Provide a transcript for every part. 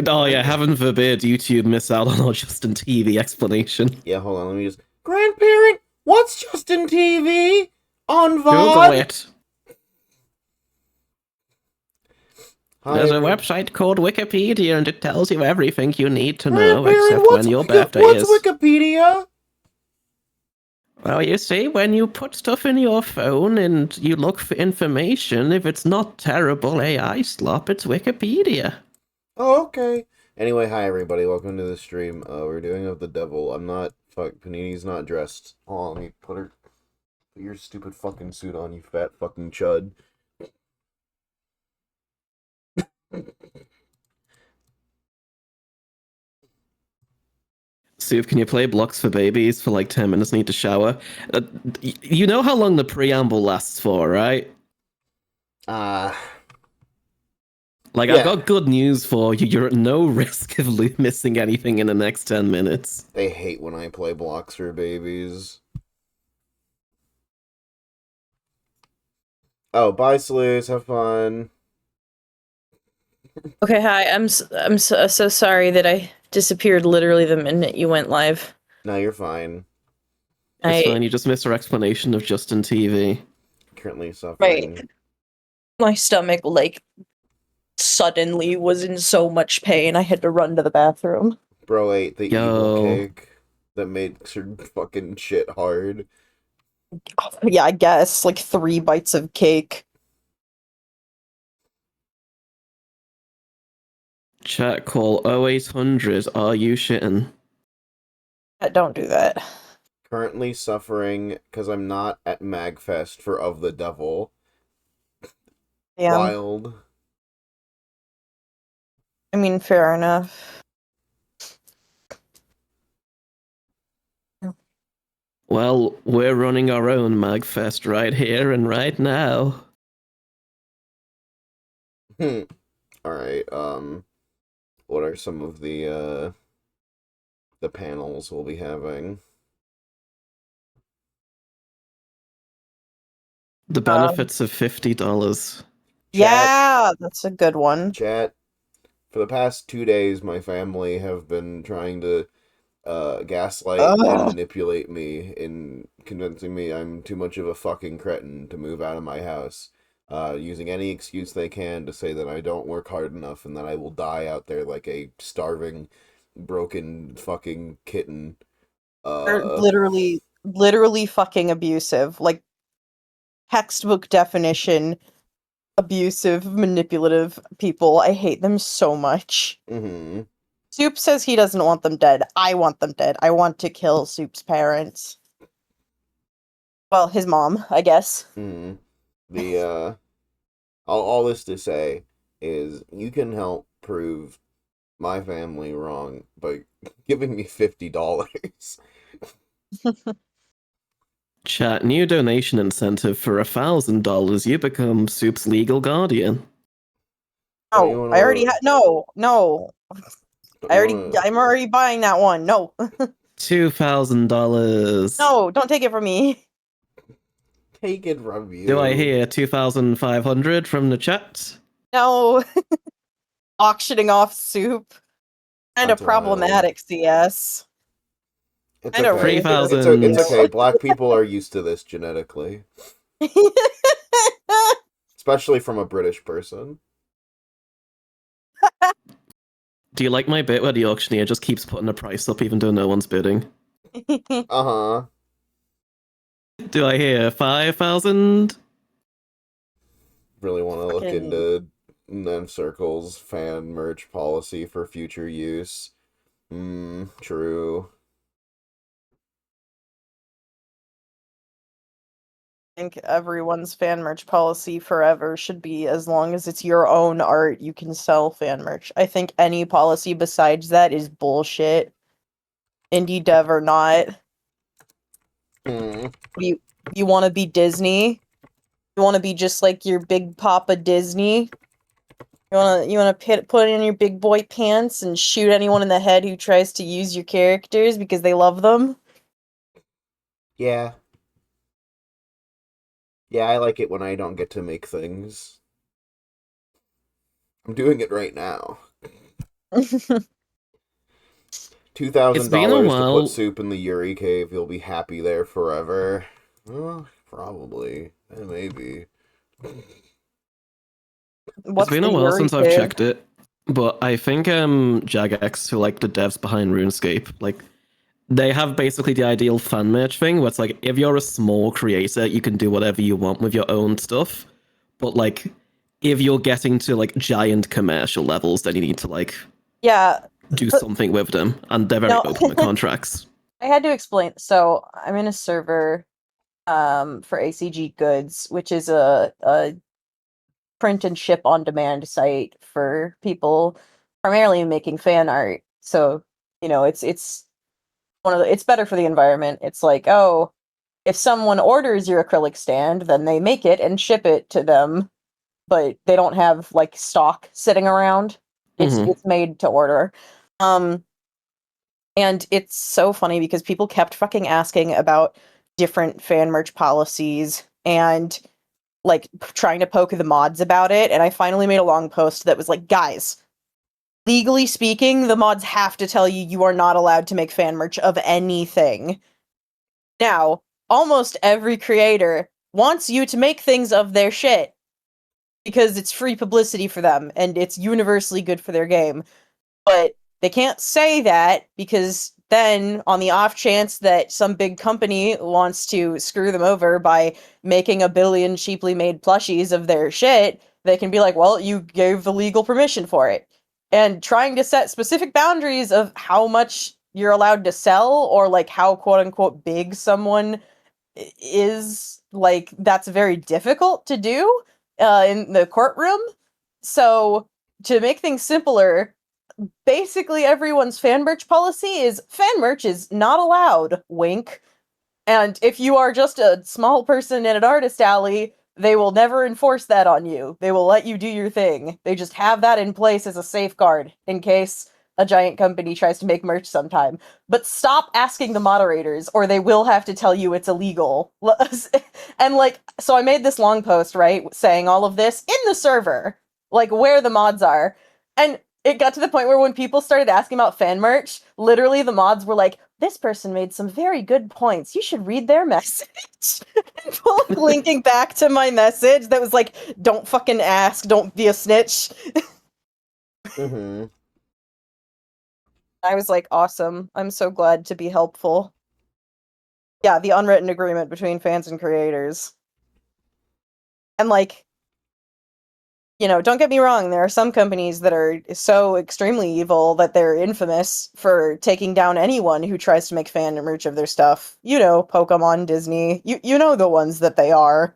Oh yeah, heaven forbid YouTube miss out on our Justin TV explanation. Yeah, hold on, let me just... Grandparent, what's Justin TV? On Google VOD? it. Hi, There's a every... website called Wikipedia and it tells you everything you need to know Grandparent, except when your birthday what's is. Wikipedia? Well, you see, when you put stuff in your phone and you look for information, if it's not terrible AI slop, it's Wikipedia. Oh, okay. Anyway, hi everybody, welcome to the stream. We're doing Of the Devil. I'm not... Fuck, Panini's not dressed. Oh, let me put your stupid fucking suit on, you fat fucking chud. Soup, can you play blocks for babies for like 10 minutes? Need to shower. You know how long the preamble lasts for, right? Ah, Like, I've yeah. got good news for you. You're at no risk of missing anything in the next 10 minutes. They hate when I play blocks for babies. Oh, bye, Slews. Have fun. Okay, hi. I'm so sorry that I disappeared literally the minute you went live. No, you're fine. It's I fine. You just missed our explanation of Justin TV. Currently my suffering. my stomach like suddenly was in so much pain I had to run to the bathroom. Bro ate the evil Yo. cake that makes her fucking shit hard. Yeah, I guess like 3 bites of cake. Chat call 0800. Are you shitting? Don't do that. Currently suffering because I'm not at MagFest for Of the Devil. Yeah, Wild. I mean fair enough. Well, we're running our own MagFest right here and right now. Alright, what are some of the panels we'll be having? The Um, benefits of $50. Chat, yeah, that's a good one. chat. For the past 2 days, my family have been trying to gaslight and Ugh. manipulate me in convincing me I'm too much of a fucking cretin to move out of my house. Using any excuse they can to say that I don't work hard enough and that I will die out there like a starving, broken fucking kitten. They're Uh, literally fucking abusive. Like textbook definition abusive, manipulative people. I hate them so much. mm-hmm, Soup says he doesn't want them dead. I want them dead. I want to kill Soup's parents. Well, his mom, I guess. mm-hmm. The, all this to say is you can help prove my family wrong by giving me $50. Chat, new donation incentive for $1,000. You become Soup's legal guardian. Don't you No, I already wanna, no. don't you wanna I'm already buying that one. No. $2,000. No, don't take it from me. take it from Do I you? hear 2,500 from the chat? No. Auctioning off Soup. Kind of That's wild. problematic, CS. It's Kind of okay. rude, though, It's 3,000. okay. Black people are used to this genetically, especially from a British person. Do you like my bit where the auctioneer just keeps putting the price up even though no one's bidding? Uh-huh. Do I hear 5,000? Really want to look Fucking into Nen Circle's fan merch policy for future use. True. think everyone's fan merch policy forever should be as long as it's your own art, you can sell fan merch. I think any policy besides that is bullshit. Indie dev or not. Hmm. You want to be Disney? You want to be just like your big papa Disney? You want to put in your big boy pants and shoot anyone in the head who tries to use your characters because they love them? Yeah. Yeah, I like it when I don't get to make things. I'm doing it right now. $2,000 been a to while. put soup in the Yuri cave. You'll be happy there forever. Probably. Maybe. What's It's been a the while Yuri since I've cave? checked it, but I think Jagex, who like the devs behind RuneScape, like they have basically the ideal fan merch thing where it's like if you're a small creator, you can do whatever you want with your own stuff. But like if you're getting to like giant commercial levels, then you need to like Yeah, do but- something with them. And they're very No. open with contracts. I had to explain. So I'm in a server for ACG Goods, which is a print and ship on demand site for people primarily making fan art. So, it's it's better for the environment. It's like, oh, if someone orders your acrylic stand, then they make it and ship it to them, but they don't have like stock sitting around. It's made to order. And it's so funny because people kept fucking asking about different fan merch policies and like trying to poke the mods about it. And I finally made a long post that was like, guys, legally speaking, the mods have to tell you are not allowed to make fan merch of anything. Now, almost every creator wants you to make things of their shit because it's free publicity for them and it's universally good for their game. But they can't say that because then, on the off chance that some big company wants to screw them over by making a billion cheaply made plushies of their shit, they can be like, well, you gave the legal permission for it. And trying to set specific boundaries of how much you're allowed to sell or like how quote unquote big someone is, like, that's very difficult to do in the courtroom. So, to make things simpler, basically everyone's fan merch policy is fan merch is not allowed, wink. And if you are just a small person in an artist alley, they will never enforce that on you. They will let you do your thing. They just have that in place as a safeguard in case a giant company tries to make merch sometime. But stop asking the moderators or they will have to tell you it's illegal. And like, so I made this long post, right, saying all of this in the server, like where the mods are. And it got to the point where when people started asking about fan merch, literally the mods were like, this person made some very good points. You should read their message. And linking back to my message that was like, don't fucking ask, don't be a snitch. Mm-hmm. I was like, awesome. I'm so glad to be helpful. Yeah, the unwritten agreement between fans and creators. And like, don't get me wrong, there are some companies that are so extremely evil that they're infamous for taking down anyone who tries to make fan merch of their stuff. Pokemon, Disney. You know the ones that they are.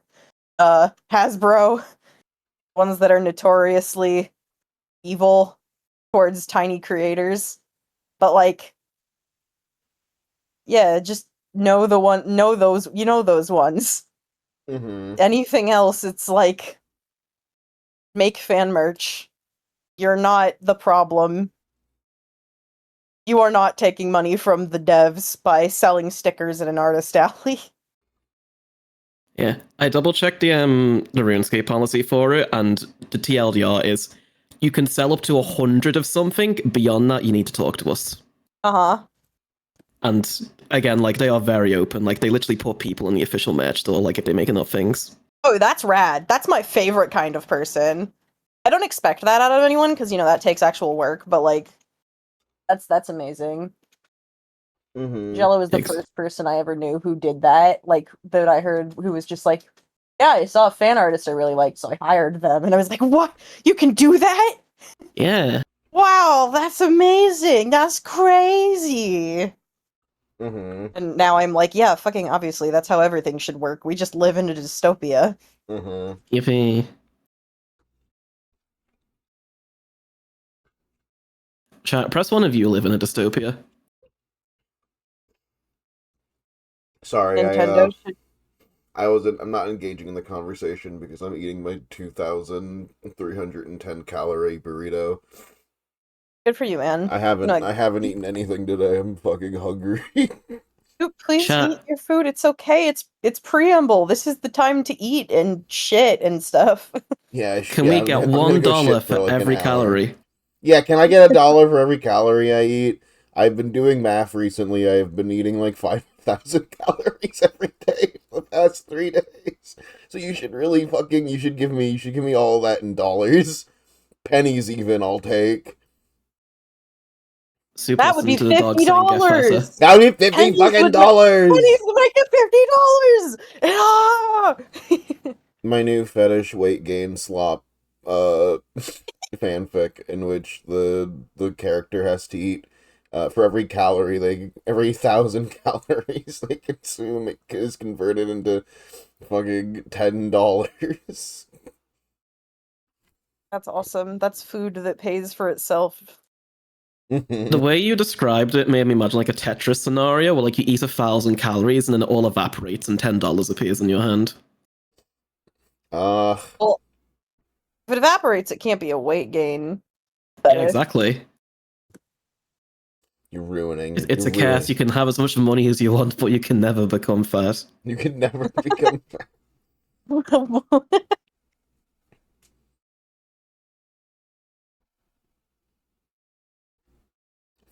Hasbro. Ones that are notoriously evil towards tiny creators. But like, yeah, just know those ones. Mm-hmm. Anything else, it's like, make fan merch. You're not the problem. You are not taking money from the devs by selling stickers in an artist alley. Yeah, I double checked the RuneScape policy for it, and the TLDR is you can sell up to 100 of something. Beyond that, you need to talk to us. Uh-huh. And again, like they are very open. Like they literally put people in the official merch store. Like if they make enough things. Oh, that's rad. That's my favorite kind of person. I don't expect that out of anyone because that takes actual work. But like, that's amazing. Mm-hmm. Jello is the first person I ever knew who did that. Like that I heard who was just like, yeah, I saw a fan artist I really liked, so I hired them. And I was like, what? You can do that? Yeah. Wow, that's amazing. That's crazy. Mm-hmm. And now I'm like, yeah, fucking obviously, that's how everything should work. We just live in a dystopia. Mm-hmm. Yippee. Chat, press one if you live in a dystopia. Sorry, Nintendo should... I'm not engaging in the conversation because I'm eating my 2,310 calorie burrito. Good for you, man. I haven't eaten anything today. I'm fucking hungry. Please Chat. eat your food. It's okay. It's preamble. This is the time to eat and shit and stuff. Yeah. Can we get $1 for every calorie? Yeah, can I get $1 for every calorie I eat? I've been doing math recently. I've been eating like 5,000 calories every day for the past 3 days. So you should give me all that in dollars. Pennies even, I'll take. Super That would listen be to the dog saying get fatter. $50. That would be 50 Pennies fucking would make pennies dollars! would make it $50. Ah! My new fetish weight gain slop uh fanfic in which the character has to eat for every 1,000 calories they consume, it is converted into fucking $10. That's awesome. That's food that pays for itself. The way you described it made me imagine like a Tetris scenario where like you eat 1,000 calories and then it all evaporates and $10 appears in your hand. uh Well, if it evaporates, it can't be a weight gain. Yeah, exactly. You're It's a ruining. curse. You can have as much money as you want, but you can never become fat. You could never become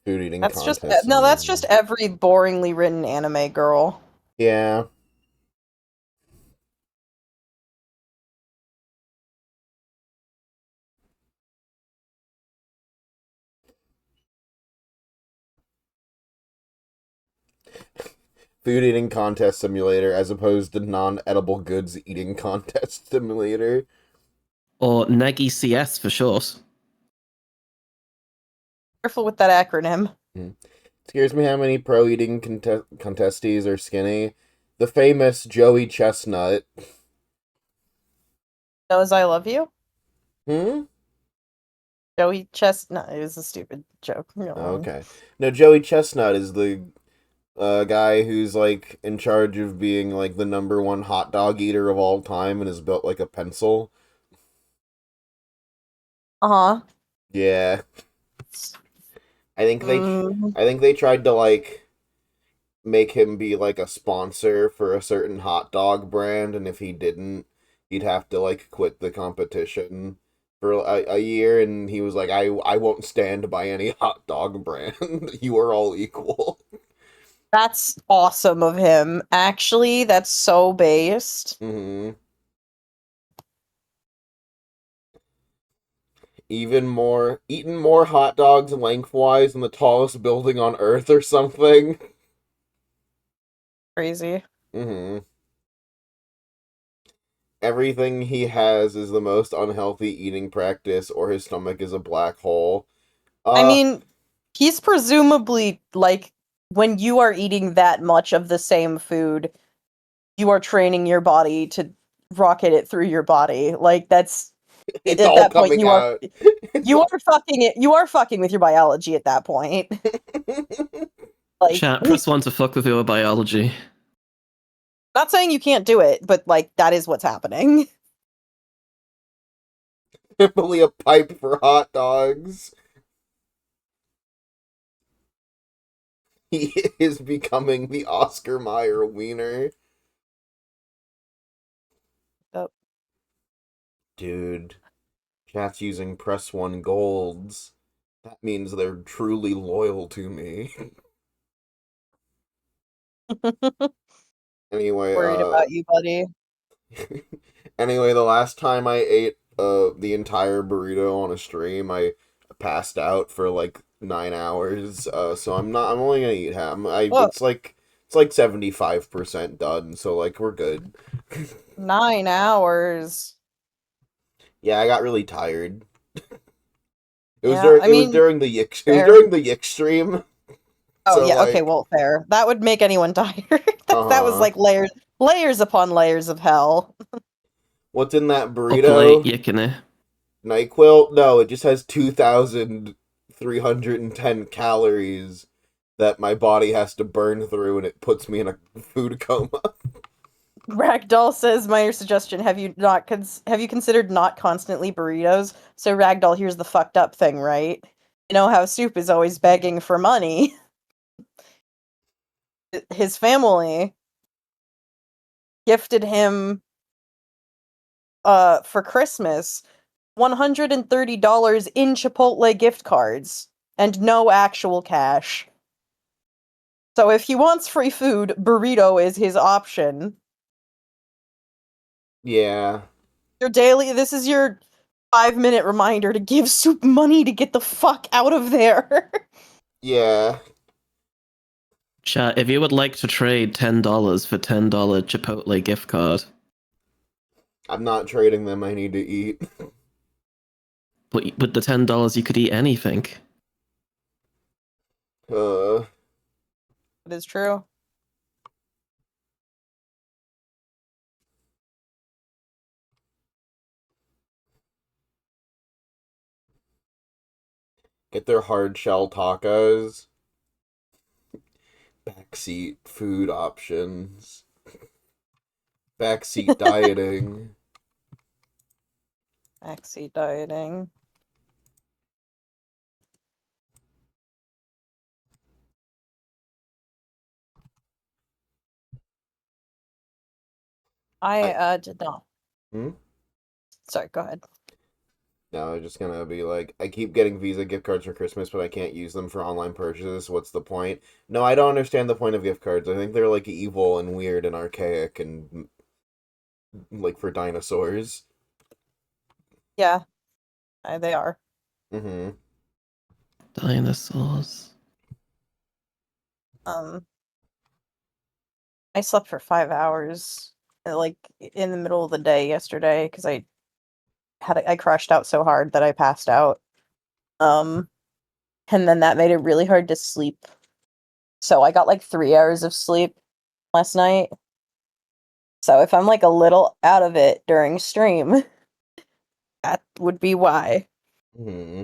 food eating That's just contest. no. That's just every boringly written anime girl. Yeah. Food eating contest simulator as opposed to non-edible goods eating contest simulator. Or Negi CS for short. Careful with that acronym. Scares me how many pro eating contestees are skinny. The famous Joey Chestnut. Knows I love you. Hmm? Joey Chestnut. It was a stupid joke. No. Okay. No, Joey Chestnut is the guy who's like in charge of being like the #1 hot dog eater of all time and is built like a pencil. Uh-huh. Yeah. I think Mm. they tried to like make him be like a sponsor for a certain hot dog brand, and if he didn't, he'd have to like quit the competition for a year, and he was like, I won't stand by any hot dog brand. You are all equal. That's awesome of him. Actually, that's so based. Hmm. Eaten more hot dogs lengthwise than the tallest building on Earth or something. Crazy. Hmm. Everything he has is the most unhealthy eating practice, or his stomach is a black hole. I mean, he's presumably like when you are eating that much of the same food, you are training your body to rocket it through your body. Like that's it's at all that point coming you are out. you are fucking it. You are fucking with your biology at that point. Like, Chat, press 1 to fuck with your biology. not saying you can't do it, but like that is what's happening. Simply a pipe for hot dogs. He is becoming the Oscar Mayer wiener. Yep. Dude, chat's using press 1 golds. That means they're truly loyal to me. Anyway, Worried about you, buddy. anyway, the last time I ate the entire burrito on a stream, I passed out for like 9 hours. So I'm only gonna eat half. Whoa, It's like 75% done. So like we're good. 9 hours. Yeah, I got really tired. Yeah, I It was mean, during the Yick fair. stream. Oh So yeah, okay, like, well, fair. That would make anyone tired. That was like layers upon layers of hell. what's in that Up late, burrito? Yikine. NyQuil? No, it just has 2,310 calories that my body has to burn through, and it puts me in a food coma. Ragdoll says, "Minor suggestion: have you considered not constantly burritos?" So Ragdoll, here's the fucked up thing, right? You know how Soup is always begging for money. His family gifted him for Christmas $130 in Chipotle gift cards and no actual cash. So if he wants free food, burrito is his option. Yeah. This is your 5-minute reminder to give Soup money to get the fuck out of there. Yeah. Chat, if you would like to trade $10 for $10 Chipotle gift card, I'm not trading them, I need to eat. but with the $10 you could eat anything. That is true. Get their hard shell tacos. Backseat food options. Backseat dieting. Backseat dieting. I did not. Hmm? Sorry, go ahead. No, I'm just gonna be like, I keep getting Visa gift cards for Christmas, but I can't use them for online purchases. What's the point? No, I don't understand the point of gift cards. I think they're like evil and weird and archaic and like for dinosaurs. Yeah, they are. Mm-hmm. Dinosaurs. I slept for 5 hours, like in the middle of the day yesterday, because I crashed out so hard that I passed out. And then that made it really hard to sleep. So I got like 3 hours of sleep last night. So if I'm like a little out of it during stream, that would be why. Mm-hmm.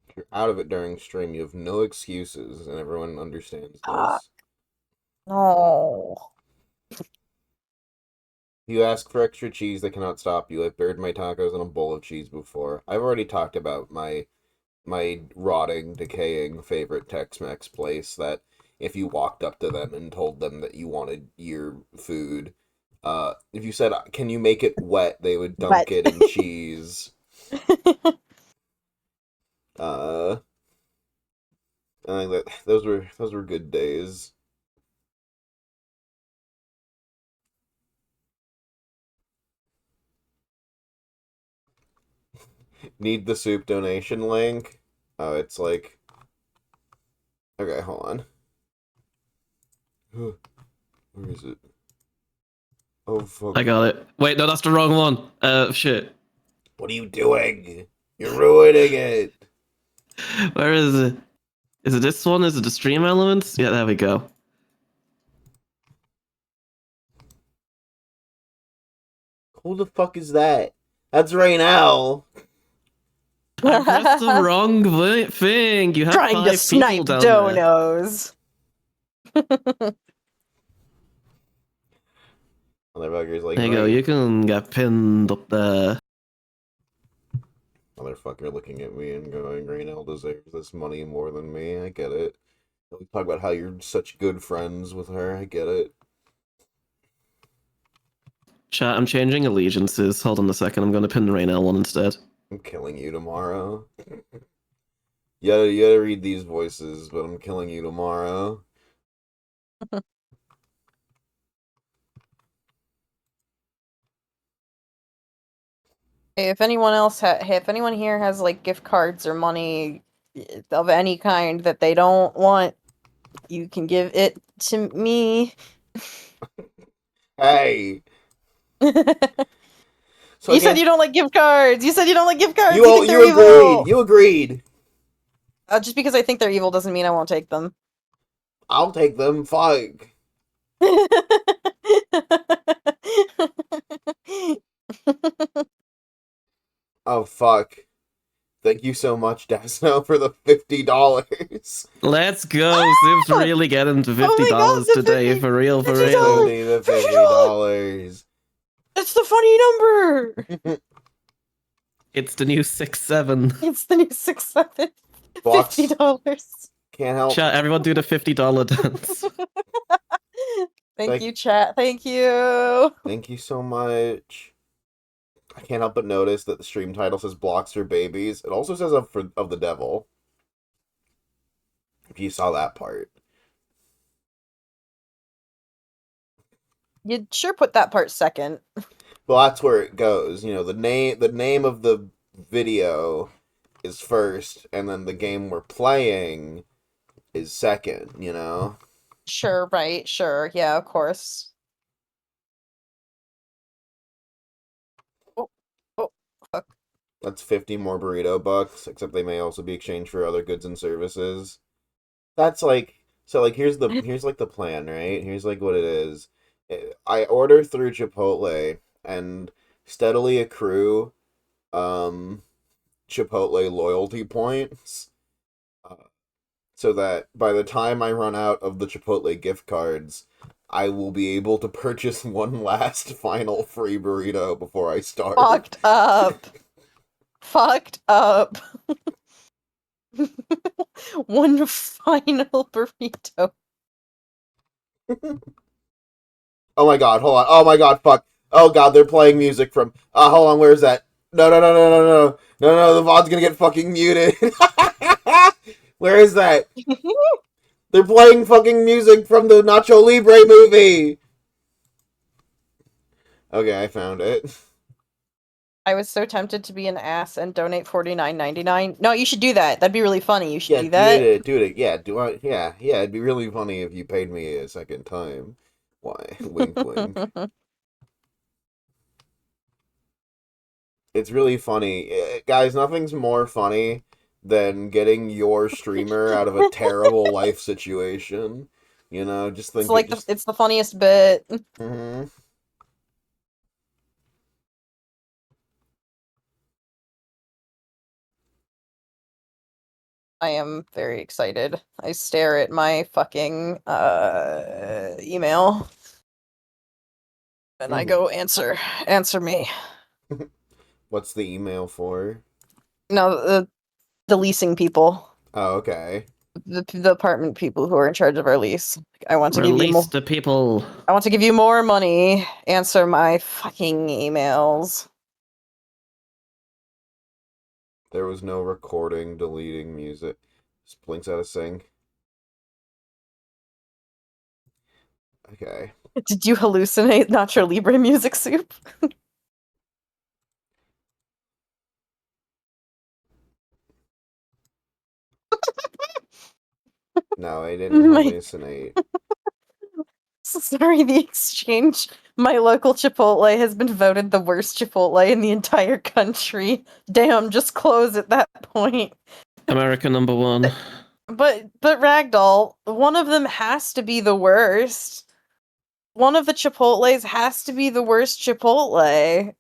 If you're out of it during stream, you have no excuses, and everyone understands this. No. You ask for extra cheese, they cannot stop you. I've buried my tacos in a bowl of cheese before. I've already talked about my rotting, decaying favorite Tex-Mex place that if you walked up to them and told them that you wanted your food, if you said, "Can you make it wet?" they would dunk it in cheese. I think that those were good days. Need the soup donation link? Oh, it's like... Okay, hold on. Where is it? Oh, fuck. I got it. Wait, no, that's the wrong one. Shit. What are you doing? You're ruining it! Where is it? Is it this one? Is it the stream elements? Yeah, there we go. Who the fuck is that? That's Raynell! I pressed the wrong thing. You have Trying 5 to people snipe down there. donos. Motherfucker's like, There you go. You can get pinned up there. Motherfucker looking at me and going, Raynell deserves this money more than me. I get it. We talk about how you're such good friends with her. I get it. Chat, I'm changing allegiances. Hold on a second. I'm going to pin the Raynell one instead. I'm killing you tomorrow. You gotta read these voices, but I'm killing you tomorrow. Hey, if anyone here has like gift cards or money of any kind that they don't want, you can give it to me. Hey! So You said you don't like gift cards. You said you don't like gift cards. You think they're agreed! evil. You agreed! Just because I think they're evil doesn't mean I won't take them. I'll take them, fuck! Oh, fuck. Thank you so much, Dasno, for the $50. Let's go. Sib's really getting to $50 God, the today. 50 For real, for $50. real. The $50. It's the funny number. It's the new 6-7. It's the new 6-7. Box. $50. Can't help. Chat, everyone do the $50 dance. Thank you, chat. Thank you. Thank you so much. I can't help but notice that the stream title says blocks for babies. It also says of the devil. If you saw that part. You'd sure put that part second. Well, that's where it goes. You know, the name of the video is first, and then the game we're playing is second, you know? Sure, right, sure. Yeah, of course. Oh, oh, fuck. That's 50 more burrito bucks, except they may also be exchanged for other goods and services. That's like, so like here's like the plan, right? Here's like what it is. I order through Chipotle and steadily accrue Chipotle loyalty points, so that by the time I run out of the Chipotle gift cards, I will be able to purchase one last final free burrito before I start. Fucked up. Fucked up. One final burrito. Oh my god, hold on. Oh my god, fuck. Oh god, they're playing music from... hold on, where's that? No, no, no, no, no, no. No, no, the VOD's gonna get fucking muted. Where is that? They're playing fucking music from the Nacho Libre movie. Okay, I found it. I was so tempted to be an ass and donate $49.99. No, you should do that. That'd be really funny. You should do that. Do it. Yeah, yeah, it'd be really funny if you paid me a second time. Why? Wink, wink. It's really funny. Guys, nothing's more funny than getting your streamer out of a terrible life situation. You know, just think It's like it's the funniest bit. Mm-hmm. I am very excited. I stare at my fucking email. And I go, answer me. What's the email for? No, the leasing people. Oh, okay. The apartment people who are in charge of our lease. I want to give you more. Release the people. I want to give you more money. Answer my fucking emails. There was no recording, deleting music. Just blinks out of sync. Okay. Did you hallucinate Nacho Libre music soup? No, I didn't hallucinate. Sorry, the exchange. My local Chipotle has been voted the worst Chipotle in the entire country. Damn, just close at that point. America #1. But Ragdoll, one of them has to be the worst. One of the Chipotles has to be the worst Chipotle.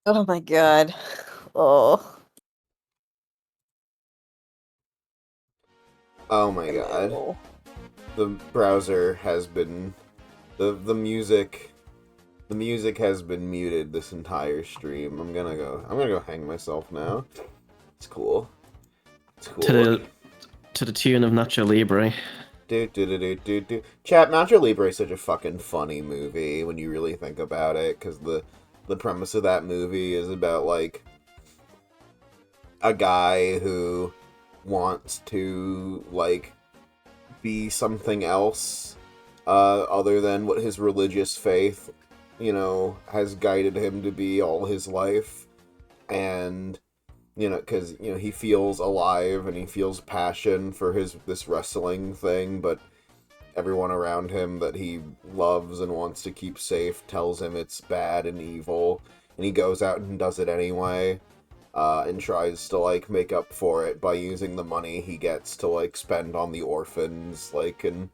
Oh my god. Oh. Oh my god. The browser has been... The music has been muted this entire stream. I'm gonna go hang myself now. It's cool. It's cool. To the tune of Nacho Libre. Chat, Nacho Libre is such a fucking funny movie when you really think about it, because the premise of that movie is about, like, a guy who wants to, like, be something else other than what his religious faith, you know, has guided him to be all his life. And, you know, because, you know, he feels alive and he feels passion for this wrestling thing, but everyone around him that he loves and wants to keep safe tells him it's bad and evil, and he goes out and does it anyway, and tries to, like, make up for it by using the money he gets to, like, spend on the orphans, like, and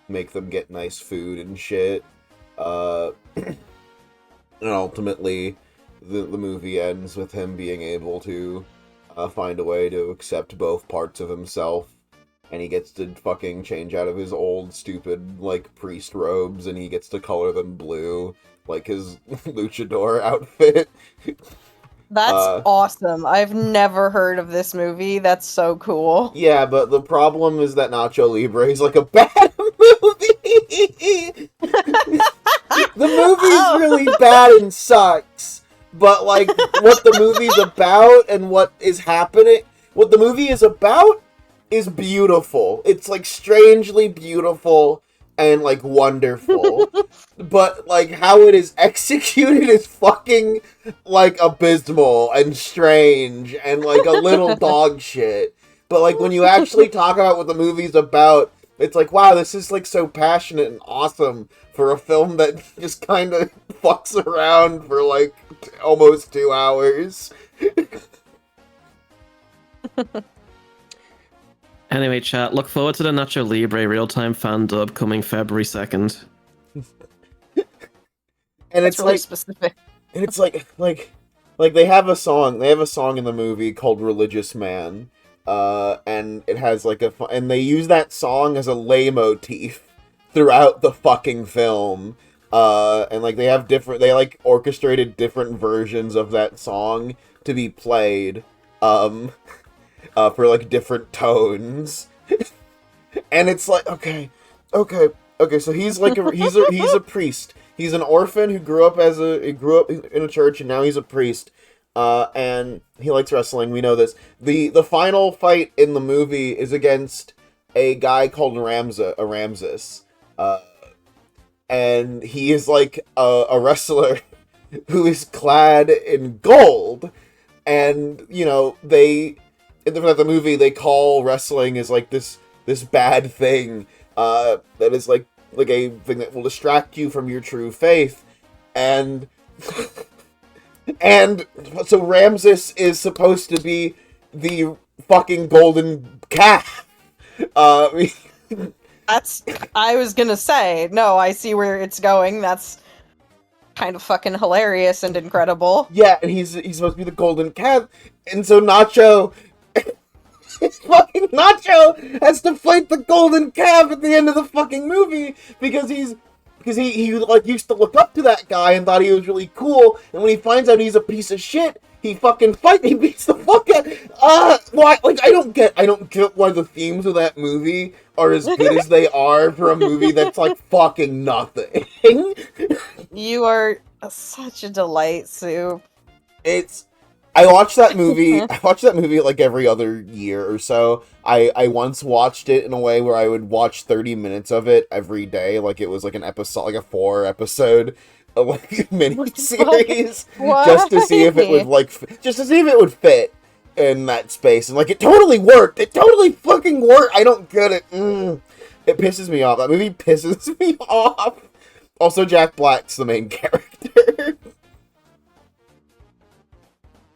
make them get nice food and shit. And ultimately, the movie ends with him being able to find a way to accept both parts of himself, and he gets to fucking change out of his old, stupid, like, priest robes, and he gets to color them blue, like his luchador outfit. That's awesome. I've never heard of this movie. That's so cool. Yeah, but the problem is that Nacho Libre is like a bad movie. The movie's really bad and sucks, but like what the movie's about and what is happening, what the movie is about is beautiful. It's like strangely beautiful and like wonderful. But like how it is executed is fucking like abysmal and strange and like a little dog shit. But like when you actually talk about what the movie's about, it's like, wow, this is like so passionate and awesome for a film that just kind of fucks around for like almost 2 hours. Anyway, chat, look forward to the Nacho Libre real-time fan dub coming February 2nd. And it's That's really like specific. and it's like they have a song in the movie called Religious Man. And it has like and they use that song as a leitmotif throughout the fucking film. And like they like orchestrated different versions of that song to be played for like different tones. And it's like okay, so he's like he's a priest. He's an orphan who grew up in a church, and now he's a priest. And he likes wrestling. We know this. The final fight in the movie is against a guy called Ramses. And he is like a wrestler who is clad in gold. And you know in the movie they call wrestling as like this bad thing that is like a thing that will distract you from your true faith. And and so Ramses is supposed to be the fucking golden calf. That's. I was gonna say. No, I see where it's going. That's kind of fucking hilarious and incredible. Yeah, and he's supposed to be the golden calf, and so Nacho has to fight the golden calf at the end of the fucking movie because he like used to look up to that guy and thought he was really cool, and when he finds out he's a piece of shit, he beats the fuck out. Why? Like I don't get why the themes of that movie are as good as they are for a movie that's like fucking nothing. You are such a delight, Soup. I watch that movie like every other year or so. I once watched it in a way where I would watch 30 minutes of it every day, like it was like an episode, like a 4-episode like mini series, just to see if it would fit in that space. And like it totally worked. It totally fucking worked. I don't get it. It pisses me off. That movie pisses me off. Also, Jack Black's the main character.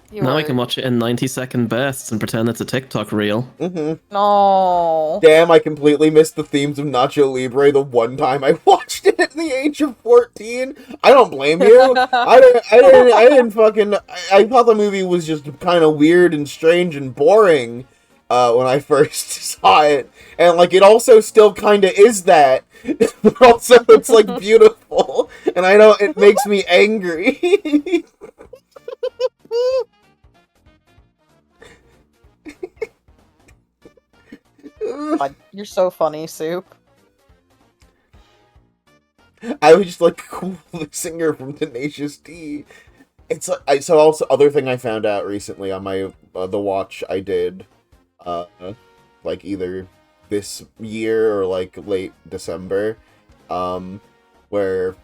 Now I can watch it in 90-second bursts and pretend it's a TikTok reel. Mm-hmm. No. Damn, I completely missed the themes of Nacho Libre the one time I watched it at the age of 14. I don't blame you. I thought the movie was just kind of weird and strange and boring when I first saw it. And like it also still kind of is that. But also it's like beautiful. And I know it makes me angry. God, you're so funny, Soup. I was just like cool the singer from Tenacious D. It's like so also other thing I found out recently on my the watch I did, like either this year or like late December, where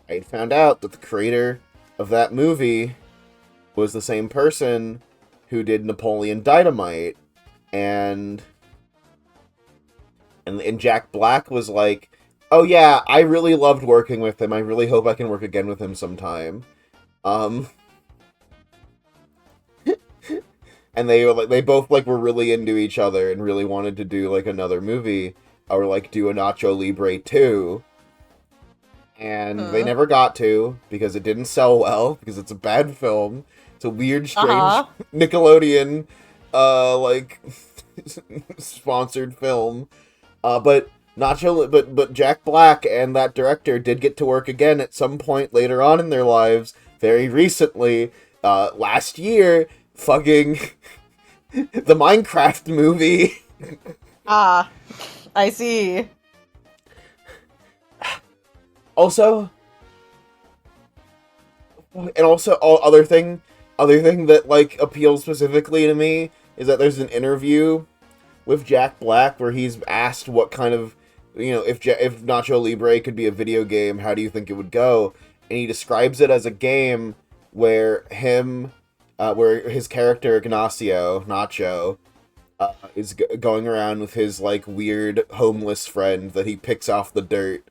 I found out that the creator of that movie was the same person who did Napoleon Dynamite, and Jack Black was like, oh yeah, I really loved working with him. I really hope I can work again with him sometime. And they both like were really into each other and really wanted to do like another movie or like do a Nacho Libre 2. And they never got to because it didn't sell well because it's a bad film. It's a weird, strange Nickelodeon like sponsored film. But Jack Black and that director did get to work again at some point later on in their lives, very recently, last year, fucking the Minecraft movie. Ah, I see. Also, other thing that like appeals specifically to me is that there's an interview with Jack Black where he's asked what kind of, if Nacho Libre could be a video game, how do you think it would go? And he describes it as a game where where his character Ignacio Nacho is going around with his like weird homeless friend that he picks off the dirt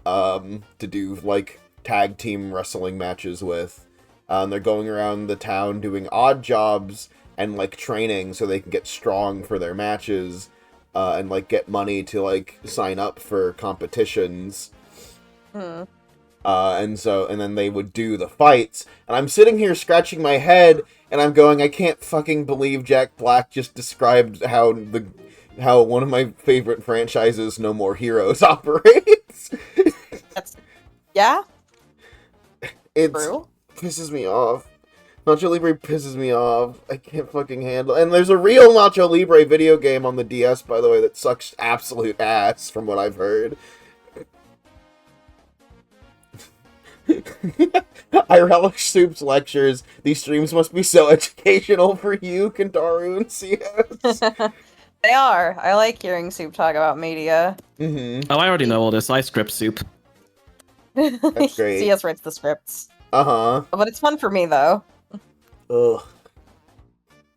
to do like tag team wrestling matches with. They're going around the town doing odd jobs and like training so they can get strong for their matches and like get money to like sign up for competitions. And then they would do the fights, and I'm sitting here scratching my head and I'm going, I can't fucking believe Jack Black just described how one of my favorite franchises, No More Heroes, operates. Yeah? It True? pisses me off. Nacho Libre pisses me off. I can't fucking handle. And there's a real Nacho Libre video game on the DS, by the way, that sucks absolute ass, from what I've heard. I relish Soup's lectures. These streams must be so educational for you, Kentaru and CS. They are. I like hearing Soup talk about media. Mm-hmm. Oh, I already know all this. I script Soup. That's great. CS writes the scripts. Uh-huh. But it's fun for me, though. Ugh.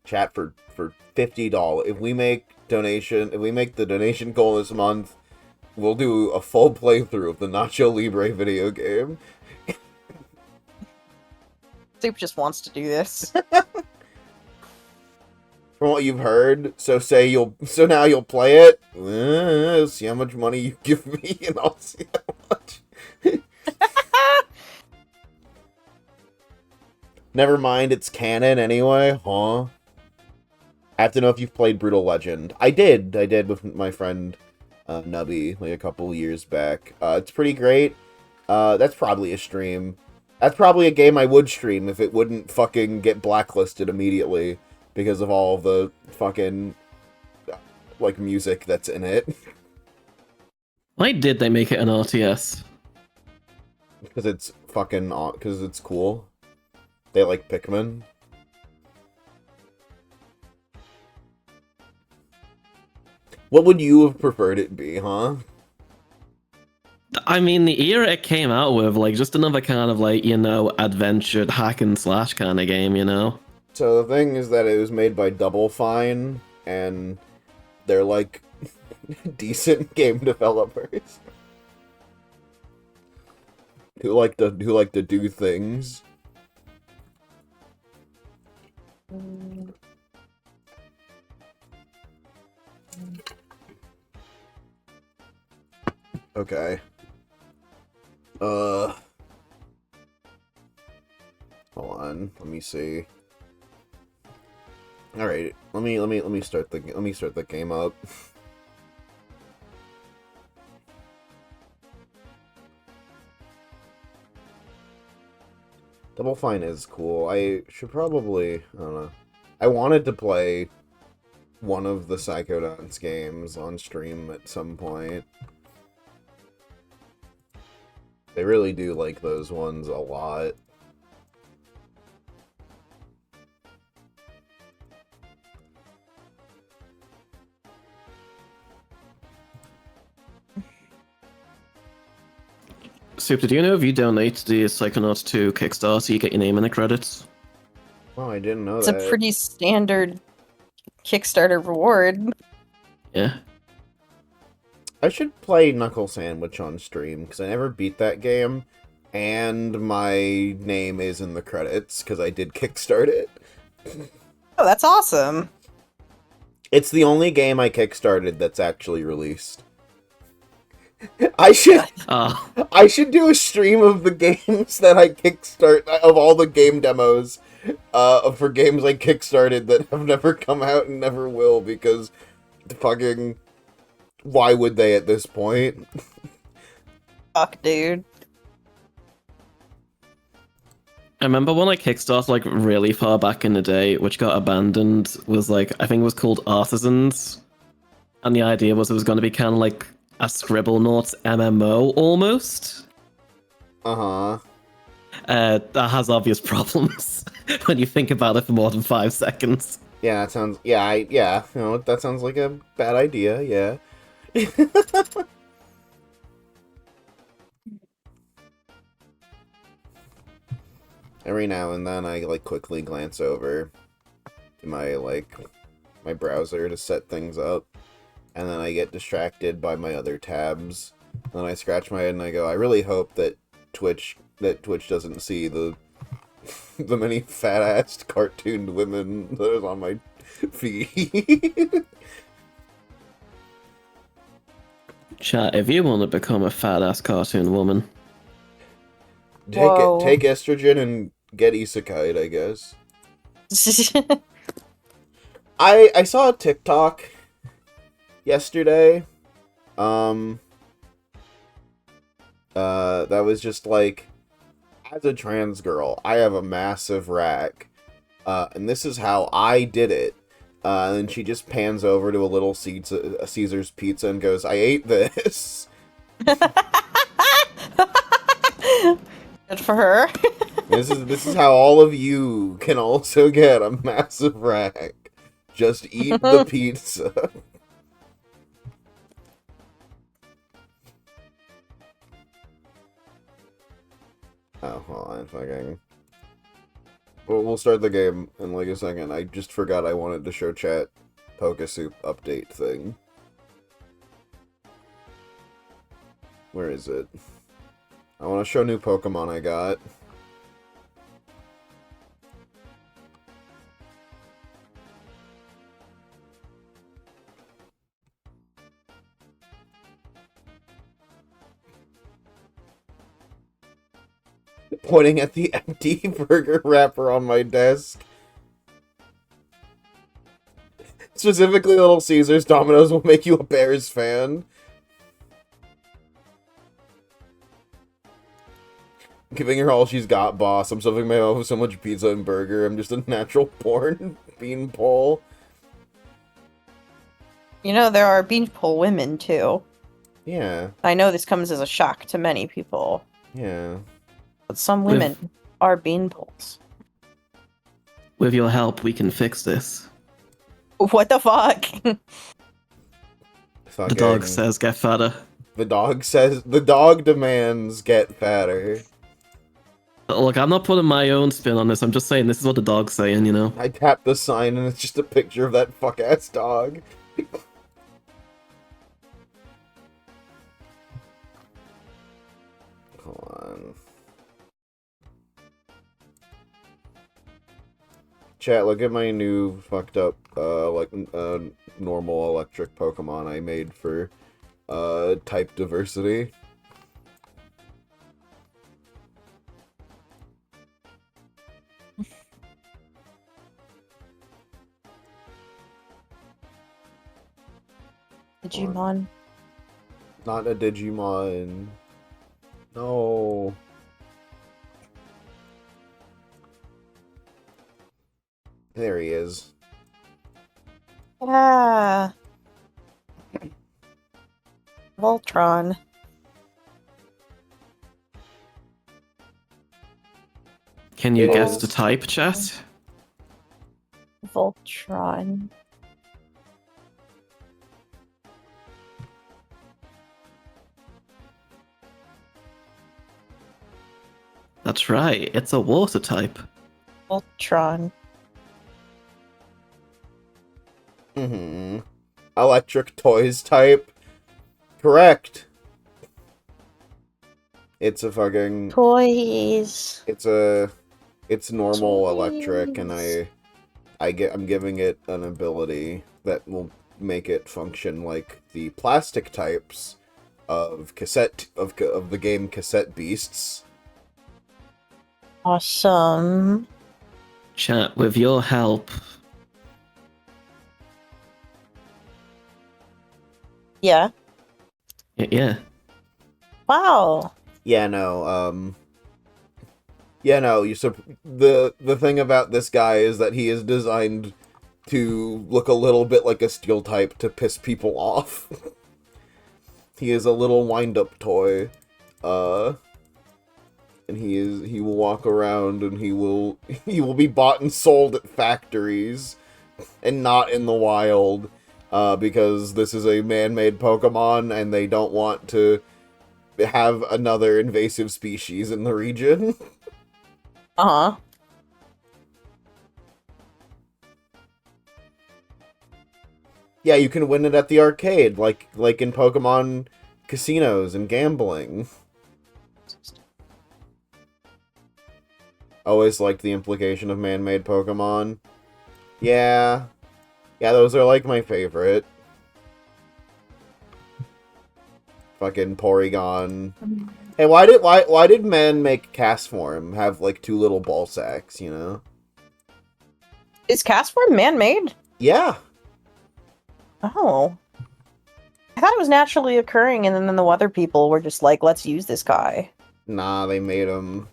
Chat for $50. If we make the donation goal this month, we'll do a full playthrough of the Nacho Libre video game. Soup just wants to do this. From what you've heard, so now you'll play it. See how much money you give me, and I'll see how much. Never mind, it's canon anyway, huh? I have to know if you've played Brutal Legend. I did with my friend Nubby, like a couple years back. It's pretty great. That's probably a stream. That's probably a game I would stream if it wouldn't fucking get blacklisted immediately because of all the fucking like music that's in it. Why did they make it an RTS? Because it's cool. They like Pikmin. What would you have preferred it be, huh? I mean, the era it came out with, like, just another kind of, like, adventure hack and slash kind of game, So the thing is that it was made by Double Fine, and they're, like, decent game developers. Who like to do things. Okay. Hold on. Let me see. All right. Let me start the game up. Double Fine is cool. I should probably, I don't know. I wanted to play one of the Psychonauts games on stream at some point. They really do like those ones a lot. Super, do you know if you donate the Psychonauts 2 Kickstarter, you get your name in the credits? Oh, I didn't know It's that. a pretty standard Kickstarter reward. Yeah. I should play Knuckle Sandwich on stream, because I never beat that game, and my name is in the credits, because I did kickstart it. Oh, that's awesome. It's the only game I kickstarted that's actually released. I should do a stream of the games that I kickstart, of all the game demos for games I kickstarted that have never come out and never will, because fucking why would they at this point? Fuck, dude. I remember when I kickstarted like really far back in the day, which got abandoned, was like I think it was called Artisans, and the idea was it was going to be kind of like a Scribblenauts MMO almost. Uh-huh. That has obvious problems when you think about it for more than 5 seconds. Yeah, that sounds... Yeah, yeah, you know, that sounds like a bad idea, yeah. Every now and then I, like, quickly glance over to my browser to set things up, and then I get distracted by my other tabs. And then I scratch my head and I go, I really hope that Twitch doesn't see the many fat-assed cartooned women that is on my feed. Chat, if you want to become a fat ass cartoon woman, Whoa. Take estrogen and get isekai, I guess. I saw a TikTok yesterday. That was just like, as a trans girl, I have a massive rack. And this is how I did it. And then she just pans over to a little Caesar's pizza and goes, I ate this. Good for her. This is how all of you can also get a massive rack. Just eat the pizza. Oh, hold on, fucking. We'll start the game in like a second. I just forgot I wanted to show chat Pokesoup update thing. Where is it? I want to show new Pokemon I got. Pointing at the empty burger wrapper on my desk. Specifically, Little Caesars, Domino's will make you a Bears fan. Giving her all she's got, boss. I'm stuffing my mouth with so much pizza and burger. I'm just a natural born beanpole. You know, there are beanpole women, too. Yeah, I know this comes as a shock to many people, yeah. but some women are beanpoles. with your help, we can fix this. What the fuck? The dog says get fatter. The dog demands get fatter. Look, I'm not putting my own spin on this. I'm just saying this is what the dog's saying, you know? I tap the sign and it's just a picture of that fuck-ass dog. Hold on. Chat, look at my new fucked up, normal electric Pokemon I made for, type diversity. Digimon. Not a Digimon. No. There he is. Yeah. Voltron. Can you It guess is. the type, chat? Voltron. That's right, it's a water type. Voltron. Mm-hmm. Electric toys type. Correct. It's a fucking... Toys. It's normal electric, and Toys. I'm giving it an ability that will make it function like the plastic types of the game Cassette Beasts. Awesome. Chat, with your help, Yeah. yeah. Wow. Yeah, no, Yeah, no, the thing about this guy is that he is designed to look a little bit like a steel type to piss people off. He is a little wind-up toy. And he will walk around and he will be bought and sold at factories and not in the wild, because this is a man-made Pokemon and they don't want to have another invasive species in the region. Uh-huh. Yeah, you can win it at the arcade, like in Pokemon casinos and gambling. Always liked the implication of man-made Pokemon. Yeah. Yeah, those are like my favorite. Fucking Porygon. Hey, why did man make Castform have like two little ball sacks, you know? Is Castform man-made? Yeah. Oh. I thought it was naturally occurring, and then the weather people were just like, let's use this guy. Nah, they made him.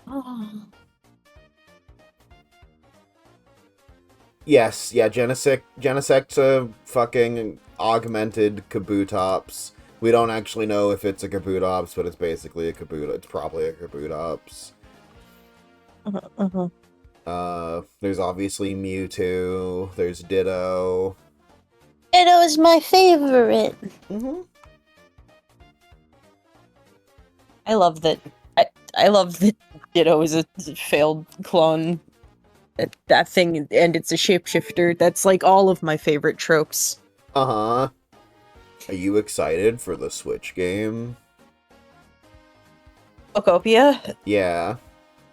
Oh. Yes, yeah, Genesect's a fucking augmented Kabutops. We don't actually know if it's a Kabutops, but it's basically a Kabutops. It's probably a Kabutops. There's obviously Mewtwo. There's Ditto. Ditto is my favorite. Mm-hmm. I love that. I love that Ditto is a failed clone. That thing, and it's a shapeshifter. That's like all of my favorite tropes. Uh-huh. Are you excited for the Switch game? Okopia? Yeah.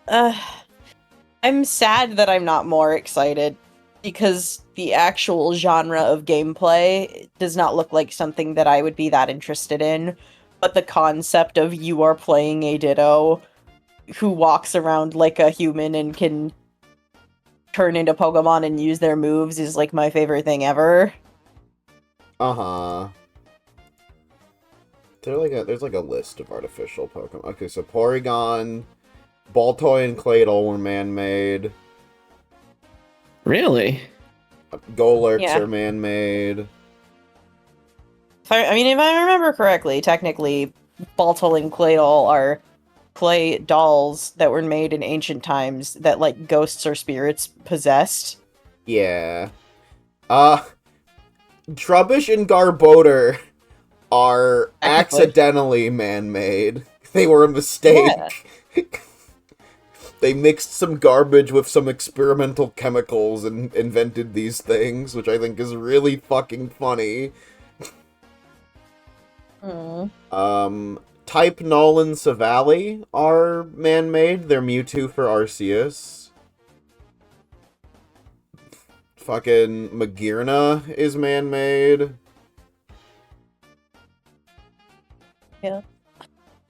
I'm sad that I'm not more excited, because the actual genre of gameplay does not look like something that I would be that interested in. But the concept of you are playing a Ditto who walks around like a human and can turn into Pokemon and use their moves is like my favorite thing ever. Uh-huh. There's like a list of artificial Pokemon. Okay, so Porygon, Baltoy, and Claydol were man-made. Really? Golurks Yeah. are man-made. If I remember correctly, technically, Baltoy and Claydol are clay dolls that were made in ancient times that, like, ghosts or spirits possessed. Yeah. Trubbish and Garbodor are Technically. accidentally man-made. They were a mistake. They mixed some garbage with some experimental chemicals and invented these things, which I think is really fucking funny. Type Null and Savali are man-made. They're Mewtwo for Arceus. Fucking Magearna is man-made. Yeah.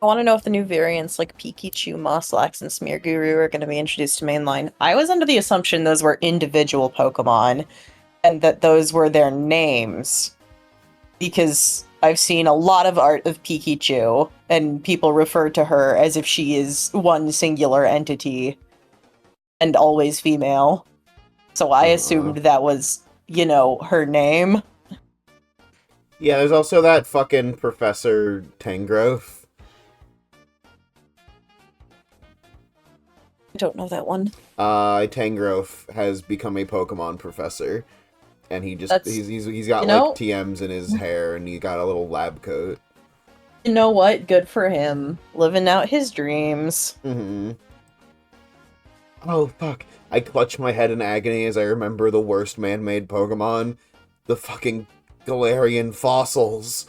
I want to know if the new variants like Pikachu, Moslax, and Smearguru are going to be introduced to mainline. I was under the assumption those were individual Pokemon, and that those were their names. Because I've seen a lot of art of Pikachu, and people refer to her as if she is one singular entity, and always female. So I assumed that was, you know, her name. Yeah, there's also that fucking Professor Tangrowth. I don't know that one. Tangrowth has become a Pokemon professor. And he's got like TMs in his hair and he got a little lab coat. You know what? Good for him. Living out his dreams. Mm-hmm. Oh, fuck. I clutch my head in agony as I remember the worst man-made Pokemon. The fucking Galarian fossils.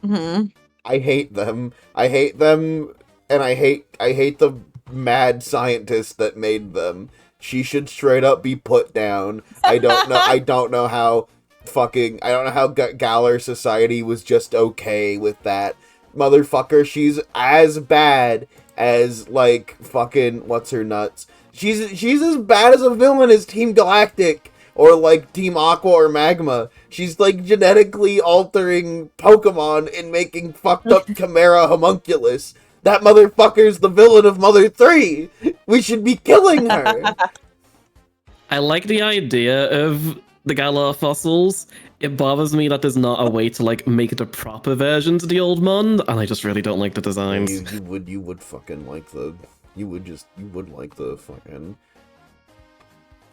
Mm-hmm. I hate them. I hate them, and I hate the mad scientist that made them. She should straight up be put down. I don't know how Galar Society was just okay with that. Motherfucker, she's as bad as, like, fucking, what's her nuts? She's as bad as a villain as Team Galactic, or, like, Team Aqua or Magma. She's, like, genetically altering Pokemon and making fucked up Chimera homunculus. That motherfucker's the villain of Mother 3! We should be killing her! I like the idea of the Galar fossils. It bothers me that there's not a way to like make it a proper version to the old Mond, and I just really don't like the designs. You would fucking like the... You would like the fucking...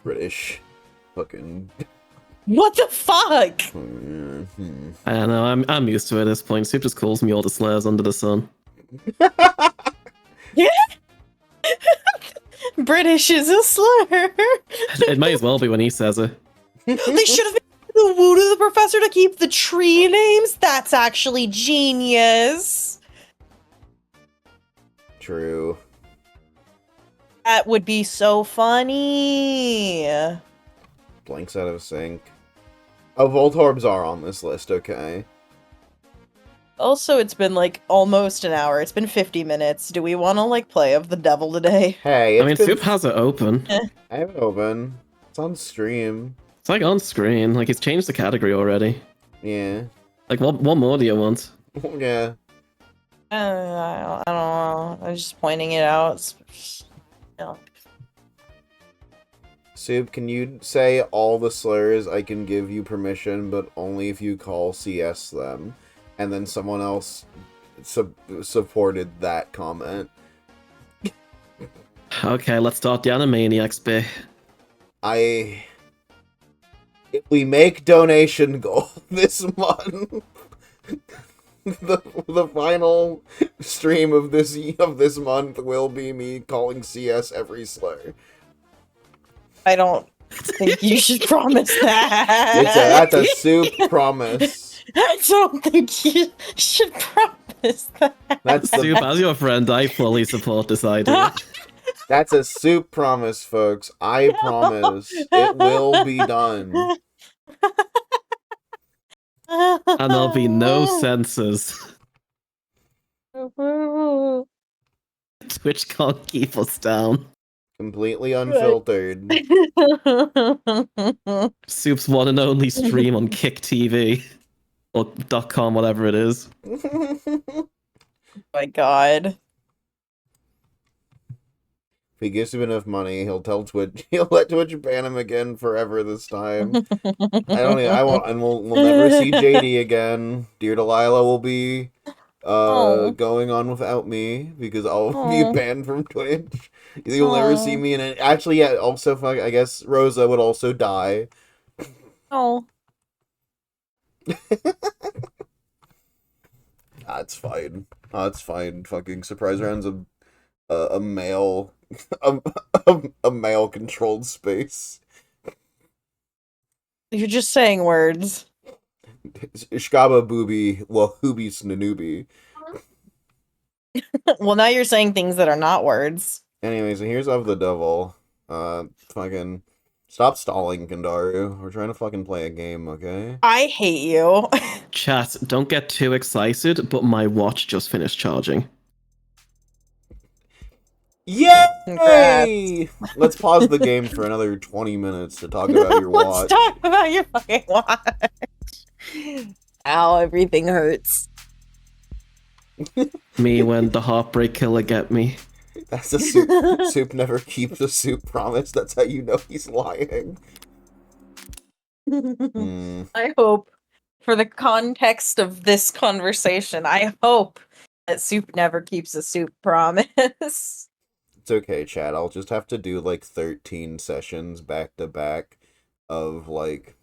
British... Fucking... What the fuck? I don't know, I'm used to it at this point. Soup just calls me all the slurs under the sun. British is a slur. It may as well be when he says it. They should have made the Woot of the Professor to keep the tree names. That's actually genius. True. That would be so funny. Blanks out of sync. Oh, Voltorbs are on this list, okay. Also, it's been like almost an hour. It's been 50 minutes. Do we want to like play of the devil today? Hey, I mean, Soup has it open. I have it open. It's on stream. It's like on screen. Like he's changed the category already. Yeah. Like what more do you want? Yeah. I don't know. I'm just pointing it out. Yeah. Soup, can you say all the slurs? I can give you permission, but only if you call CS them. And then someone else supported that comment. Okay, let's start the Animaniacs bit. If we make donation goal this month, the final stream of this month will be me calling CS every slur. I don't think you should promise that. That's a Soup promise. I don't think you should promise that. That's Soup, the, as your friend, I fully support this idea. that's a Soup promise, folks. I promise it will be done. And there'll be no censors. Twitch can't keep us down. Completely unfiltered. Soup's one and only stream on Kick TV. Or .com, whatever it is. My god. If he gives him enough money, he'll tell Twitch. He'll let Twitch ban him again forever this time. I won't, and we'll never see JD again. Dear Delilah will be going on without me because I'll be banned from Twitch. You'll never see me in it. Actually, yeah. Also, I guess Rosa would also die. Oh. That's fine. That's fine. Fucking surprise rounds a male a male controlled space. You're just saying words. Ishkaba booby wahooby snanubi. Well, now you're saying things that are not words. Anyways, here's of the devil. Fucking stop stalling, Kandaru. We're trying to fucking play a game, okay? I hate you. Chat, don't get too excited, but my watch just finished charging. Yay! Congrats. Let's pause the game for another 20 minutes to talk about your watch. Let's talk about your fucking watch. Ow, everything hurts. Me when the heartbreak killer get me. That's a Soup. Soup never keeps a Soup promise. That's how you know he's lying. I hope, for the context of this conversation, I hope that Soup never keeps a Soup promise. It's okay, chat. I'll just have to do like 13 sessions back to back of like,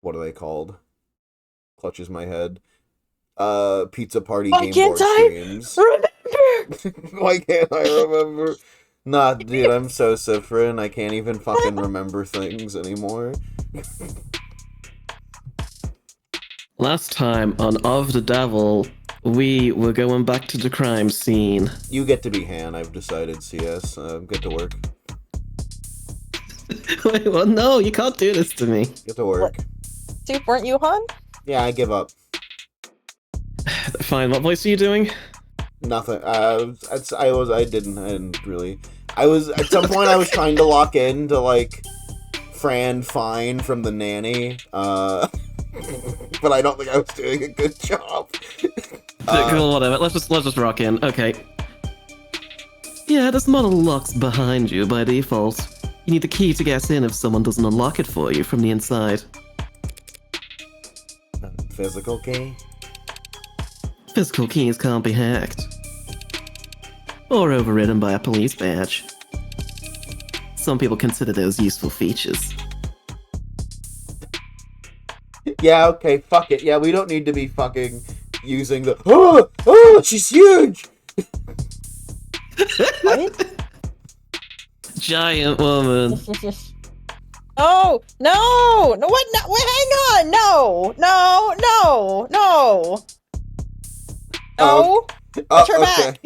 what are they called? Clutches my head. Pizza Party Game Board streams. Remember? Why can't I remember? Nah, dude, I'm so Sifrin. I can't even fucking remember things anymore. Last time on Of the Devil, we were going back to the crime scene. You get to be Han, I've decided, CS. Get to work. Wait, well, no, you can't do this to me. Get to work. Soup, weren't you, hon? Yeah, I give up. Fine, what voice are you doing? Nothing. I didn't really. I was, at some point I was trying to lock in to, like, Fran Fine from The Nanny, but I don't think I was doing a good job. Cool, whatever. Let's just rock in. Okay. Yeah, this model locks behind you by default. You need the key to get in if someone doesn't unlock it for you from the inside. Physical key? Physical keys can't be hacked. Or overridden by a police badge. Some people consider those useful features. Yeah, okay, fuck it. Yeah, we don't need to be fucking using the oh, she's huge! What? Giant woman. Oh, no! No, what? No, wait, hang on! No! No! No! No! No! Put her okay. back!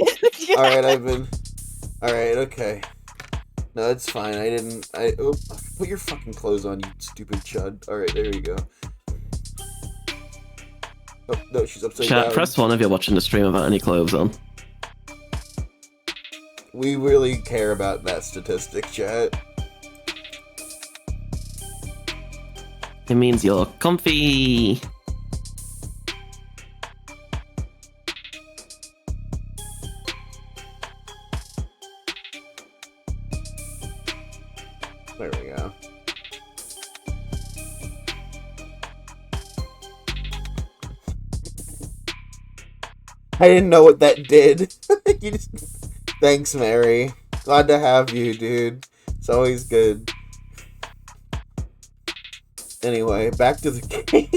Alright, okay. No, it's fine. Put your fucking clothes on, you stupid chud. Alright, there you go. Oh, no, she's upside Chat, down. press 1 if you're watching the stream without any clothes on. We really care about that statistic, chat. It means you're comfy. There we go. I didn't know what that did. You just... Thanks, Mary. Glad to have you, dude. It's always good. Anyway, back to the game.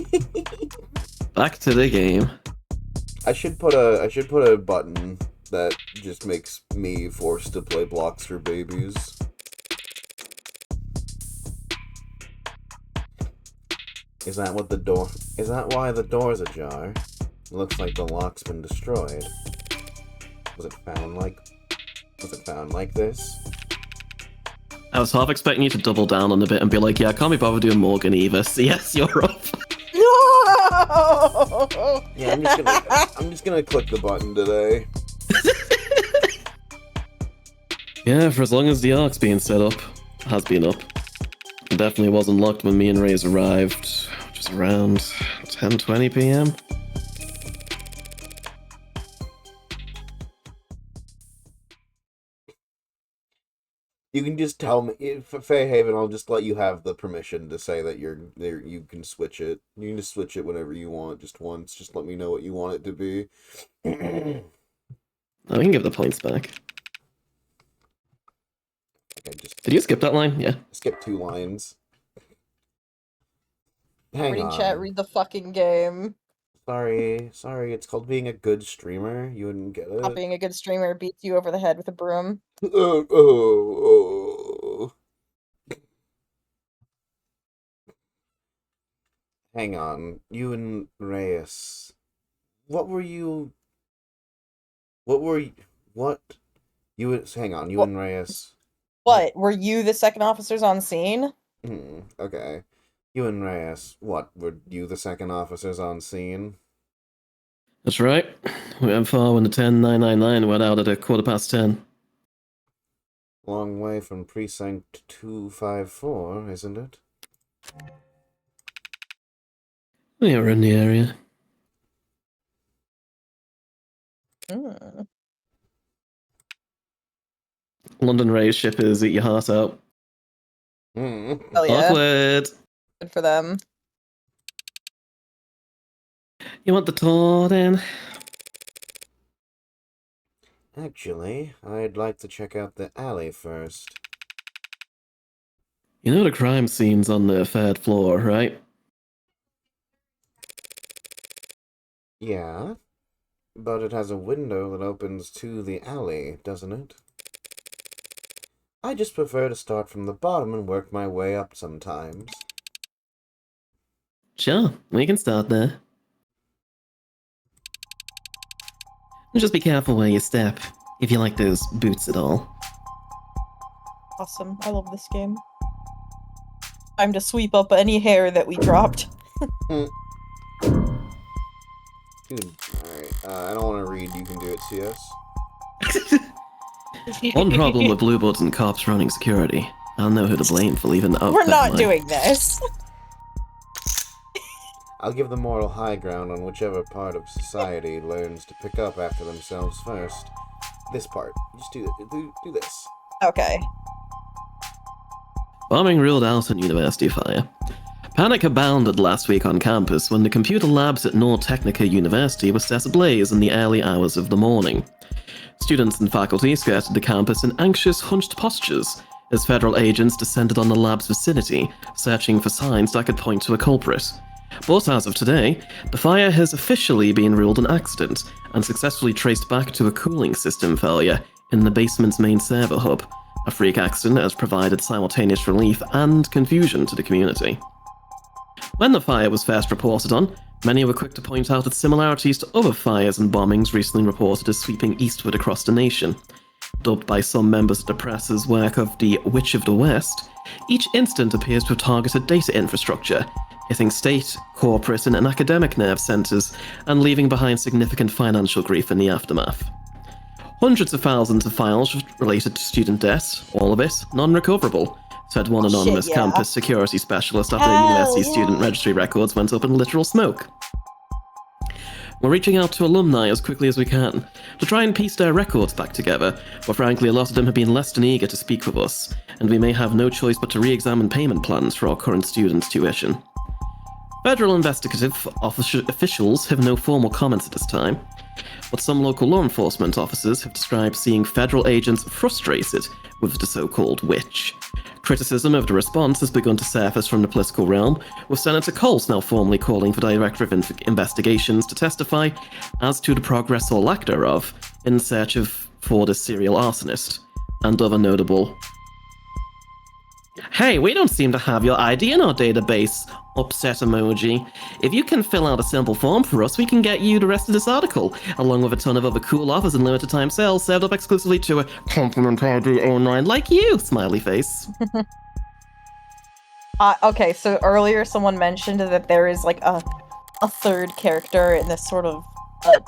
Back to the game. I should put a button that just makes me forced to play Blocks for Babies. Is that why the door's ajar? It looks like the lock's been destroyed. Was it found like this? I was half expecting you to double down on a bit and be like, yeah, I can't be bothered doing Morgan either. So yes, you're up. No! Yeah, I'm just gonna click the button today. Yeah, for as long as the ark's being set up, has been up. It definitely was unlocked when me and Ray's arrived, which is around 10:20 p.m. You can just tell me, for Fairhaven, I'll just let you have the permission to say that you're there. You can switch it. You can just switch it whenever you want, just once. Just let me know what you want it to be. Oh, we can give the points back. Okay, just Did you skip that line? Yeah. skip 2 lines. Hang Read on. chat, read the fucking game. Sorry. It's called being a good streamer. You wouldn't get it. Not being a good streamer beats you over the head with a broom. Oh. Hang on. You and Reyes. Hang on. You and Reyes. What? Were you the second officers on scene? Okay. You and Reyes. What? Were you the second officers on scene? That's right. We went far when the 10999 went out at 10:15. Long way from precinct 254, isn't it? We were in the area. Mm. London Ray's ship is Eat Your Heart Out. Hmm. Hell yeah. Awkward. Good for them. You want the tour then? Actually, I'd like to check out the alley first. You know the crime scene's on the 3rd floor, right? Yeah, but it has a window that opens to the alley, doesn't it? I just prefer to start from the bottom and work my way up sometimes. Sure, we can start there. Just be careful where you step, if you like those boots at all. Awesome. I love this game. Time to sweep up any hair that we dropped. Dude, alright, I don't want to read, you can do it, CS. One problem with Blue Buds and cops running security. I don't know who to blame for leaving the We're not doing this. I'll give the moral high ground on whichever part of society learns to pick up after themselves first. This part. Just do this. Okay. Bombing ruled out on University Fire. Panic abounded last week on campus when the computer labs at Nord Technica University were set ablaze in the early hours of the morning. Students and faculty skirted the campus in anxious, hunched postures as federal agents descended on the lab's vicinity, searching for signs that could point to a culprit. But as of today, the fire has officially been ruled an accident and successfully traced back to a cooling system failure in the basement's main server hub. A freak accident that has provided simultaneous relief and confusion to the community. When the fire was first reported on, many were quick to point out its similarities to other fires and bombings recently reported as sweeping eastward across the nation. Dubbed by some members of the press as work of the Witch of the West, each incident appears to have targeted data infrastructure, hitting state, corporate, and academic nerve centers, and leaving behind significant financial grief in the aftermath. Hundreds of thousands of files related to student deaths, all of it non-recoverable, said one anonymous Shit, yeah. campus security specialist after Hell university yeah. student registry records went up in literal smoke. We're reaching out to alumni as quickly as we can to try and piece their records back together, but frankly a lot of them have been less than eager to speak with us, and we may have no choice but to re-examine payment plans for our current students' tuition. Federal investigative officials have no formal comments at this time, but some local law enforcement officers have described seeing federal agents frustrated with the so-called witch. Criticism of the response has begun to surface from the political realm, with Senator Coles now formally calling for Director of Investigations to testify as to the progress or lack thereof in search for the serial arsonist, and other notable. Hey, we don't seem to have your ID in our database, upset emoji. If you can fill out a simple form for us, we can get you the rest of this article, along with a ton of other cool offers and limited time sales served up exclusively to a complimentary online like you, smiley face. Okay, so earlier someone mentioned that there is like a third character in this sort of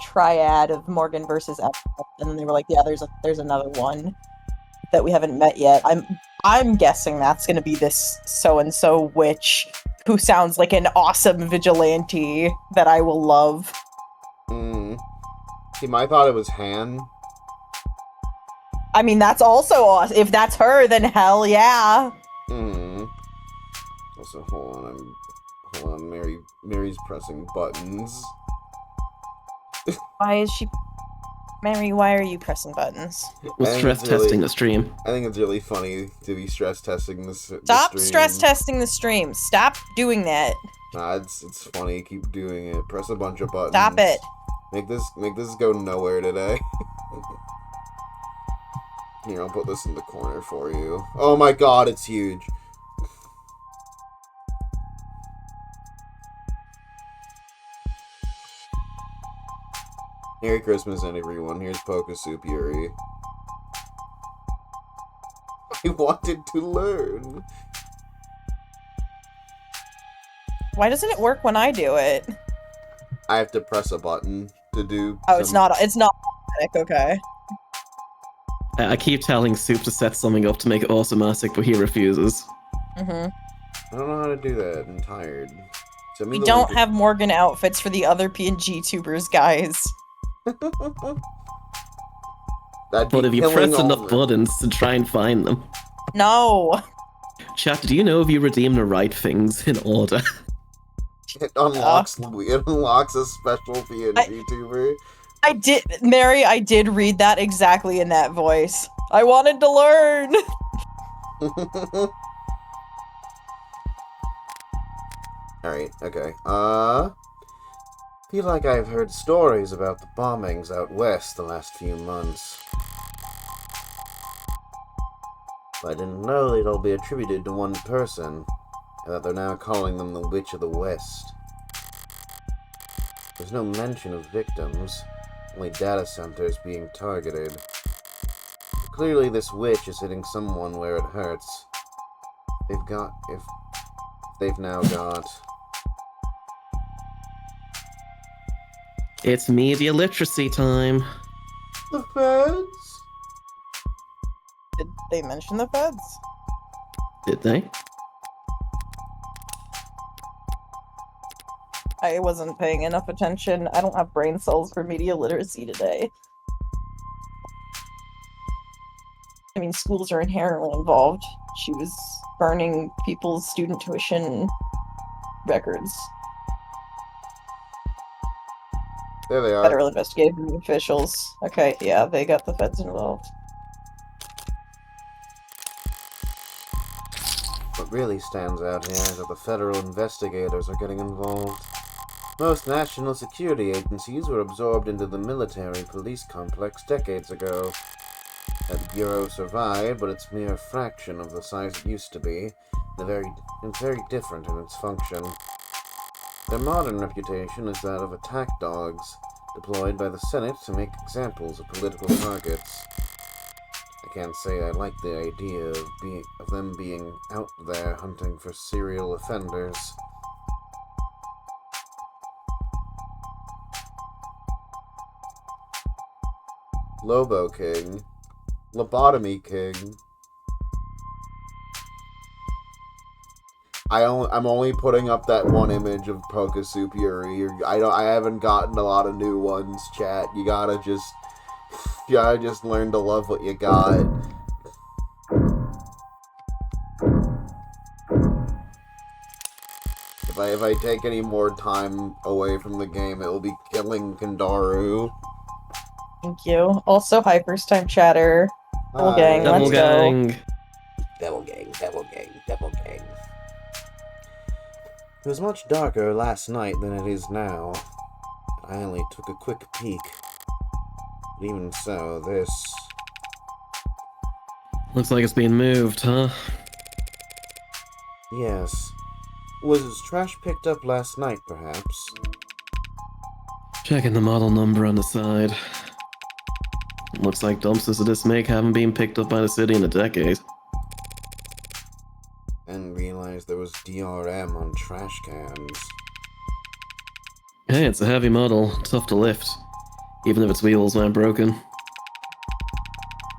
triad of Morgan versus F, and then they were like, yeah, there's another one that we haven't met yet. I'm guessing that's gonna be this so-and-so witch who sounds like an awesome vigilante that I will love. See, I thought it was Han. I mean, that's also awesome. If that's her, then hell yeah. Also, hold on, Mary's pressing buttons. Why is she... Mary, why are you pressing buttons? We're stress testing the stream. I think it's really funny to be stress testing this. Stop the stream. stress testing the stream. Stop doing that. Nah, it's funny. Keep doing it. Press a bunch of buttons. Stop it. Make this go nowhere today. Here, I'll put this in the corner for you. Oh my god, it's huge. Merry Christmas, everyone. Here's Poke Soup Yuri. I wanted to learn. Why doesn't it work when I do it? I have to press a button to do. Oh, it's not automatic, okay. I keep telling Soup to set something up to make it automatic, but he refuses. Mm-hmm. I don't know how to do that. I'm tired. We don't have Morgan outfits for the other PNG tubers, guys. But if you press enough buttons to try and find them. No. Chat, do you know if you redeem the right things in order? It unlocks a special PNG tuber. Mary, I did read that exactly in that voice. I wanted to learn. Alright, okay. Feel like I've heard stories about the bombings out west the last few months. But I didn't know they'd all be attributed to one person, and that they're now calling them the Witch of the West. There's no mention of victims, only data centers being targeted. Clearly this witch is hitting someone where it hurts. If they've now got... It's media literacy time. The feds? Did they mention the feds? Did they? I wasn't paying enough attention. I don't have brain cells for media literacy today. I mean, schools are inherently involved. She was burning people's student tuition records. There they are. Federal investigative officials. Okay, yeah, they got the feds involved. What really stands out here is that the federal investigators are getting involved. Most national security agencies were absorbed into the military police complex decades ago. That bureau survived, but it's mere fraction of the size it used to be, and very different in its function. Their modern reputation is that of attack dogs, deployed by the Senate to make examples of political targets. I can't say I like the idea of them being out there hunting for serial offenders. Lobo King. Lobotomy King. I'm only putting up that one image of Poke Soup Yuri. I haven't gotten a lot of new ones, chat. You gotta just learn to love what you got. If I take any more time away from the game, it will be killing Kandaru. Thank you. Also, hi, first time chatter. Double gang, Double let's gang. go. Devil gang, devil gang, devil gang. It was much darker last night than it is now. I only took a quick peek. But even so, this... Looks like it's been moved, huh? Yes. Was trash picked up last night, perhaps? Checking the model number on the side. Looks like dumpsters of this make haven't been picked up by the city in a decade. And realized there was DRM on trash cans. Hey, it's a heavy model, tough to lift, even if its wheels weren't broken.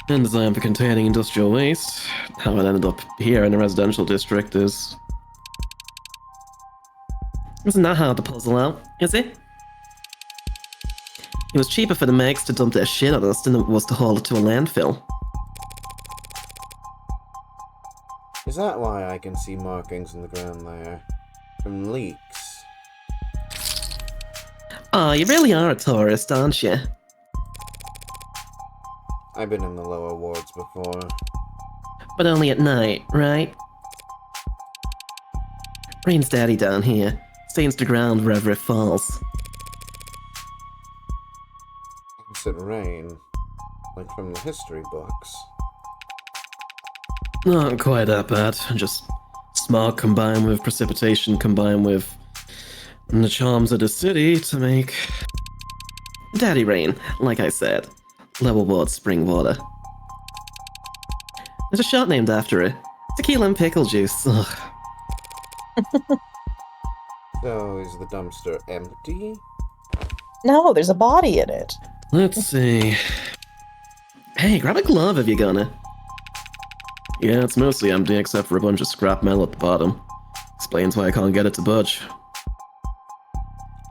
And designed for containing industrial waste. How it ended up here in a residential district is... Isn't that hard to puzzle out, is it? It was cheaper for the Megs to dump their shit on us than it was to haul it to a landfill. Is that why I can see markings in the ground there? From leaks? Oh, you really are a tourist, aren't you? I've been in the lower wards before. But only at night, right? Rain's daddy down here. Stains the ground wherever it falls. Acid rain. Like from the history books. Not quite that bad. Just smog combined with precipitation combined with the charms of the city to make daddy rain, like I said. Level ward spring water. There's a shot named after it. Tequila and pickle juice. Ugh. So, is the dumpster empty? No, there's a body in it. Let's see. Hey, grab a glove if you're gonna. Yeah, it's mostly empty except for a bunch of scrap metal at the bottom. Explains why I can't get it to budge.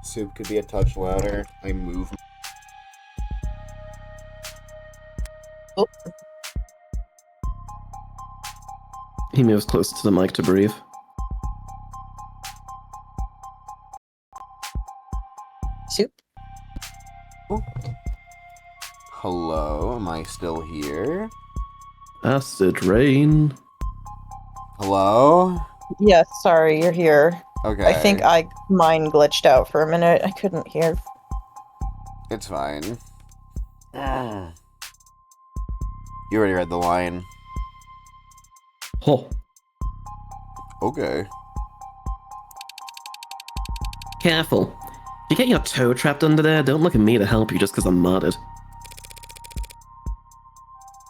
Soup could be a touch louder. I move. Oh, He moves closer to the mic to breathe. soup. Hello, am I still here? Acid rain. Hello? Yes, sorry, you're here. Okay. I think mine glitched out for a minute. I couldn't hear. It's fine. You already read the line. Oh, Okay. careful. If you get your toe trapped under there, don't look at me to help you just because I'm modded.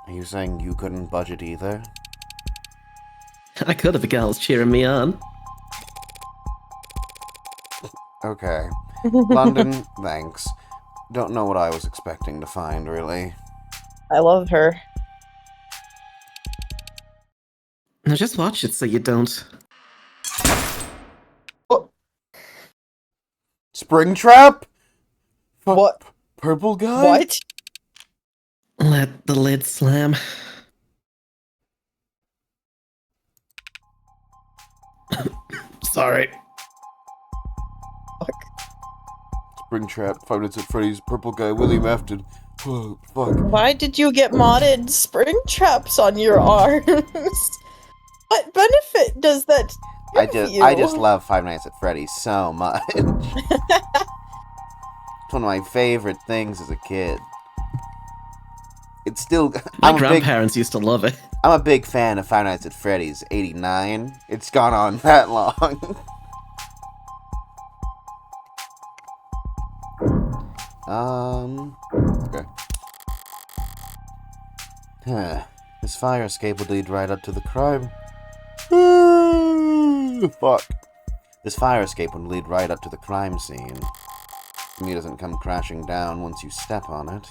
Are you saying you couldn't budget either? I could if a gal was cheering me on. Okay. London, thanks. Don't know what I was expecting to find, really. I love her. Now just watch it so you don't. Oh, Springtrap? What? Purple guy? What? Let the lid slam. Sorry. Springtrap, Five Nights at Freddy's, Purple Guy, William Afton. Oh, fuck. Why did you get modded spring traps on your arms? What benefit does that give you? I just love Five Nights at Freddy's so much. It's one of my favorite things as a kid. It's still... My grandparents used to love it. I'm a big fan of Five Nights at Freddy's 89. It's gone on that long. Okay. This fire escape would lead right up to the crime. Fuck. This fire escape would lead right up to the crime scene. It doesn't come crashing down once you step on it.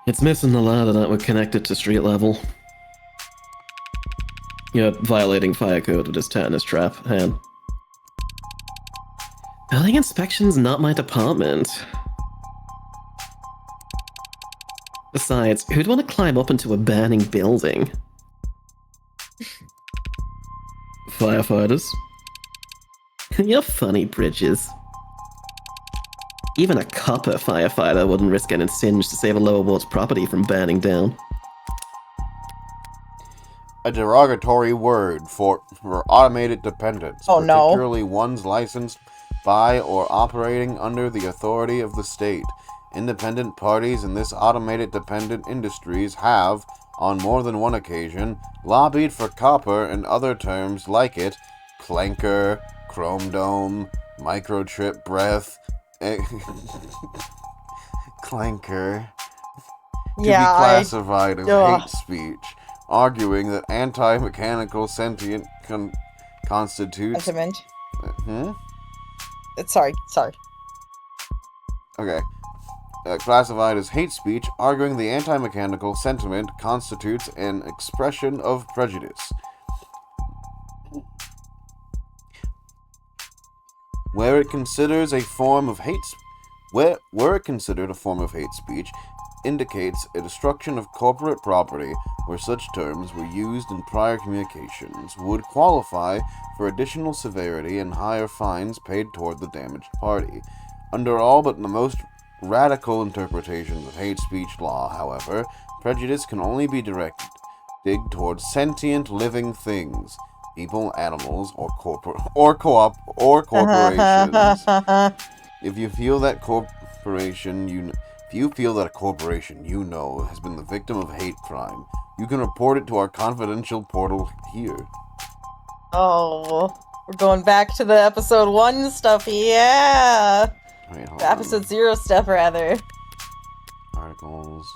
It's missing the ladder that would connect it to street level. You're violating fire code with this tetanus trap, Han. Building inspection's not my department. Besides, who'd want to climb up into a burning building? Firefighters. You're funny, Bridges. Even a copper firefighter wouldn't risk getting singed to save a lower ward's property from burning down. A derogatory word for automated dependents, Oh, no. particularly ones licensed by or operating under the authority of the state. Independent parties in this automated dependent industries have, on more than one occasion, lobbied for copper and other terms like it, clanker, chrome dome, microchip breath, clanker, to be classified as hate speech, arguing that anti-mechanical sentient constitutes... Sentiment. Hmm? Sorry. Okay. Classified as hate speech, arguing the anti-mechanical sentiment constitutes an expression of prejudice. Were it considered a form of hate speech, indicates a destruction of corporate property where such terms were used in prior communications, would qualify for additional severity and higher fines paid toward the damaged party. Under all but the most radical interpretations of hate speech law, however, prejudice can only be directed towards sentient living things, people, animals, or corporations. If you feel that a corporation you know has been the victim of hate crime, you can report it to our confidential portal here. Oh, we're going back to the episode 1 stuff, yeah! Wait, hold The episode on. 0 stuff, rather. Articles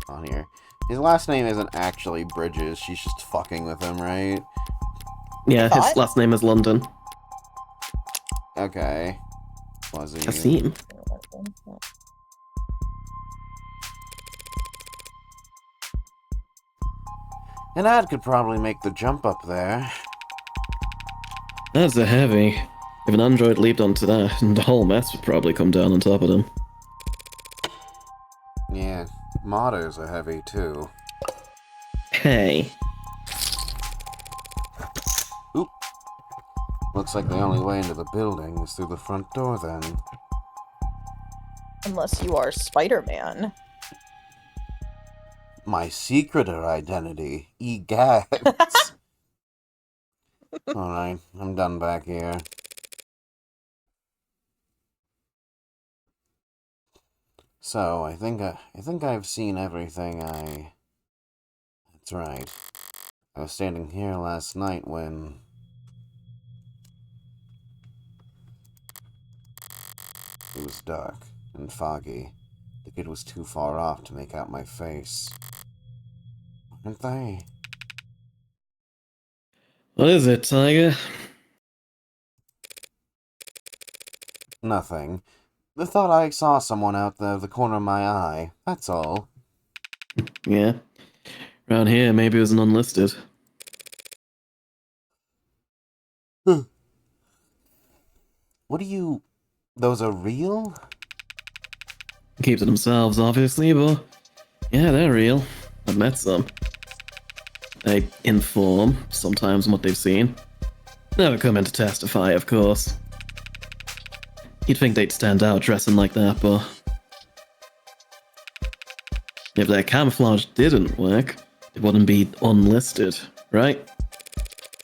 on here. His last name isn't actually Bridges, she's just fucking with him, right? Yeah, his Thought? last name is London. Okay. Fuzzy. Kasim. An ad could probably make the jump up there. That's a heavy. If an android leaped onto that, the whole mess would probably come down on top of them. Yeah, modders are heavy too. Hey. Oop. Looks like the only way into the building is through the front door then. Unless you are Spider-Man. My secret identity. Egads. Alright, I'm done back here. So, I think I've seen everything That's right. I was standing here last night when... It was dark and foggy. The kid was too far off to make out my face. Aren't they? What is it, Tiger? Nothing. I thought I saw someone out the corner of my eye. That's all. Yeah. Around here, maybe it was an unlisted. What do you... Those are real? Keep to themselves, obviously, but yeah, they're real. I've met some. They inform, sometimes, on what they've seen. Never come in to testify, of course. You'd think they'd stand out dressing like that, but if their camouflage didn't work, it wouldn't be unlisted, right?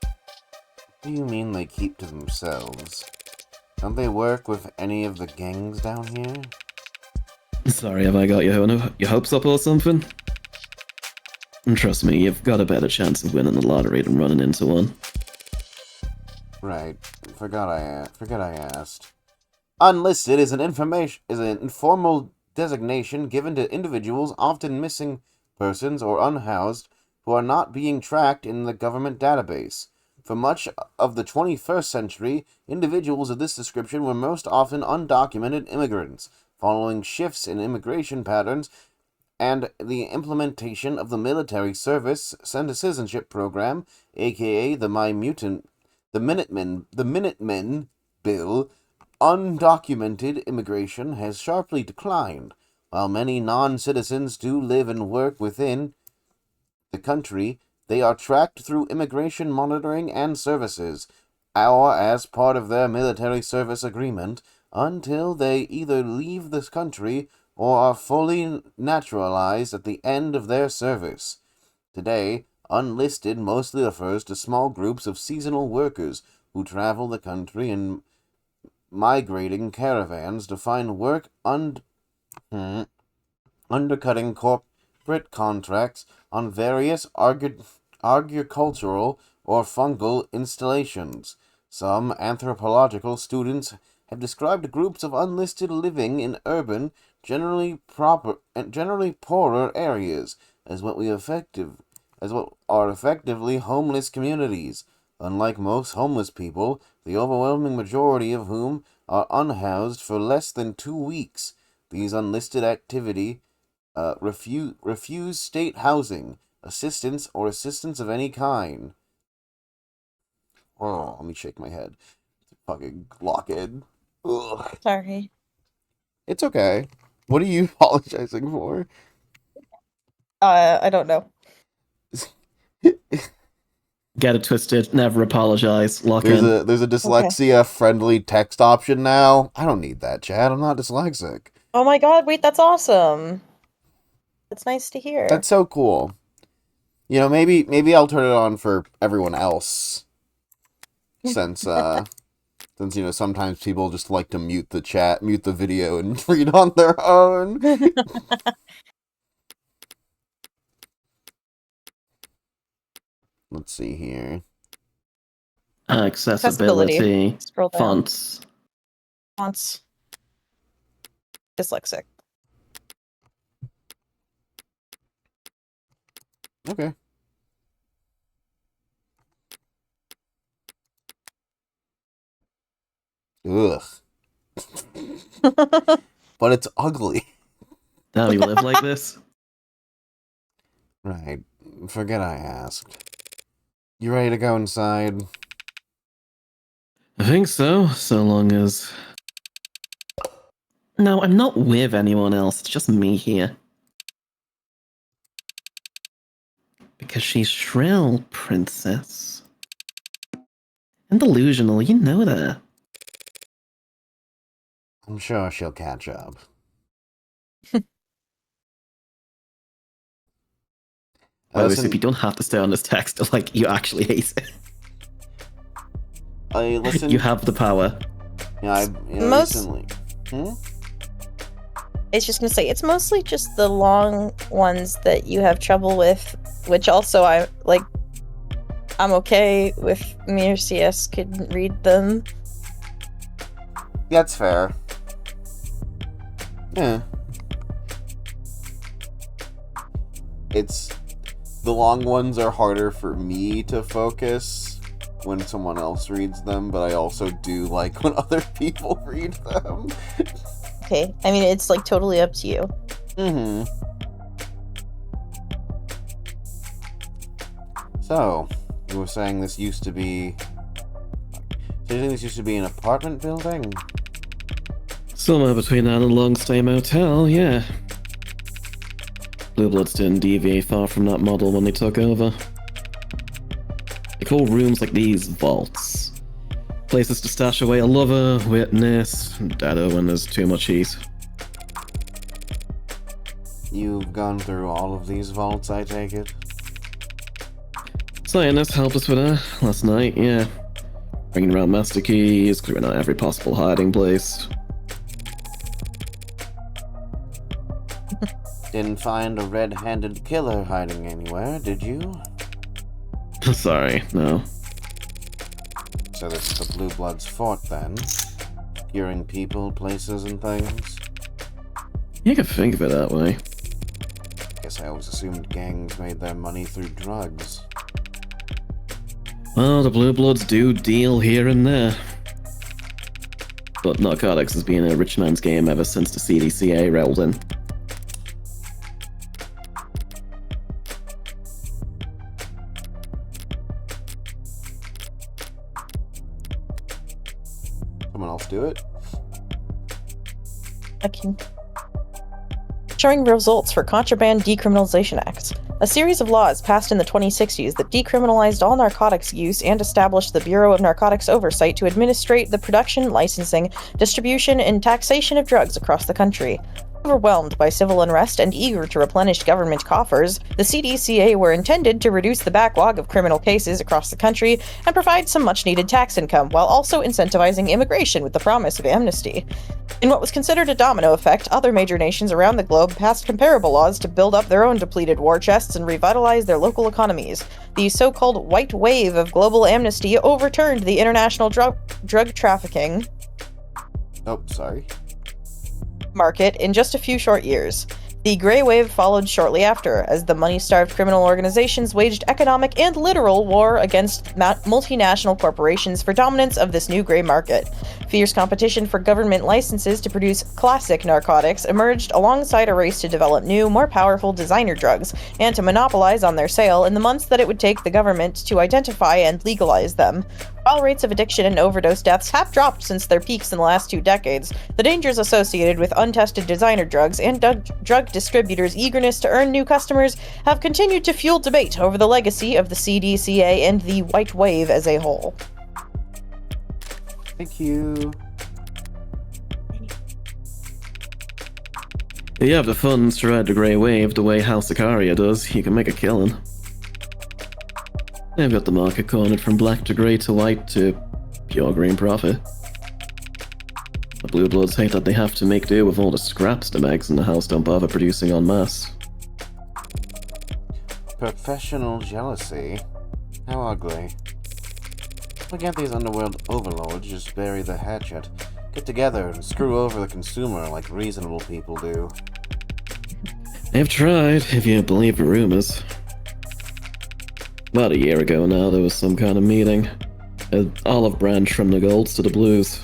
What do you mean they keep to themselves? Don't they work with any of the gangs down here? Sorry, have I got your hopes up or something? And trust me, you've got a better chance of winning the lottery than running into one. Right. Forget I asked. Unlisted is an informal designation given to individuals, often missing persons or unhoused, who are not being tracked in the government database. For much of the 21st century, individuals of this description were most often undocumented immigrants. Following shifts in immigration patterns and the implementation of the military service citizenship program, aka the Minutemen Bill, undocumented immigration has sharply declined. While many non-citizens do live and work within the country, they are tracked through immigration monitoring and services, or as part of their military service agreement, until they either leave this country or are fully naturalized at the end of their service. Today, unlisted mostly refers to small groups of seasonal workers who travel the country in migrating caravans to find work undercutting corporate contracts on various agricultural or fungal installations. Some anthropological students have described groups of unlisted living in urban, generally poorer areas as what are effectively homeless communities. Unlike most homeless people, the overwhelming majority of whom are unhoused for less than 2 weeks. These unlisted activity refuse state housing, assistance of any kind. Oh, let me shake my head. Fucking blockhead. Ugh. Sorry. It's okay. What are you apologizing for? I don't know. Get it twisted, never apologize, lock in. There's a dyslexia friendly text option now. I don't need that, Chad. I'm not dyslexic. Oh my god, wait, that's awesome. That's nice to hear. That's so cool. You know, maybe I'll turn it on for everyone else. Since you know, sometimes people just like to mute the video and read on their own. Let's see here. Accessibility. Scroll down. Fonts. Fonts. Dyslexic. Okay. Ugh. But it's ugly. Now you live like this? Right. Forget I asked. You ready to go inside? I think so, so long as... No, I'm not with anyone else, it's just me here. Because she's shrill, princess. And delusional, you know that. I'm sure she'll catch up. Obviously, if you don't have to stay on this text, like, you actually hate it. I listen. You have the power. Yeah, recently. It's just gonna say, it's mostly just the long ones that you have trouble with, which also I'm okay with me or CS could read them. That's fair. Yeah. The long ones are harder for me to focus when someone else reads them, but I also do like when other people read them. Okay, I mean, it's like totally up to you. Mm-hmm. So, you were saying this used to be Did you think this used to be an apartment building? Somewhere between that and Longstay Motel, yeah. Blue Bloods didn't deviate far from that model when they took over. They call rooms like these vaults. Places to stash away a lover, witness, data when there's too much heat. You've gone through all of these vaults, I take it? Scientists helped us with that last night, yeah. Bringing around master keys, clearing out every possible hiding place. Didn't find a red-handed killer hiding anywhere, did you? Sorry, no. So this is the Blue Bloods' fort, then? Curing people, places, and things? You can think of it that way. Guess I always assumed gangs made their money through drugs. Well, the Blue Bloods do deal here and there. But narcotics has been a rich man's game ever since the CDCA rolled in. Someone else do it? I can. Showing results for Contraband Decriminalization Act. A series of laws passed in the 2060s that decriminalized all narcotics use and established the Bureau of Narcotics Oversight to administrate the production, licensing, distribution, and taxation of drugs across the country. Overwhelmed by civil unrest and eager to replenish government coffers, the CDCA were intended to reduce the backlog of criminal cases across the country and provide some much-needed tax income, while also incentivizing immigration with the promise of amnesty. In what was considered a domino effect, other major nations around the globe passed comparable laws to build up their own depleted war chests and revitalize their local economies. The so-called white wave of global amnesty overturned the international drug trafficking Oh, sorry. market in just a few short years. The gray wave followed shortly after, as the money-starved criminal organizations waged economic and literal war against multinational corporations for dominance of this new gray market. Fierce competition for government licenses to produce classic narcotics emerged alongside a race to develop new, more powerful designer drugs, and to monopolize on their sale in the months that it would take the government to identify and legalize them. While rates of addiction and overdose deaths have dropped since their peaks in the last 2 decades, the dangers associated with untested designer drugs and drug distributors' eagerness to earn new customers have continued to fuel debate over the legacy of the CDCA and the white wave as a whole. Thank you. If you have the funds to ride the grey wave the way House Icaria does, you can make a killing. They've got the market cornered from black to grey to white to pure green profit. The Blue Bloods hate that they have to make do with all the scraps the megs in the house don't bother producing en masse. Professional jealousy? How ugly. Why can't these underworld overlords just bury the hatchet, get together and screw over the consumer like reasonable people do? They've tried, if you believe the rumors. About a year ago now, there was some kind of meeting. An olive branch from the Golds to the Blues.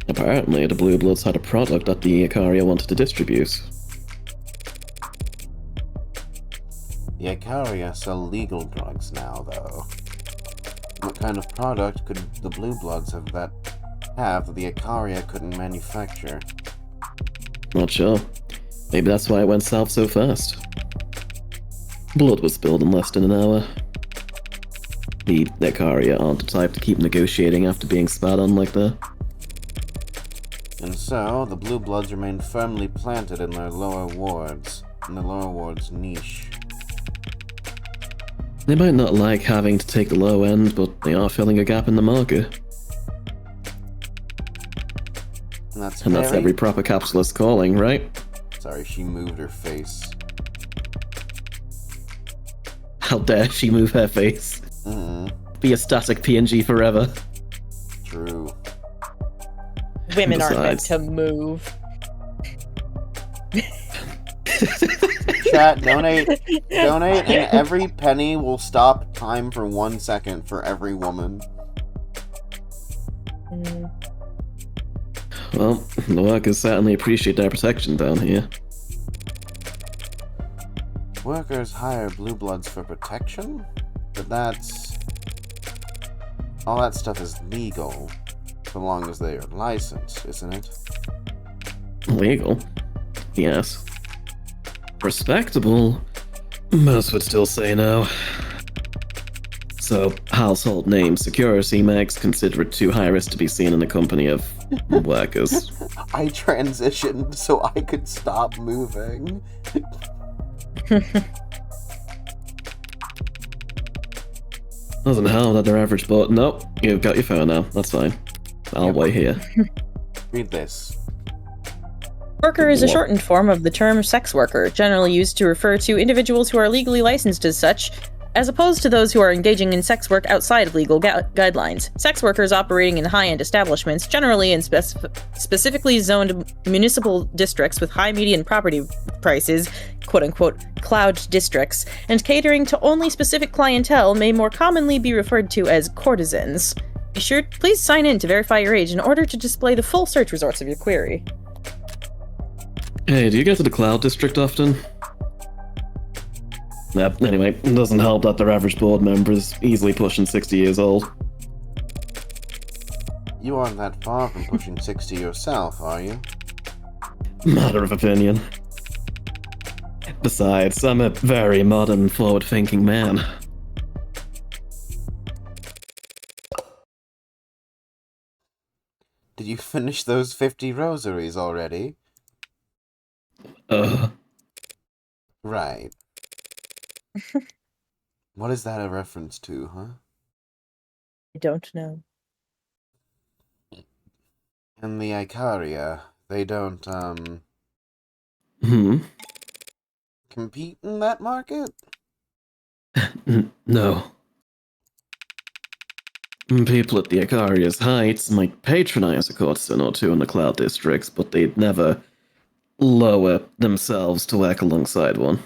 Apparently, the Blue Bloods had a product that the Icaria wanted to distribute. The Icaria sell legal drugs now, though. What kind of product could the Blue Bloods have that the Icaria couldn't manufacture? Not sure. Maybe that's why it went south so fast. Blood was spilled in less than an hour. The Icaria aren't the type to keep negotiating after being spat on like that. And so, the Blue Bloods remain firmly planted in their lower wards, in the lower wards niche. They might not like having to take the low end, but they are filling a gap in the market. And that's Every proper capitalist calling, right? Sorry, she moved her face. How dare she move her face? Be a static PNG forever. True. Women aren't meant Besides- to move. Chat, donate, and every penny will stop time for 1 second for every woman. Well, the workers certainly appreciate their protection down here. Workers hire Blue Bloods for protection? But that's... All that stuff is legal, so long as they are licensed, isn't it? Legal? Yes. Respectable? Most would still say no. So, household name security makes consider it too high risk to be seen in the company of workers. I transitioned so I could stop moving. Doesn't help that they're average, but nope, you've got your phone now. That's fine. I'll wait here. Read this. Worker is a What? shortened form of the term sex worker, generally used to refer to individuals who are legally licensed as such, as opposed to those who are engaging in sex work outside of legal guidelines. Sex workers operating in high-end establishments, generally in specifically zoned municipal districts with high median property prices, quote-unquote cloud districts, and catering to only specific clientele may more commonly be referred to as courtesans. Please sign in to verify your age in order to display the full search results of your query. Hey, do you get to the Cloud District often? Yep, anyway, it doesn't help that their average board member is easily pushing 60 years old. You aren't that far from pushing 60 yourself, are you? Matter of opinion. Besides, I'm a very modern, forward-thinking man. Did you finish those 50 rosaries already? Right. What is that a reference to, huh? I don't know. And the Icaria, they don't, compete in that market? No. People at the Icaria's Heights might patronize a courtesan or two in the Cloud Districts, but they'd never lower themselves to work alongside one.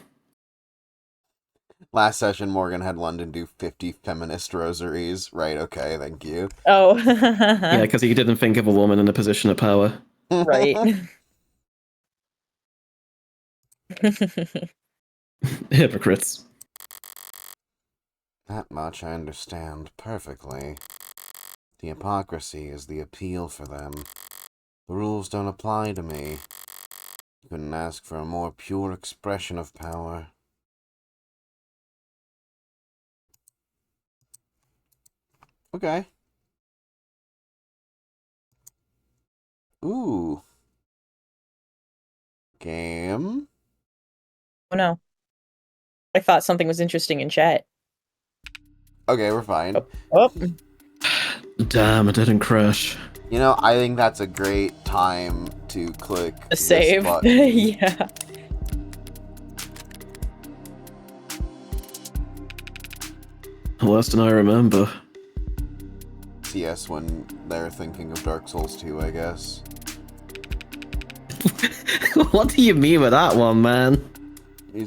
Last session, Morgan had London do 50 feminist rosaries. Right, okay, thank you. Oh. Yeah, because he didn't think of a woman in a position of power. Right. Hypocrites. That much I understand perfectly. The hypocrisy is the appeal for them. The rules don't apply to me. You couldn't ask for a more pure expression of power. Okay. Ooh. Game? Oh no. I thought something was interesting in chat. Okay, we're fine. Oh. Damn, it didn't crash. You know, I think that's a great time to click A this save. button. Yeah. Worse than I remember. CS when they're thinking of Dark Souls 2, I guess. What do you mean with that one, man? You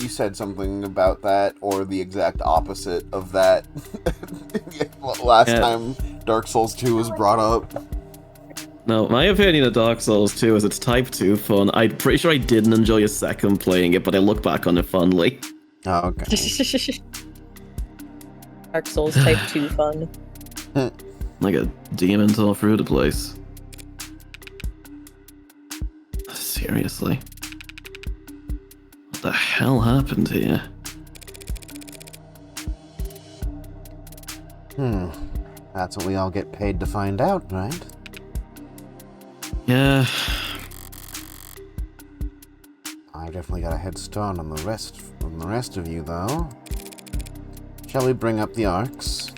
said something about that, or the exact opposite of that. Last time Dark Souls 2 was brought up. No, my opinion of Dark Souls 2 is it's Type 2 fun. I'm pretty sure I didn't enjoy a second playing it, but I look back on it fondly. Oh, okay. Dark Souls Type 2 fun. Like a demon all through the place. Seriously? What the hell happened here? That's what we all get paid to find out, right? Yeah. I definitely got a head start on the rest of you, though. Shall we bring up the arcs?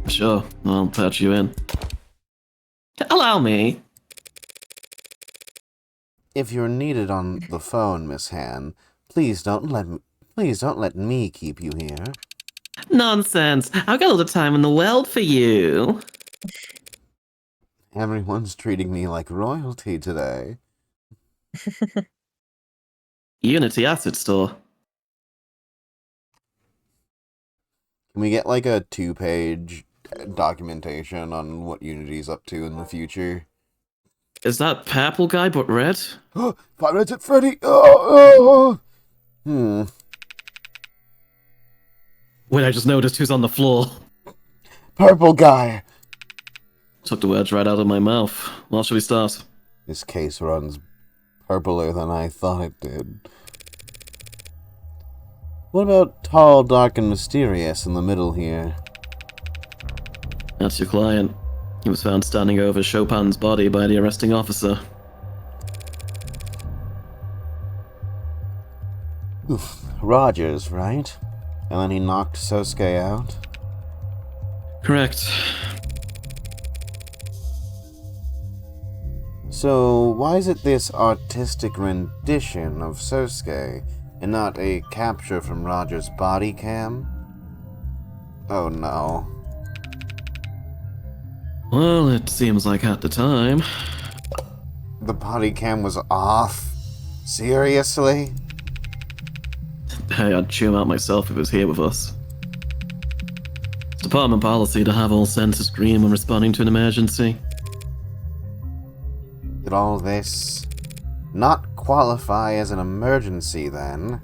Sure, I'll patch you in. Allow me. If you're needed on the phone, Miss Han, please don't let me keep you here. Nonsense. I've got all the time in the world for you. Everyone's treating me like royalty today. Unity Asset Store. Can we get like a 2-page documentation on what Unity's up to in the future? Is that purple guy but red? Five Nights at Freddy! Oh. Wait, I just noticed who's on the floor. Purple guy! Took the words right out of my mouth. Well, shall we start? This case runs purpler than I thought it did. What about tall, dark, and mysterious in the middle here? That's your client. He was found standing over Chopin's body by the arresting officer. Oof, Rogers, right? And then he knocked Sosuke out? Correct. So, why is it this artistic rendition of Sosuke, and not a capture from Rogers' body cam? Oh no. Well, it seems like at the time. The body cam was off? Seriously? Hey, I'd chew him out myself if he was here with us. It's department policy to have all sensors green when responding to an emergency. Did all this not qualify as an emergency then?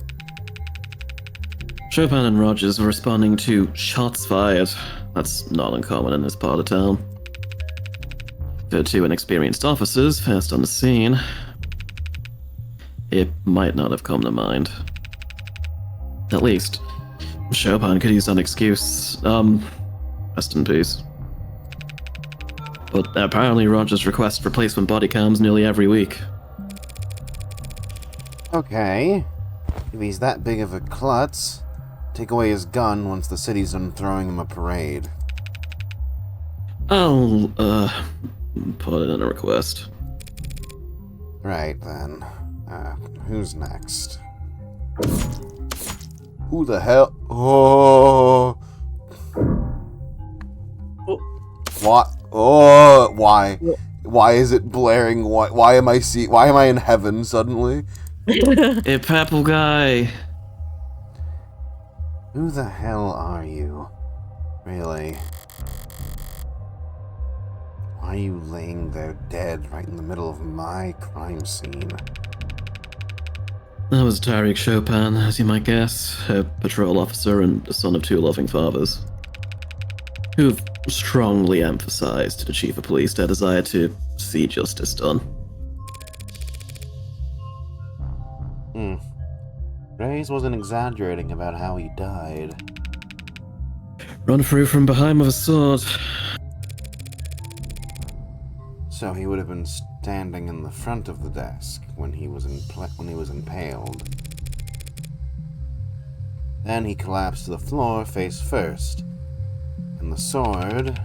Chopin and Rogers were responding to shots fired. That's not uncommon in this part of town. The two inexperienced officers first on the scene. It might not have come to mind. At least, Chopin could use that excuse. Rest in peace. But apparently Rogers requests replacement body cams nearly every week. Okay. If he's that big of a klutz, take away his gun once the city's done throwing him a parade. I'll, put it in a request. Right then. Who's next? Who the hell? Oh. What? Oh, why? Why is it blaring? Why am I in heaven suddenly? Hey, purple guy. Who the hell are you? Really? Why are you laying there dead right in the middle of my crime scene? That was Tariq Chopin, as you might guess, a patrol officer and the son of two loving fathers, who've strongly emphasized to the chief of police their desire to see justice done. Reyes wasn't exaggerating about how he died. Run through from behind with a sword. So he would have been standing in the front of the desk when he was impaled. Then he collapsed to the floor face first, and the sword...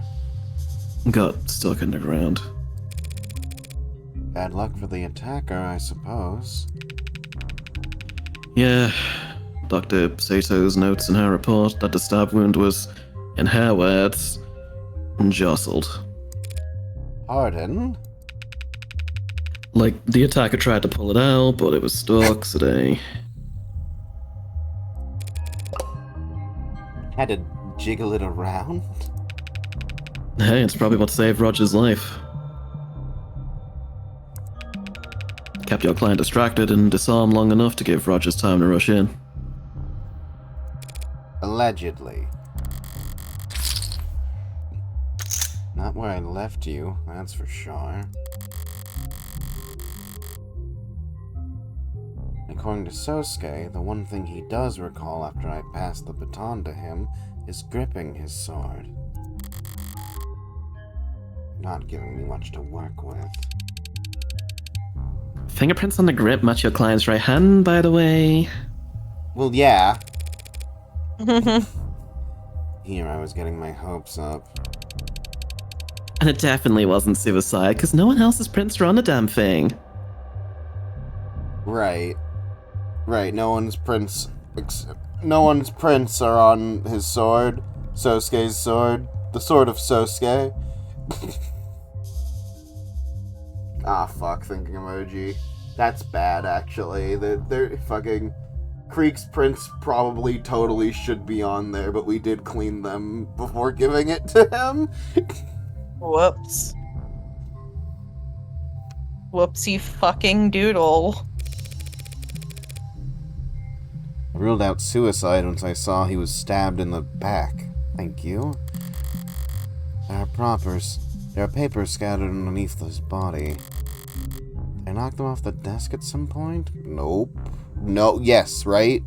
Got stuck in the ground. Bad luck for the attacker, I suppose. Yeah, Dr. Sato's notes in her report that the stab wound was, in her words, jostled. Pardon? Like, the attacker tried to pull it out, but it was stuck, so they... Had to jiggle it around? Hey, it's probably what saved Roger's life. Kept your client distracted and disarmed long enough to give Rogers time to rush in. Allegedly. Not where I left you, that's for sure. According to Sosuke, the one thing he does recall after I passed the baton to him is gripping his sword. Not giving me much to work with. Fingerprints on the grip match your client's right hand, by the way. Well, yeah. Here I was getting my hopes up. And it definitely wasn't suicide, because no one else's prints are on the damn thing. Right. Right, no one's prints are on his sword. Sosuke's sword. The sword of Sosuke. Ah, fuck, thinking emoji. That's bad, actually. They're fucking... Creek's prints probably totally should be on there, but we did clean them before giving it to him. Whoops. Whoopsie fucking doodle. Ruled out suicide once I saw he was stabbed in the back. Thank you. There are papers scattered underneath his body. Did I knock them off the desk at some point? Nope. No, yes, right?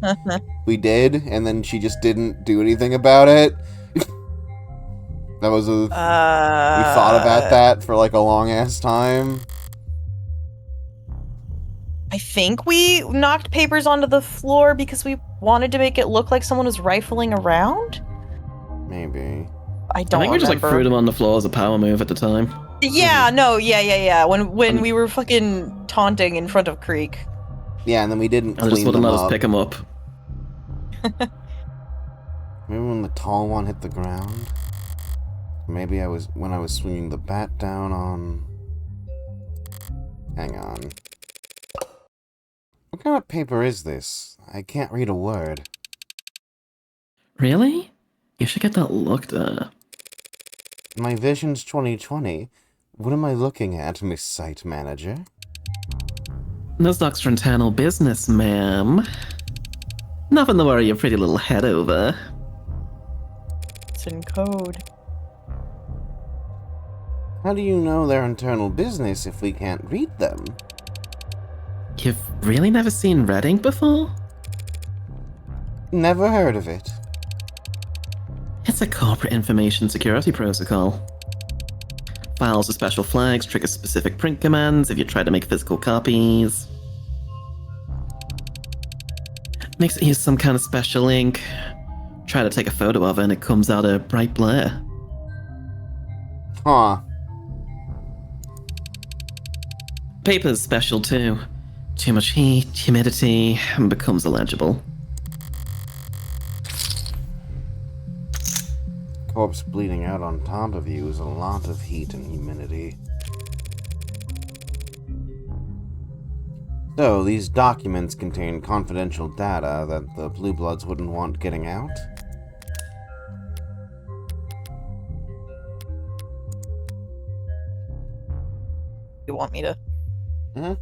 We did, and then she just didn't do anything about it. That was we thought about that for like a long ass time. I think we knocked papers onto the floor because we wanted to make it look like someone was rifling around. Maybe. I I don't think we just like remember. threw them on the floor as a power move at the time. Yeah, no, yeah. When we were fucking taunting in front of Creek. Yeah, and then we didn't And they clean just wouldn't them let us up. pick them up. Remember when the tall one hit the ground? Maybe when I was swinging the bat down on... Hang on. What kind of paper is this? I can't read a word. Really? You should get that looked at. My vision's 2020. What am I looking at, Miss Site Manager? Those docs for internal business, ma'am. Nothing to worry your pretty little head over. It's in code. How do you know they're internal business if we can't read them? You've really never seen red ink before? Never heard of it. It's a corporate information security protocol. Files with special flags trigger specific print commands if you try to make physical copies. Makes it use some kind of special ink. Try to take a photo of it and it comes out a bright blur. Huh. Paper's special too. Too much heat, humidity, and becomes illegible. Corpse bleeding out on top of you is a lot of heat and humidity. So, these documents contain confidential data that the Blue Bloods wouldn't want getting out? You want me to? Mhm.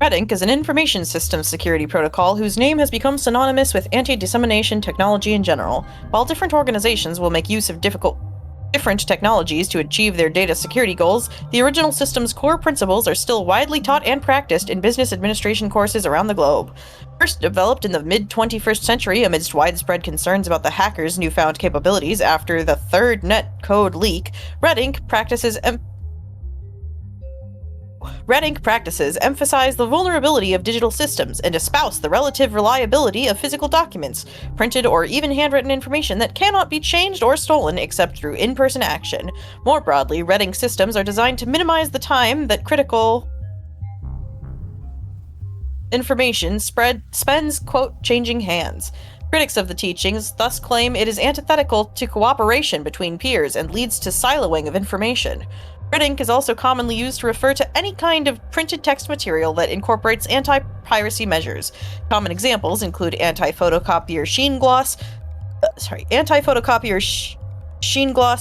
Red Ink is an information systems security protocol whose name has become synonymous with anti-dissemination technology in general. While different organizations will make use of different technologies to achieve their data security goals, the original system's core principles are still widely taught and practiced in business administration courses around the globe. First developed in the mid-21st century amidst widespread concerns about the hackers' newfound capabilities after the third net code leak, Red Ink practices emphasize the vulnerability of digital systems and espouse the relative reliability of physical documents, printed or even handwritten information that cannot be changed or stolen except through in-person action. More broadly, Red Ink systems are designed to minimize the time that critical information spends, quote, changing hands. Critics of the teachings thus claim it is antithetical to cooperation between peers and leads to siloing of information. Red ink is also commonly used to refer to any kind of printed text material that incorporates anti-piracy measures. Common examples include anti-photocopier sheen gloss,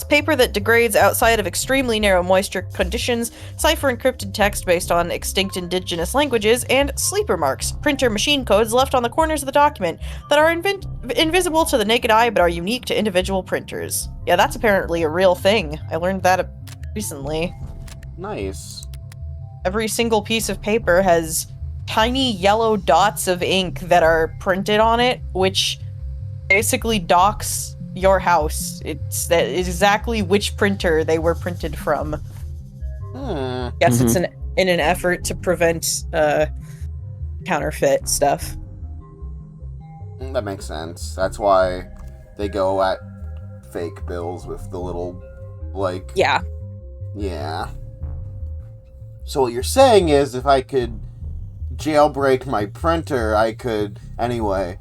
paper that degrades outside of extremely narrow moisture conditions, cipher-encrypted text based on extinct indigenous languages, and sleeper marks, printer machine codes left on the corners of the document that are invisible to the naked eye but are unique to individual printers. Yeah, that's apparently a real thing. I learned that recently. Nice. Every single piece of paper has tiny yellow dots of ink that are printed on it, which basically docks your house. It's that is exactly which printer they were printed from. Guess it's in an effort to prevent counterfeit stuff. That makes sense. That's why they go at fake bills with the little, like... Yeah. Yeah. So what you're saying is if I could jailbreak my printer, I could... Anyway.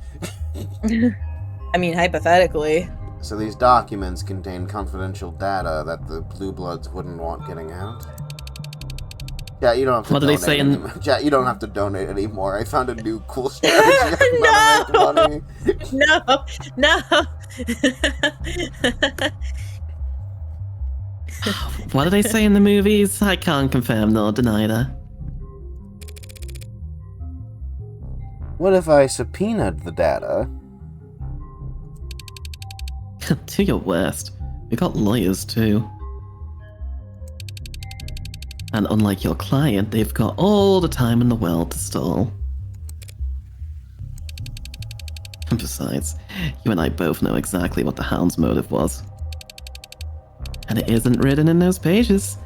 I mean, hypothetically. So these documents contain confidential data that the Blue Bloods wouldn't want getting out? Yeah, you don't have to What did they say in... Yeah, you don't have to donate anymore. I found a new cool strategy on how to make money. No! What did they say in the movies? I can't confirm nor deny that. What if I subpoenaed the data? Do your worst. We got lawyers too. And unlike your client, they've got all the time in the world to stall. And besides, you and I both know exactly what the Hound's motive was. And it isn't written in those pages.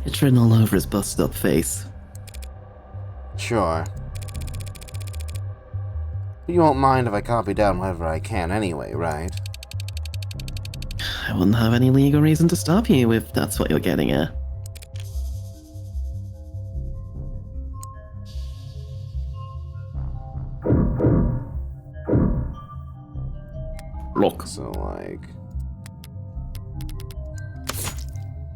It's written all over his busted up face. Sure. But you won't mind if I copy down whatever I can anyway, right? I wouldn't have any legal reason to stop you if that's what you're getting at. Look. So, like...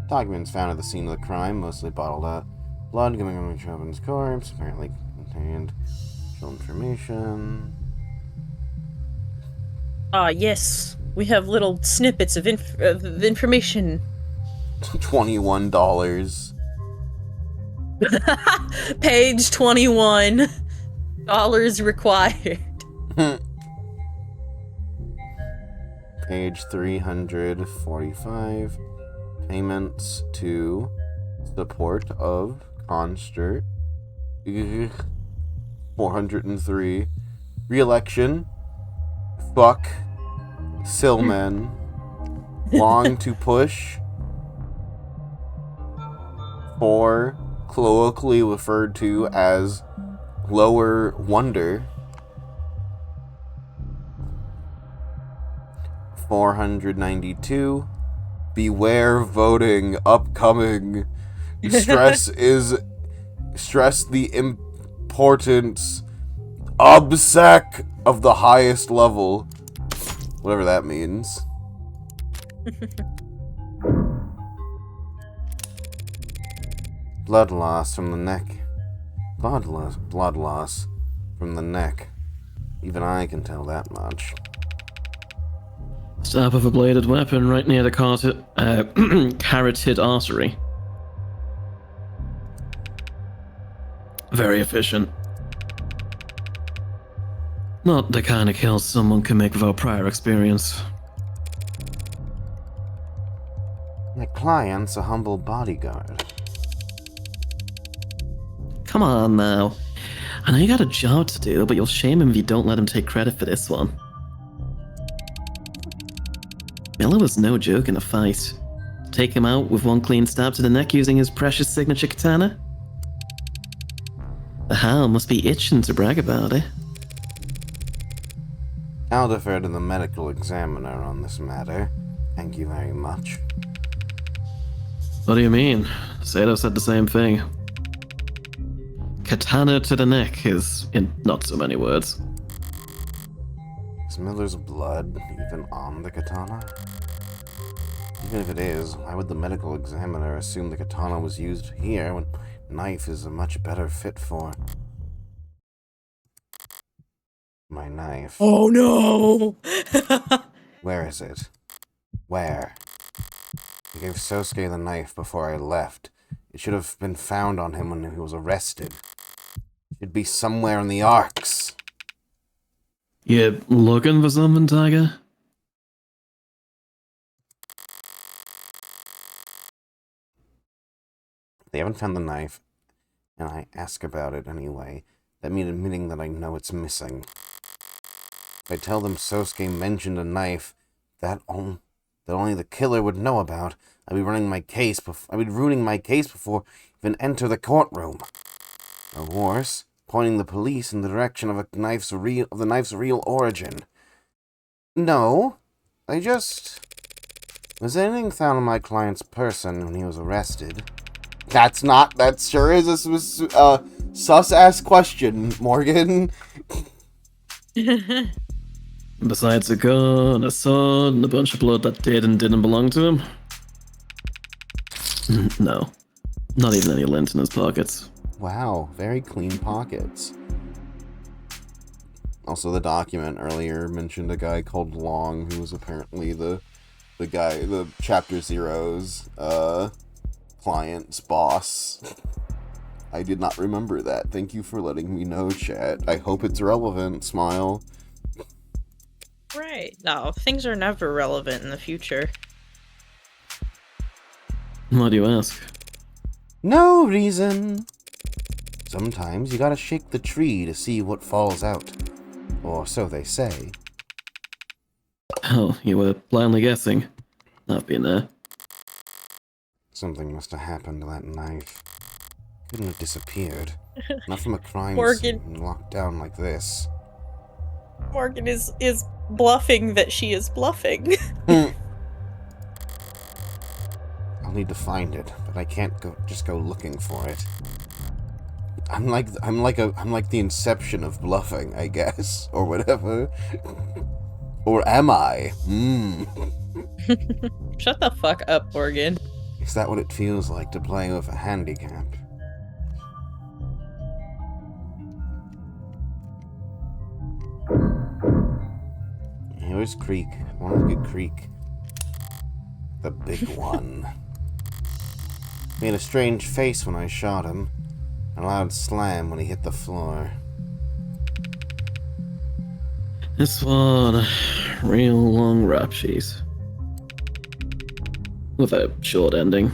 Documents found at the scene of the crime, mostly bottled up. Blood coming from Chauvin's corpse, apparently contained information. Ah, yes. We have little snippets of information. $21. Page 21. Dollars required. Page 345. Payments to support of Constert. 403. Re-election. Fuck. Sillman. Long to push. 4. Colloquially referred to as Lower Wonder. 492. Beware voting upcoming. Stress the importance obsec of the highest level. Whatever that means. Blood loss from the neck. Blood loss from the neck. Even I can tell that much. Stab of a bladed weapon right near the carotid artery. Very efficient. Not the kind of kill someone can make without prior experience. My client's a humble bodyguard. Come on now. I know you got a job to do, but you'll shame him if you don't let him take credit for this one. Miller was no joke in a fight. Take him out with one clean stab to the neck using his precious signature katana? The Hound must be itching to brag about it. I'll defer to the medical examiner on this matter. Thank you very much. What do you mean? Sato said the same thing. Katana to the neck is in not so many words. Is Miller's blood even on the katana? Even if it is, why would the medical examiner assume the katana was used here when knife is a much better fit for my knife? Oh no! Where is it? Where? I gave Sosuke the knife before I left. It should have been found on him when he was arrested. It should be somewhere in the arcs. You looking for something, Tiger? They haven't found the knife, and I ask about it anyway. That means admitting that I know it's missing. If I tell them Sosuke mentioned a knife that only the killer would know about, I'd be ruining my case before I even enter the courtroom. Or worse, pointing the police in the direction of the knife's real origin. No, was anything found on my client's person when he was arrested? That sure is a sus-ass question, Morgan. Besides a gun, a sword, and a bunch of blood that did and didn't belong to him? No. Not even any lint in his pockets. Wow, very clean pockets. Also, the document earlier mentioned a guy called Long, who was apparently the Chapter Zero's client's boss. I did not remember that. Thank you for letting me know, chat. I hope it's relevant. Smile. Right. No, things are never relevant in the future. Why do you ask? No reason. Sometimes you gotta shake the tree to see what falls out. Or so they say. Oh, you were blindly guessing. I've been there. Something must have happened to that knife. Couldn't have disappeared. Not from a crime Morgan. scene locked down like this. Morgan is bluffing that she is bluffing. I'll need to find it, but I can't just go looking for it. I'm like the inception of bluffing, I guess, or whatever. Or am I? Shut the fuck up, Morgan. Is that what it feels like to play with a handicap? Here's Creek. One good Creek. The big one. Made a strange face when I shot him. A loud slam when he hit the floor. This one, real long rap sheet. With a short ending.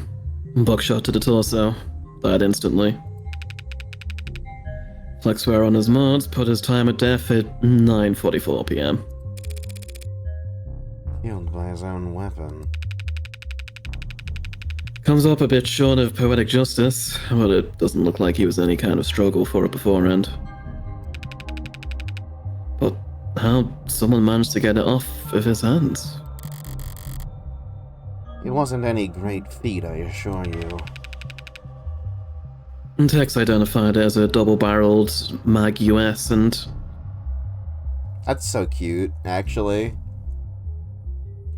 Buckshot to the torso. Died instantly. Flexware on his mods put his time of death at 9:44 p.m. Killed by his own weapon. Comes up a bit short of poetic justice, but it doesn't look like he was any kind of struggle for it beforehand. But how someone managed to get it off of his hands? It wasn't any great feat, I assure you. Tex identified it as a double-barreled Mag US, and That's so cute, actually.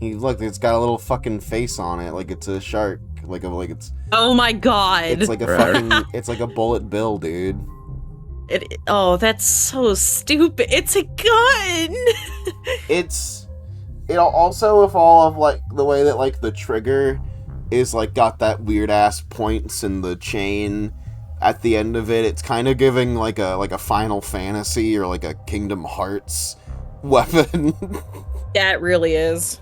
Look, it's got a little fucking face on it, like it's a shark. Like it's Oh my god. it's like a fucking it's like a bullet bill, dude. Oh, that's so stupid. It's a gun. It also, with all of like the way that like the trigger is like got that weird ass points in the chain at the end of it, it's kind of giving like a Final Fantasy or like a Kingdom Hearts weapon. Yeah, it really is.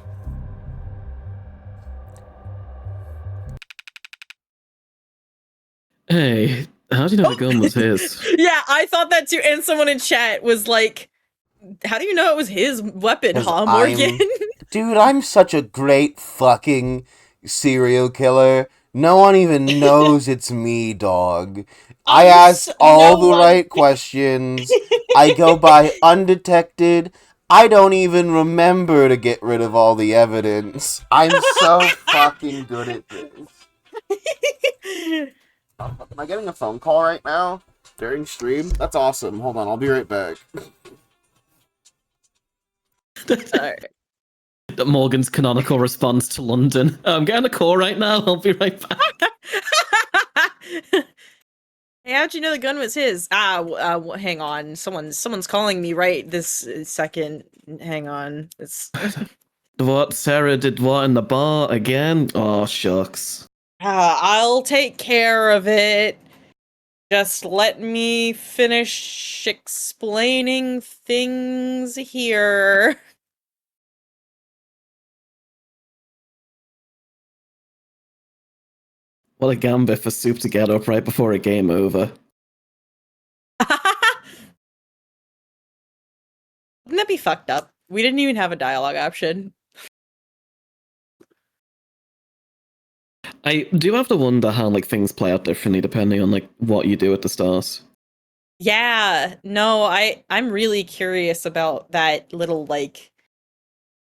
hey, how do you know the gun was his? Yeah, I thought that too. And someone in chat was like, how do you know it was his weapon, 'Cause huh, Morgan? Dude, I'm such a great fucking serial killer. No one even knows it's me, dog. I ask all the right questions. I go by undetected. I don't even remember to get rid of all the evidence. I'm so fucking good at this. Am I getting a phone call right now? During stream? That's awesome. Hold on, I'll be right back. Alright. Morgan's canonical response to London. I'm getting a call right now, I'll be right back. Hey, how'd you know the gun was his? Hang on. Someone's calling me right this second. Hang on. It's What? Sarah did what in the bar again? Oh, shucks. I'll take care of it. Just let me finish explaining things here. What a gambit for Soup to get up right before a game over. Wouldn't that be fucked up? We didn't even have a dialogue option. I do have to wonder how like things play out differently depending on like what you do at the start. Yeah, no, I'm really curious about that little like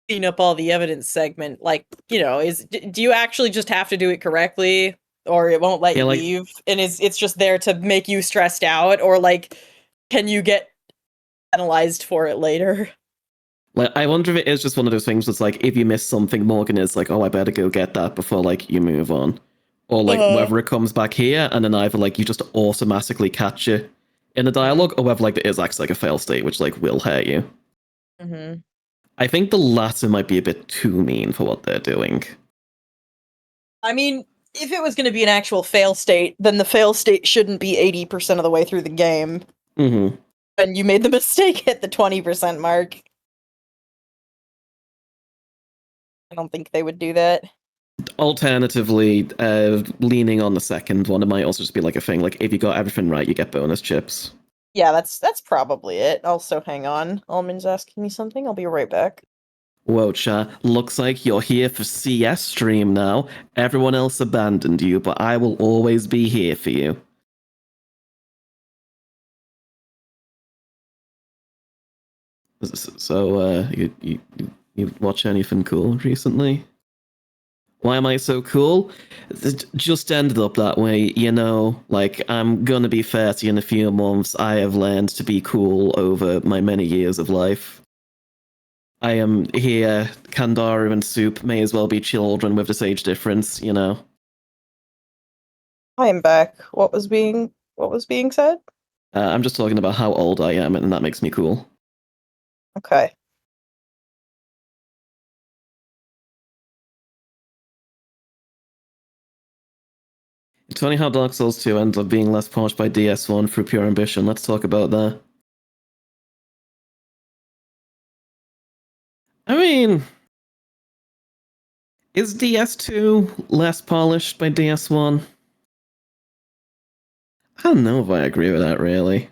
clean up all the evidence segment. Like, you know, do you actually just have to do it correctly, or it won't let you like, leave, and it's just there to make you stressed out, or like, can you get penalized for it later? Like, I wonder if it is just one of those things that's like, if you miss something, Morgan is like, oh, I better go get that before, like, you move on. Or, like, whether it comes back here, and then either, like, you just automatically catch it in the dialogue, or whether, like, there is actually, like, a fail state, which, like, will hurt you. Mm-hmm. I think the latter might be a bit too mean for what they're doing. I mean, if it was going to be an actual fail state, then the fail state shouldn't be 80% of the way through the game. Mm-hmm. And you made the mistake at the 20% mark. I don't think they would do that. Alternatively, leaning on the second one, it might also just be like a thing. Like if you got everything right, you get bonus chips. Yeah, that's probably it. Also, hang on. Almond's asking me something. I'll be right back. Whoa, Cha, looks like you're here for CS stream now. Everyone else abandoned you, but I will always be here for you. So, you watch anything cool recently? Why am I so cool? It just ended up that way, you know. Like, I'm gonna be 30 in a few months. I have learned to be cool over my many years of life. I am here, Kandaru and Soup may as well be children with this age difference, you know. I am back. What was being said? I'm just talking about how old I am, and that makes me cool. Okay. It's funny how Dark Souls 2 ends up being less polished by DS1 through pure ambition. Let's talk about that. I mean, is DS2 less polished by DS1? I don't know if I agree with that, really.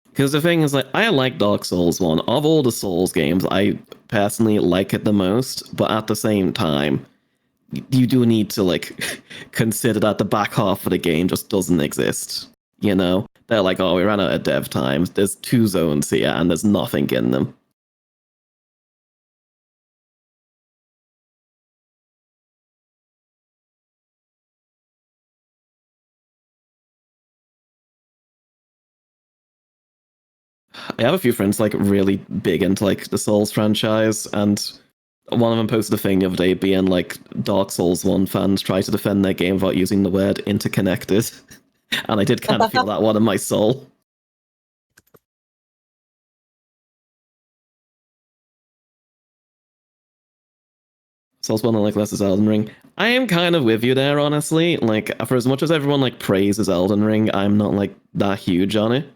Because the thing is, like, I like Dark Souls 1. Of all the Souls games, I personally like it the most, but at the same time, you do need to, like, consider that the back half of the game just doesn't exist. You know? They're like, oh, we ran out of dev time. There's 2 zones here, and there's nothing in them. I have a few friends like really big into like the Souls franchise, and one of them posted a thing the other day being like Dark Souls 1 fans try to defend their game without using the word interconnected. And I did kind of feel that one in my soul. Souls 1 I like less as Elden Ring. I am kind of with you there, honestly. Like, for as much as everyone like praises Elden Ring, I'm not like that huge on it.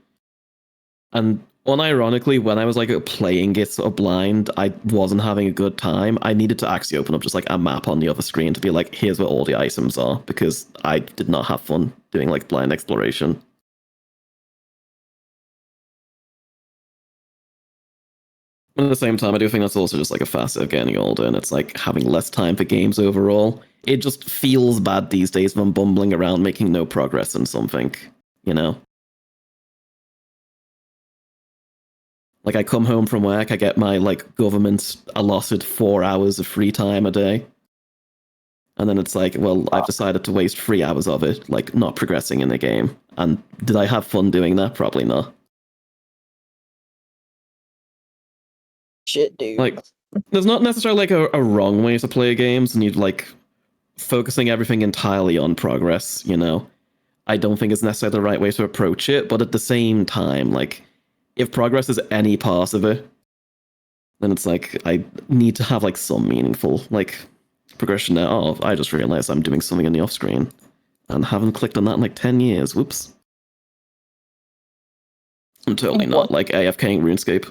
And unironically, when I was like playing it sort of blind, I wasn't having a good time. I needed to actually open up just like a map on the other screen to be like, here's where all the items are, because I did not have fun doing like blind exploration. But at the same time, I do think that's also just like a facet of getting older, and it's like having less time for games overall. It just feels bad these days when I'm bumbling around making no progress in something, you know? Like, I come home from work, I get my, like, government allotted 4 hours of free time a day. And then it's like, well, I've decided to waste 3 hours of it, like, not progressing in the game. And did I have fun doing that? Probably not. Shit, dude. Like, there's not necessarily, like, a wrong way to play games, and you'd, like, focusing everything entirely on progress, you know? I don't think it's necessarily the right way to approach it, but at the same time, like, if progress is any part of it, then it's like I need to have like some meaningful like progression there. Oh, I just realized I'm doing something in the off screen and haven't clicked on that in like 10 years. Whoops. I'm totally not like AFKing RuneScape.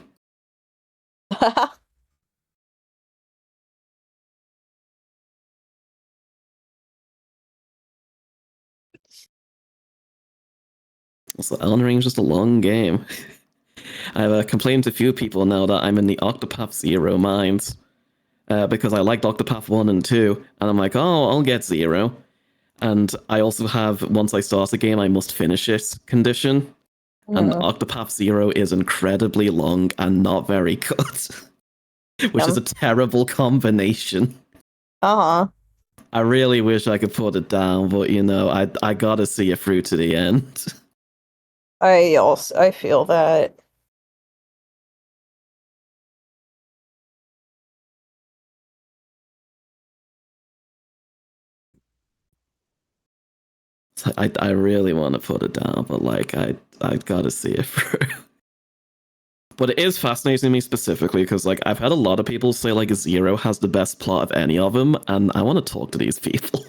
So Elden Ring is just a long game. I've complained to a few people now that I'm in the Octopath Zero minds because I liked Octopath 1 and 2, and I'm like, oh, I'll get Zero. And I also have, once I start a game, I must finish it condition. And Octopath Zero is incredibly long and not very good, which is a terrible combination. Uh-huh. I really wish I could put it down, but you know, I gotta see it through to the end. I feel that. So I really want to put it down, but like I gotta see it through. But it is fascinating to me specifically because, like, I've had a lot of people say, like, Zero has the best plot of any of them, and I want to talk to these people.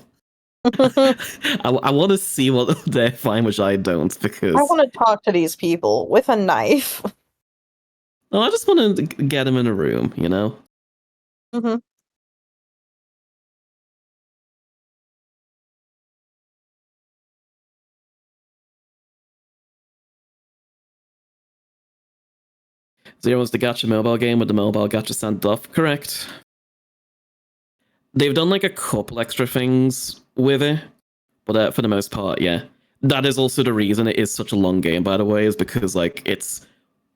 I want to see what they find, which I don't, because I want to talk to these people with a knife. no, I just want to get them in a room, you know? Hmm. Zero is the gacha mobile game with the mobile gacha standoff, correct? They've done like a couple extra things with it, but for the most part, yeah. That is also the reason it is such a long game, by the way, is because like it's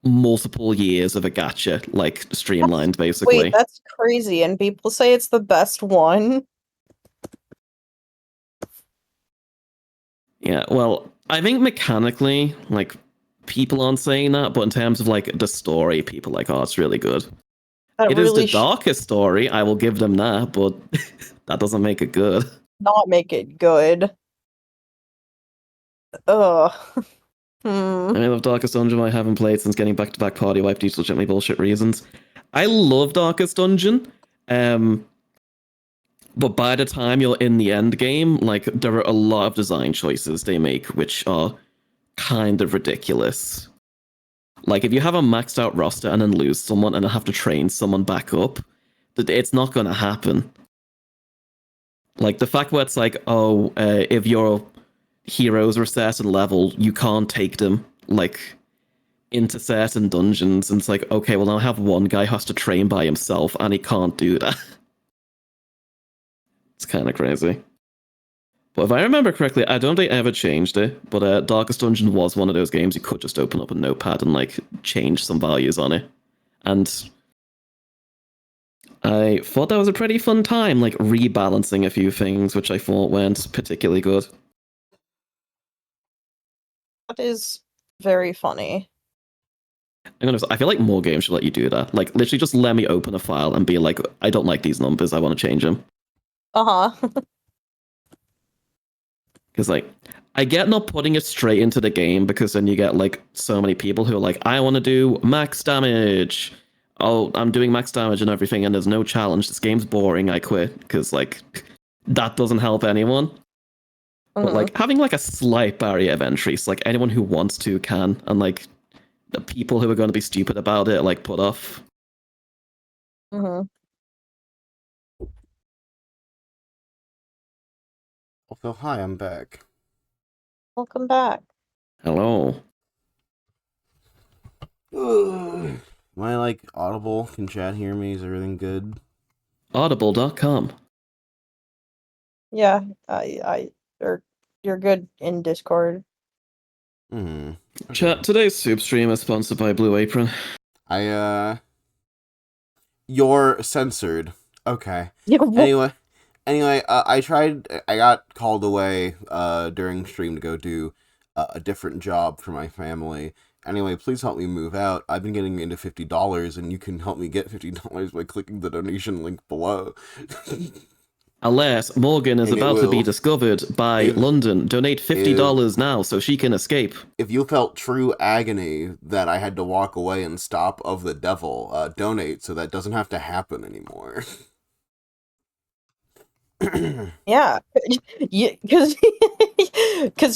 multiple years of a gacha, like streamlined, basically. Wait, that's crazy. And people say it's the best one. Yeah, well, I think mechanically, like, people aren't saying that, but in terms of like the story, people are like, oh, it's really good. That It is really the darkest story, I will give them that, but that doesn't make it good. not make it good. Ugh. Hmm. I love Darkest Dungeon, I haven't played since getting back-to-back party wipe due to legitimately bullshit reasons. I love Darkest Dungeon, but by the time you're in the end game, like, there are a lot of design choices they make which are kind of ridiculous. Like, if you have a maxed out roster and then lose someone and have to train someone back up, it's not going to happen. Like, the fact where it's like, oh, if your heroes are a certain level, you can't take them, like, into certain dungeons. And it's like, okay, well, now I have one guy who has to train by himself, and he can't do that. It's kind of crazy. But if I remember correctly, I don't think I ever changed it, but Darkest Dungeon was one of those games you could just open up a notepad and, like, change some values on it. And I thought that was a pretty fun time, like, rebalancing a few things, which I thought weren't particularly good. That is very funny. I feel like more games should let you do that. Like, literally just let me open a file and be like, I don't like these numbers, I want to change them. Uh-huh. Because, like, I get not putting it straight into the game because then you get, like, so many people who are like, I want to do max damage. Oh, I'm doing max damage and everything, and there's no challenge. This game's boring, I quit. Because, like, that doesn't help anyone. But, like, having, like, a slight barrier of entry, so, like, anyone who wants to can, and, like, the people who are going to be stupid about it, like, put off. Mm-hmm. Also, hi, I'm back. Welcome back. Hello. Am I, like, audible? Can chat hear me? Is everything good? Audible.com. Yeah, you're good in Discord. Okay. Chat, today's soup stream is sponsored by Blue Apron. You're censored. Okay. Yeah, Anyway, I got called away during stream to go do a different job for my family. Anyway, please help me move out. I've been getting into $50, and you can help me get $50 by clicking the donation link below. Alas, Morgan is And it about to be will- discovered by London. Donate $50 now so she can escape. If you felt true agony that I had to walk away and stop of the devil, donate so that doesn't have to happen anymore. yeah, because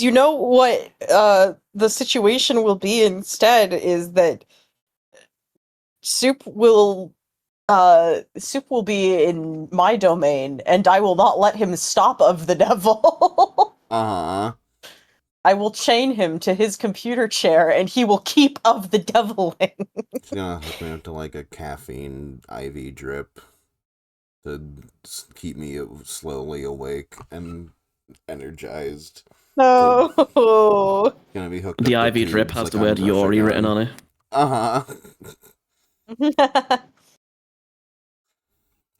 you know what the situation will be instead is that Soup will be in my domain, and I will not let him stop of the devil. Uh-huh. I will chain him to his computer chair, and he will keep of the deviling. It's gonna hook me up to like a caffeine IV drip to keep me slowly awake and energized. No. Gonna be hooked The up to IV drip tubes has like the word I'm Yori Dusha written Gun. on it. Uh-huh.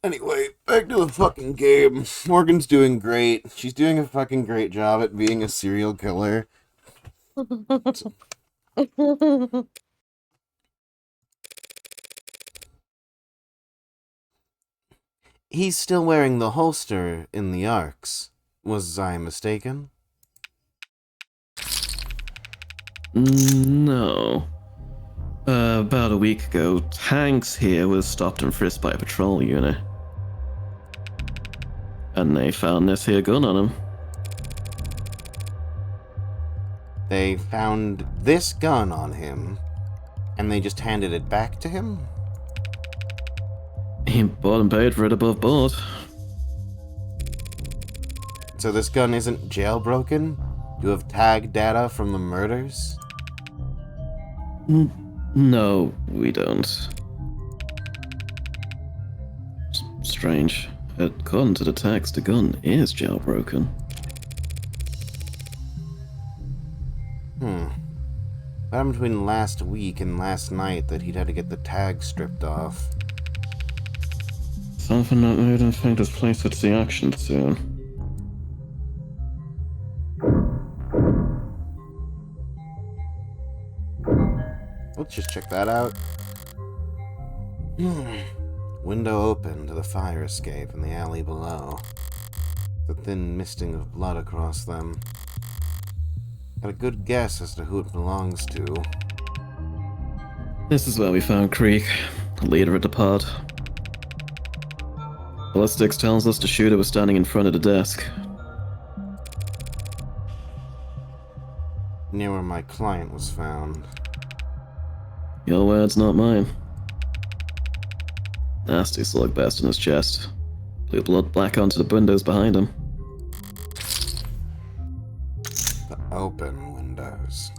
Anyway, back to the fucking game. Morgan's doing great. She's doing a fucking great job at being a serial killer. He's still wearing the holster in the arcs. Was I mistaken? No. About a week ago, Tanks here was stopped and frisked by a patrol unit. And they found this here gun on him. They found this gun on him, and they just handed it back to him? He bought and paid for it above board. So this gun isn't jailbroken? You have tag data from the murders? No, we don't. Strange. According to the text, the gun is jailbroken. What happened between last week and last night that he'd had to get the tag stripped off? Something that made him think this place would see action soon. Let's just check that out. Window open to the fire escape in the alley below. The thin misting of blood across them. Got a good guess as to who it belongs to. This is where we found Creek, the leader of the pod. Ballistics tells us the shooter was standing in front of the desk. Near where my client was found. Your words, not mine. Nasty slug burst in his chest. Blew blood black onto the windows behind him. The open windows.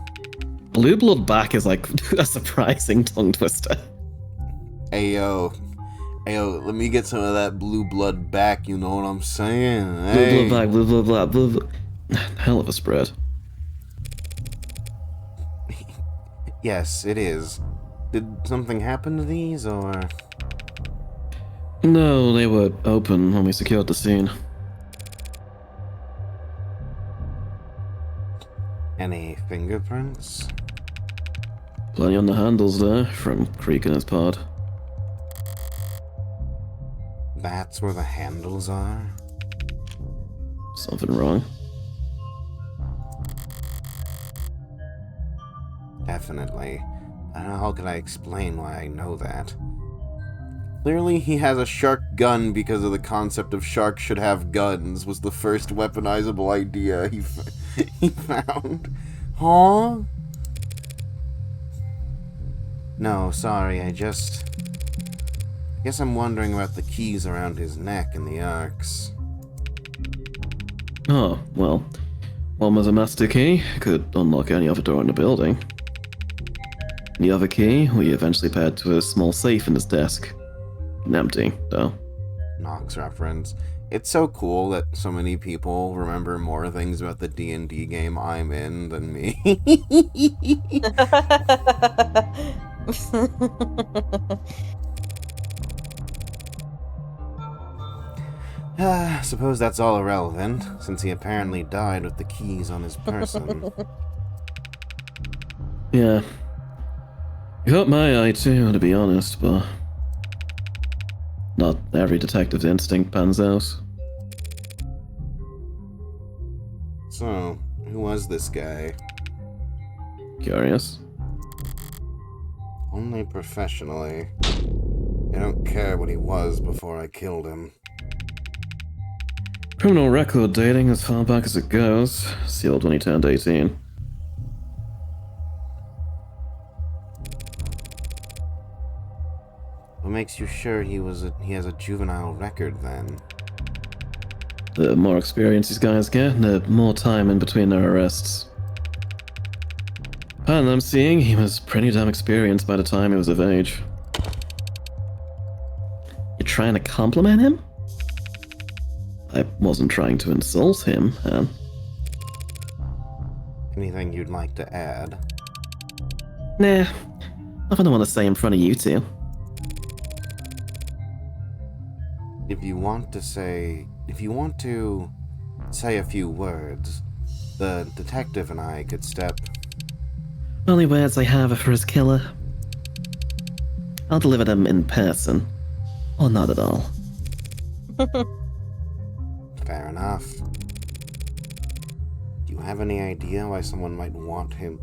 Blue blood back is like a surprising tongue twister. Ayo, let me get some of that blue blood back, you know what I'm saying? Blue Hey. blood back, blue blood, blue. Hell of a spread. Yes, it is. Did something happen to these, or...? No, they were open when we secured the scene. Any fingerprints? Plenty on the handles there, from Creek and his pod. That's where the handles are? Something wrong? Definitely. How can I explain why I know that? Clearly he has a shark gun because of the concept of sharks should have guns was the first weaponizable idea he found. Huh? No, sorry, I guess I'm wondering about the keys around his neck and the arcs. Oh, well. One was a master key, could unlock any other door in the building. The other key, we eventually paired to a small safe in his desk. Empty, though. Nox reference. It's so cool that so many people remember more things about the D&D game I'm in than me. Suppose that's all irrelevant, since he apparently died with the keys on his person. Yeah. You got my eye too, to be honest, but... not every detective's instinct pans out. So, who was this guy? Curious? Only professionally. I don't care what he was before I killed him. Criminal record dating as far back as it goes. Sealed when he turned 18. What makes you sure he has a juvenile record then? The more experience these guys get, the more time in between their arrests. And I'm seeing he was pretty damn experienced by the time he was of age. You trying to compliment him? I wasn't trying to insult him, Anne. Anything you'd like to add? Nah, nothing I want to say in front of you two. If you want to say a few words, the detective and I could step. Only words I have are for his killer. I'll deliver them in person. Or not at all. Fair enough. Do you have any idea why someone might want him?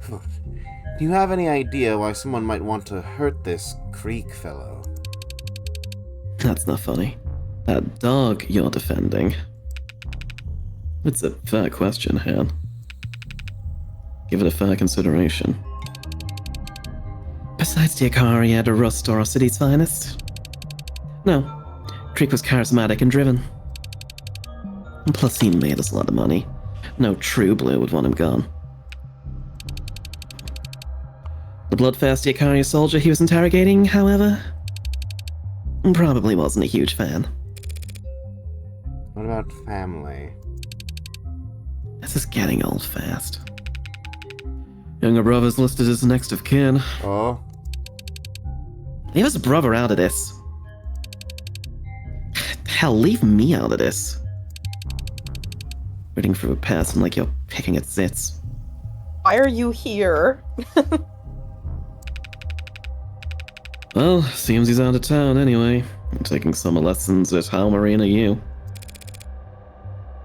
Do you have any idea why someone might want to hurt this Creek fellow? That's not funny. That dog you're defending. It's a fair question, Han. Give it a fair consideration. Besides the Akari had a rust or our city's finest? No. Creek was charismatic and driven. And plus, he made us a lot of money. No true blue would want him gone. The bloodthirsty Akari soldier he was interrogating, however, probably wasn't a huge fan. What about family? This is getting old fast. Younger brother's listed as next of kin. Oh? Leave his brother out of this. Hell, leave me out of this. Reading through a person like you're picking at zits. Why are you here? Well, seems he's out of town anyway. I'm taking summer lessons at Hal Marina U.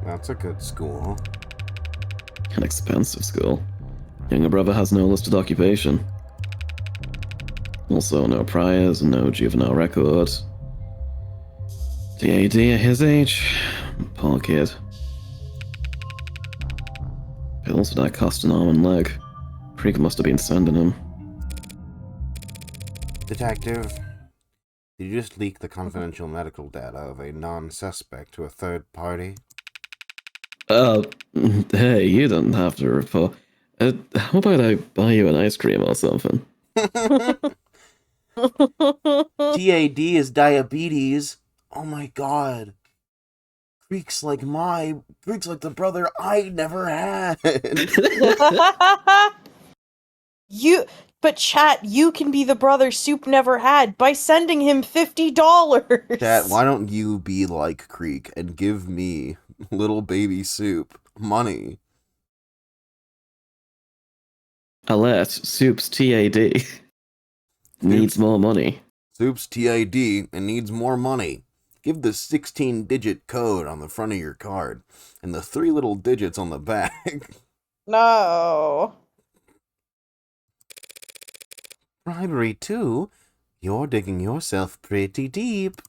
That's a good school. An expensive school. Younger brother has no listed occupation. Also, no priors and no juvenile record. DAD at his age. Poor kid. Pills for that cost an arm and leg. Creek must have been sending him. Detective, did you just leak the confidential medical data of a non-suspect to a third party? Hey, you don't have to report. How about I buy you an ice cream or something? TAD is diabetes. Oh my god. Creek's like the brother I never had. But chat, you can be the brother Soup never had by sending him $50. Chat, why don't you be like Creek and give me little baby Soup money? Alert, Soup's TAD. Needs more money. Soup's TAD and needs more money. Give the 16-digit code on the front of your card and the 3 little digits on the back. No. Bribery too? You're digging yourself pretty deep.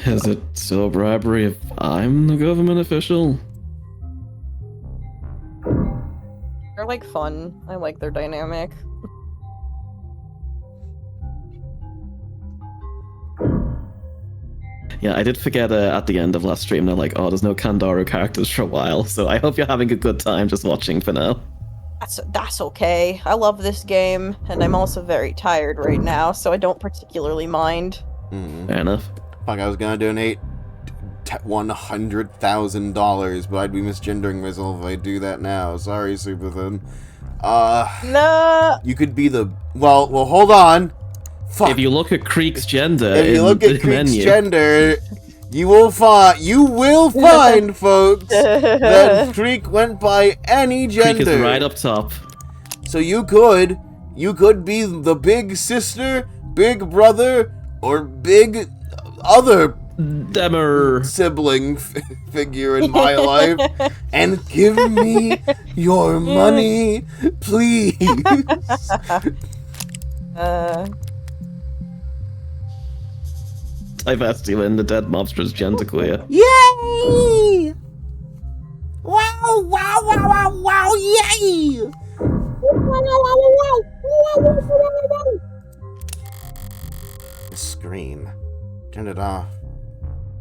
Is it still bribery if I'm the government official? They're like fun. I like their dynamic. Yeah, I did forget at the end of last stream, they're like, oh, there's no Kandaro characters for a while, so I hope you're having a good time just watching for now. That's okay. I love this game, and I'm also very tired right now, so I don't particularly mind. Fair enough. Fuck, I was gonna donate $100,000, but I'd be misgendering myself if I do that now. Sorry, Superthin. No. You could be the... Well, hold on. Fuck. If you look at Creek's gender If you in look the at Creek's menu, gender, you will find, folks, that Creek went by any gender. Creek is right up top. So you could be the big sister, big brother, or big other Demer. sibling figure in my life, and give me your money, please. Diversity in the dead mobster's genderqueer. Yay! Wow! Wow! Wow! Wow! Wow! Yay! The screen. Turned it off.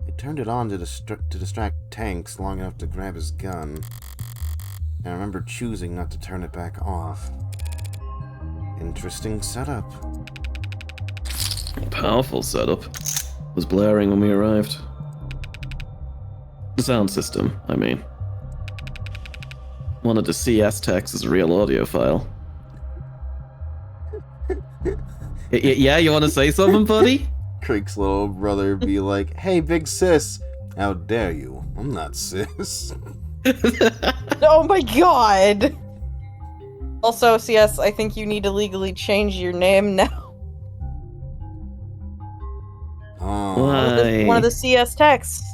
I turned it on to distract Tanks long enough to grab his gun. And I remember choosing not to turn it back off. Interesting setup. Powerful setup. Was blaring when we arrived. The sound system, I mean. Wanted to see S-Tex as a real audio file. Yeah, you want to say something, buddy? Creek's little brother be like, "Hey, big sis, how dare you? I'm not sis." Oh my god. Also, CS, I think you need to legally change your name now. Oh. Why? One of the CS texts.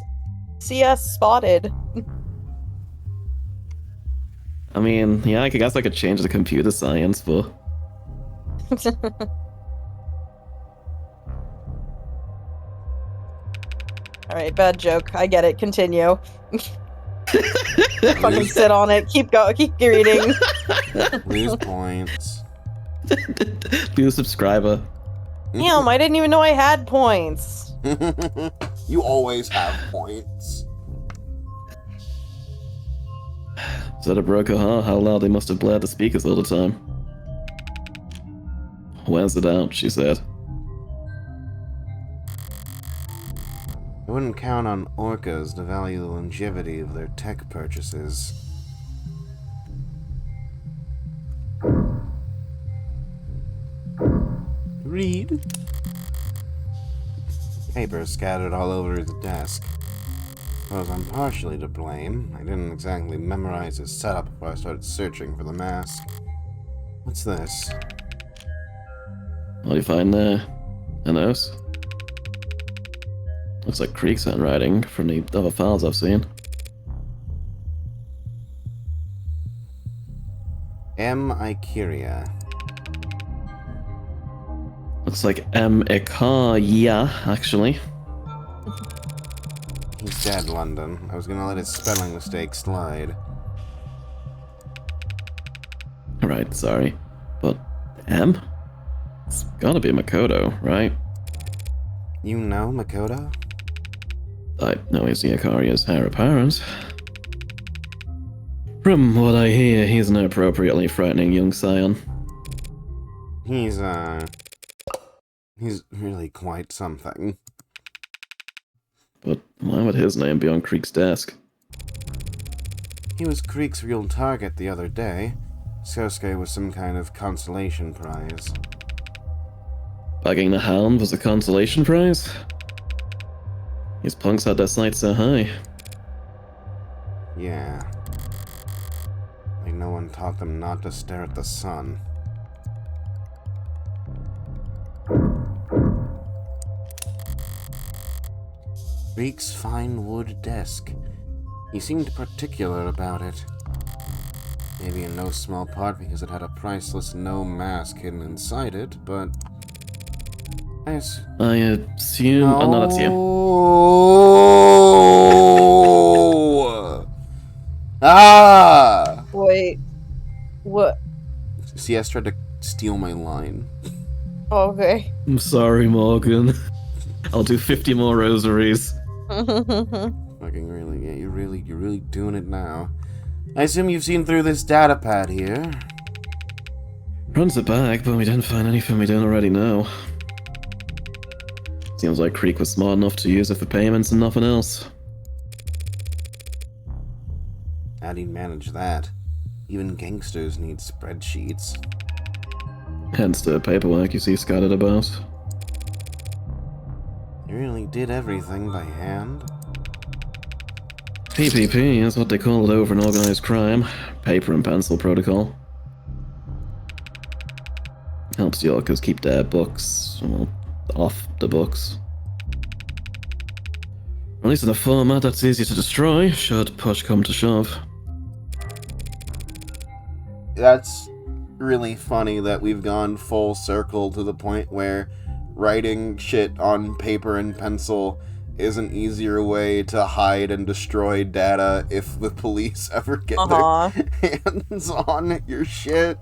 CS spotted. I mean, yeah, I guess I could change the computer science, but Alright, bad joke. I get it. Continue. Fucking sit on it. Keep reading. Lose points. new subscriber. Damn, I didn't even know I had points. You always have points. Is that a broken heart? How loud they must have blared the speakers all the time. Where's it out? She said. I wouldn't count on orcas to value the longevity of their tech purchases. Read. Paper scattered all over his desk. Suppose I'm partially to blame. I didn't exactly memorize his setup before I started searching for the mask. What's this? What do you find there? A nose? Looks like Creek's handwriting from the other files I've seen. M. Icaria. Looks like M. Ikaria, actually. He's dead, London. I was gonna let his spelling mistake slide. Right, sorry. But M? It's gotta be Makoto, right? You know Makoto? I know he's the Ikaria's heir apparent. From what I hear, he's an appropriately frightening young scion. He's really quite something. But why would his name be on Creek's desk? He was Creek's real target the other day. Sosuke was some kind of consolation prize. Bagging the hound was a consolation prize? These punks had their sights so high. Yeah. Like no one taught them not to stare at the sun. Creek's fine wood desk. He seemed particular about it. Maybe in no small part because it had a priceless no mask hidden inside it, but... I assume... Oh, no, that's you. Ah! Wait. What? CS tried to steal my line. Okay. I'm sorry, Morgan. I'll do 50 more rosaries. Fucking really, yeah, you're really doing it now. I assume you've seen through this data pad here. Runs it back, but we didn't find anything we don't already know. Seems like Creek was smart enough to use it for payments and nothing else. How'd he manage that? Even gangsters need spreadsheets. Hence the paperwork you see scattered about. He really did everything by hand. PPP is what they call it over in organized crime. Paper and pencil protocol. Helps Yorkers keep their books, well, off the books. At least in a format that's easy to destroy, should push come to shove. That's really funny that we've gone full circle to the point where writing shit on paper and pencil is an easier way to hide and destroy data if the police ever get their hands on your shit.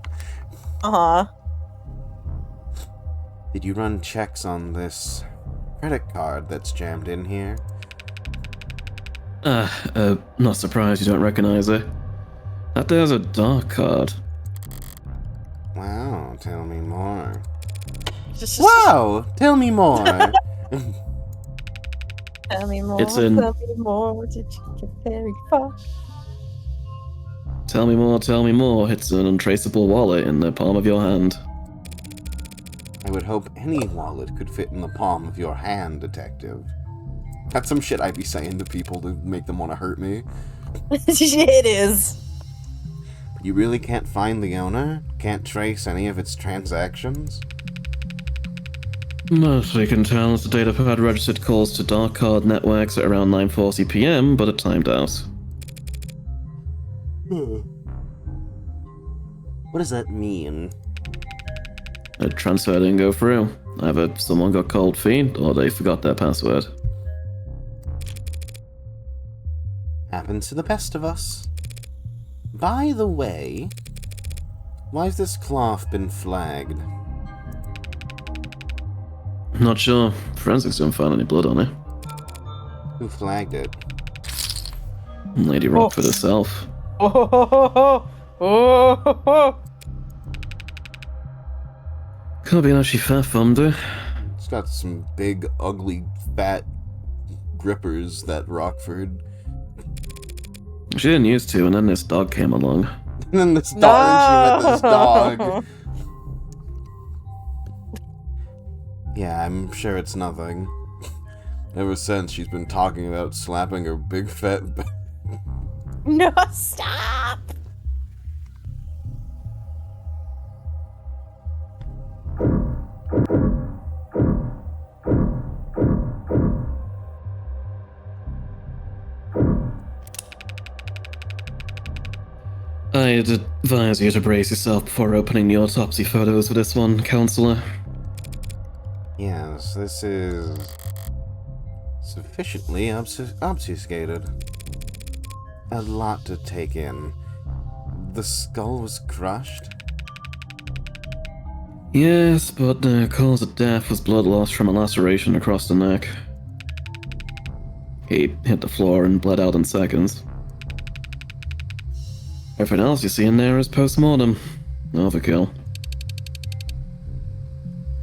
Did you run checks on this credit card that's jammed in here? Not surprised you don't recognize it. That there's a dark card. Wow, tell me more. Wow, tell me more. Tell me more. It's in- Tell me more. Did you get very far? Tell me more, tell me more. It's an untraceable wallet in the palm of your hand. I would hope any wallet could fit in the palm of your hand, detective. That's some shit I'd be saying to people to make them want to hurt me. It is. You really can't find the owner? Can't trace any of its transactions? Most we can tell is the datapad registered calls to dark card networks at around 9:40 PM, but it timed out. What does that mean? A transfer didn't go through. Either someone got cold feet or they forgot their password. Happens to the best of us. By the way, why's this cloth been flagged? Not sure. Forensics didn't find any blood on it. Who flagged it? Lady Rockford herself. Could be that she fat-thumbed her. It's got some big, ugly, fat grippers, that Rockford. She didn't used to, and then this dog came along. And then this dog, she met this dog. Yeah, I'm sure it's nothing. Ever since, she's been talking about slapping her big fat No, stop! I'd advise you to brace yourself before opening the autopsy photos for this one, Counselor. Yes, this is sufficiently obfuscated. A lot to take in. The skull was crushed? Yes, but the cause of death was blood loss from a laceration across the neck. He hit the floor and bled out in seconds. Everything else you see in there is post-mortem. Overkill.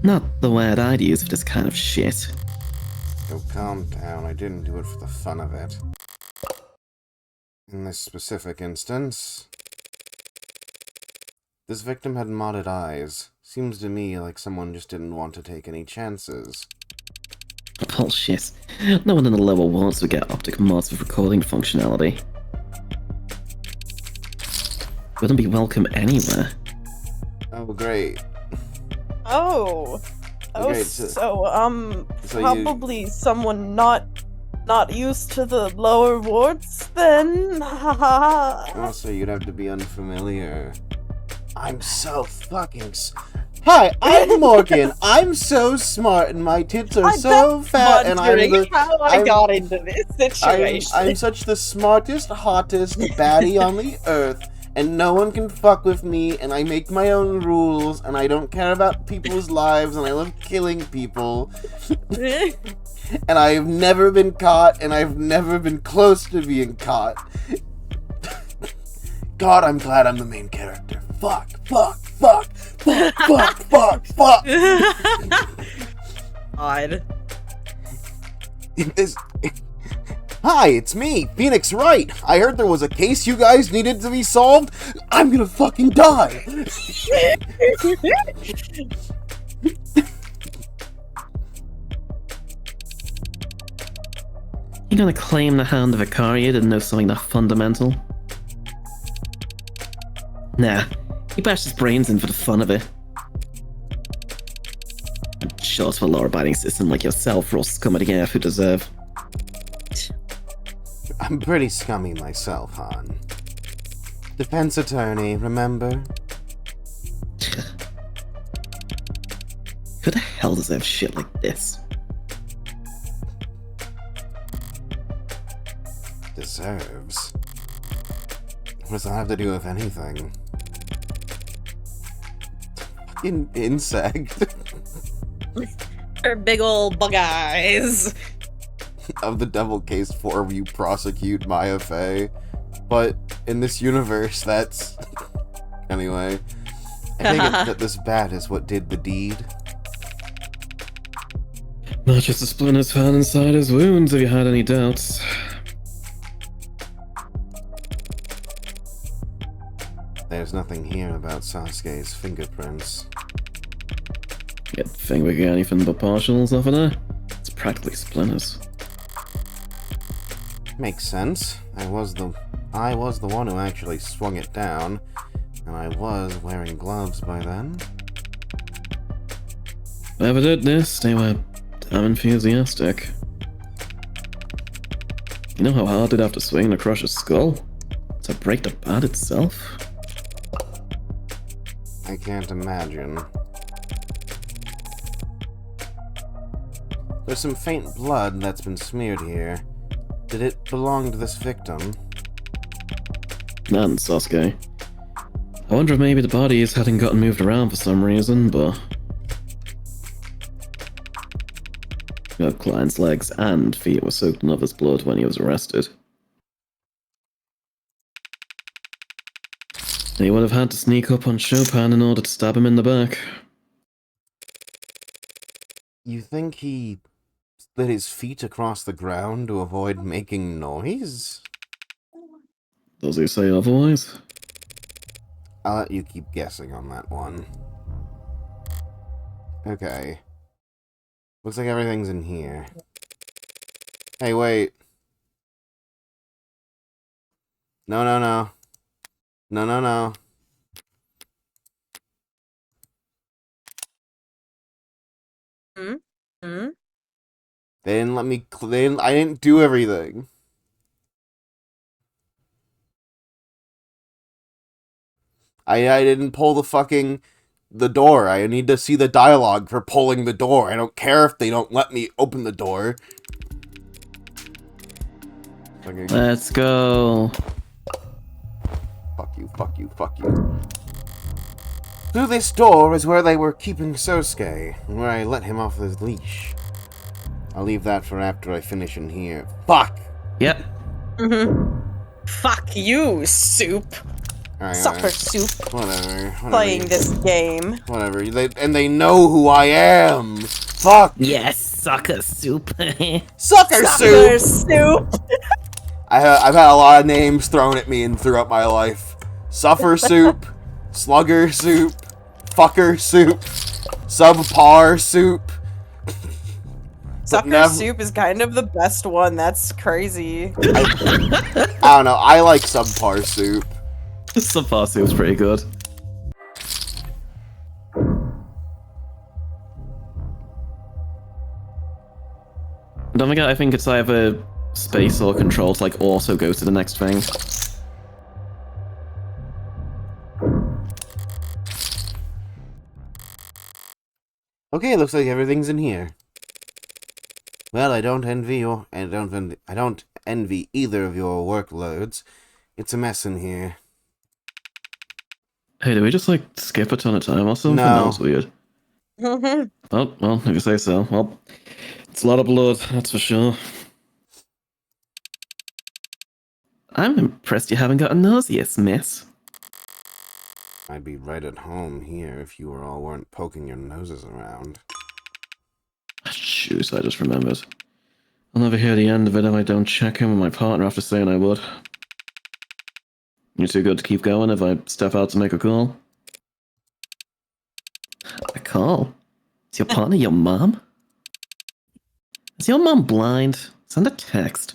Not the word I'd use for this kind of shit. Oh, calm down. I didn't do it for the fun of it. In this specific instance, this victim had modded eyes. Seems to me like someone just didn't want to take any chances. Bullshit. No one in the lower wards would get optic mods with recording functionality. Wouldn't be welcome anywhere. Oh, great. Oh. Oh, Okay, so you- probably someone not used to the lower wards then. Also, you'd have to be unfamiliar. I'm so fucking Hi, I'm Morgan. I'm so smart and my tits are so fat and I'm the... how I got into this situation. I'm such the smartest, hottest baddie on the earth, and no one can fuck with me, and I make my own rules, and I don't care about people's lives, and I love killing people. And I've never been caught, and I've never been close to being caught. God, I'm glad I'm the main character. Fuck. Odd. Hi, it's me, Phoenix Wright. I heard there was a case you guys needed to be solved. I'm gonna fucking die. You gonna claim the hand of a Vicaria didn't know something that fundamental? Nah, he bashed his brains in for the fun of it. Short of a law-abiding system like yourself, raw scum of the earth who deserve. I'm pretty scummy myself, Han. Defense attorney, remember? Who the hell deserves shit like this? Deserves? What does that have to do with anything? Fucking insect. Her big old bug eyes. Of the Devil Case 4 where you prosecute Maya Fey. But in this universe, that's... Anyway. I take it that this bat is what did the deed. Not just the splinters found inside his wounds, if you had any doubts. There's nothing here about Sasuke's fingerprints. You think we get anything but partials off of there? It's practically splinters. Makes sense. I was the one who actually swung it down, and I was wearing gloves by then. Whoever did this, they were damn enthusiastic. You know how hard they'd have to swing to crush a skull? To break the bat itself? I can't imagine. There's some faint blood that's been smeared here. Did it belong to this victim? And Sasuke. I wonder if maybe the bodies hadn't gotten moved around for some reason, but... Klein's legs and feet were soaked in others' blood when he was arrested. They would have had to sneak up on Chopin in order to stab him in the back. You think he slid his feet across the ground to avoid making noise? Does he say otherwise? I'll let you keep guessing on that one. Okay. Looks like everything's in here. Hey, wait. No, no, no. No, no, no. Hmm? They didn't let me... I didn't do everything. I didn't pull the door. I need to see the dialogue for pulling the door. I don't care if they don't let me open the door. Fucking... Let's go. Fuck you, fuck you, fuck you. Through this door is where they were keeping Sosuke, where I let him off his leash. I'll leave that for after I finish in here. Fuck! Yep. Fuck you, Soup. Alright, Sucker Soup. Whatever. Playing this game. Whatever. They know who I am! Fuck! Yes, sucker soup. Sucker Sucker Soup! Soup. I've had a lot of names thrown at me throughout my life. Suffer Soup, Slugger Soup, Fucker Soup, Subpar Soup. Sucker Soup is kind of the best one. That's crazy. I don't know. I like Subpar Soup. Subpar soup's pretty good. Don't forget, I think it's either space or control to like also go to the next thing. Okay, looks like everything's in here. Well, I don't envy either of your workloads. It's a mess in here. Hey, did we just like skip a ton of time or something? No. That was weird. Oh, well, if you say so. Well, it's a lot of blood, that's for sure. I'm impressed you haven't gotten nauseous, miss. I'd be right at home here if you all weren't poking your noses around. Shoot, I just remembered. I'll never hear the end of it if I don't check in with my partner after saying I would. You too good to keep going if I step out to make a call? A call? Is your partner your mom? Is your mom blind? Send a text.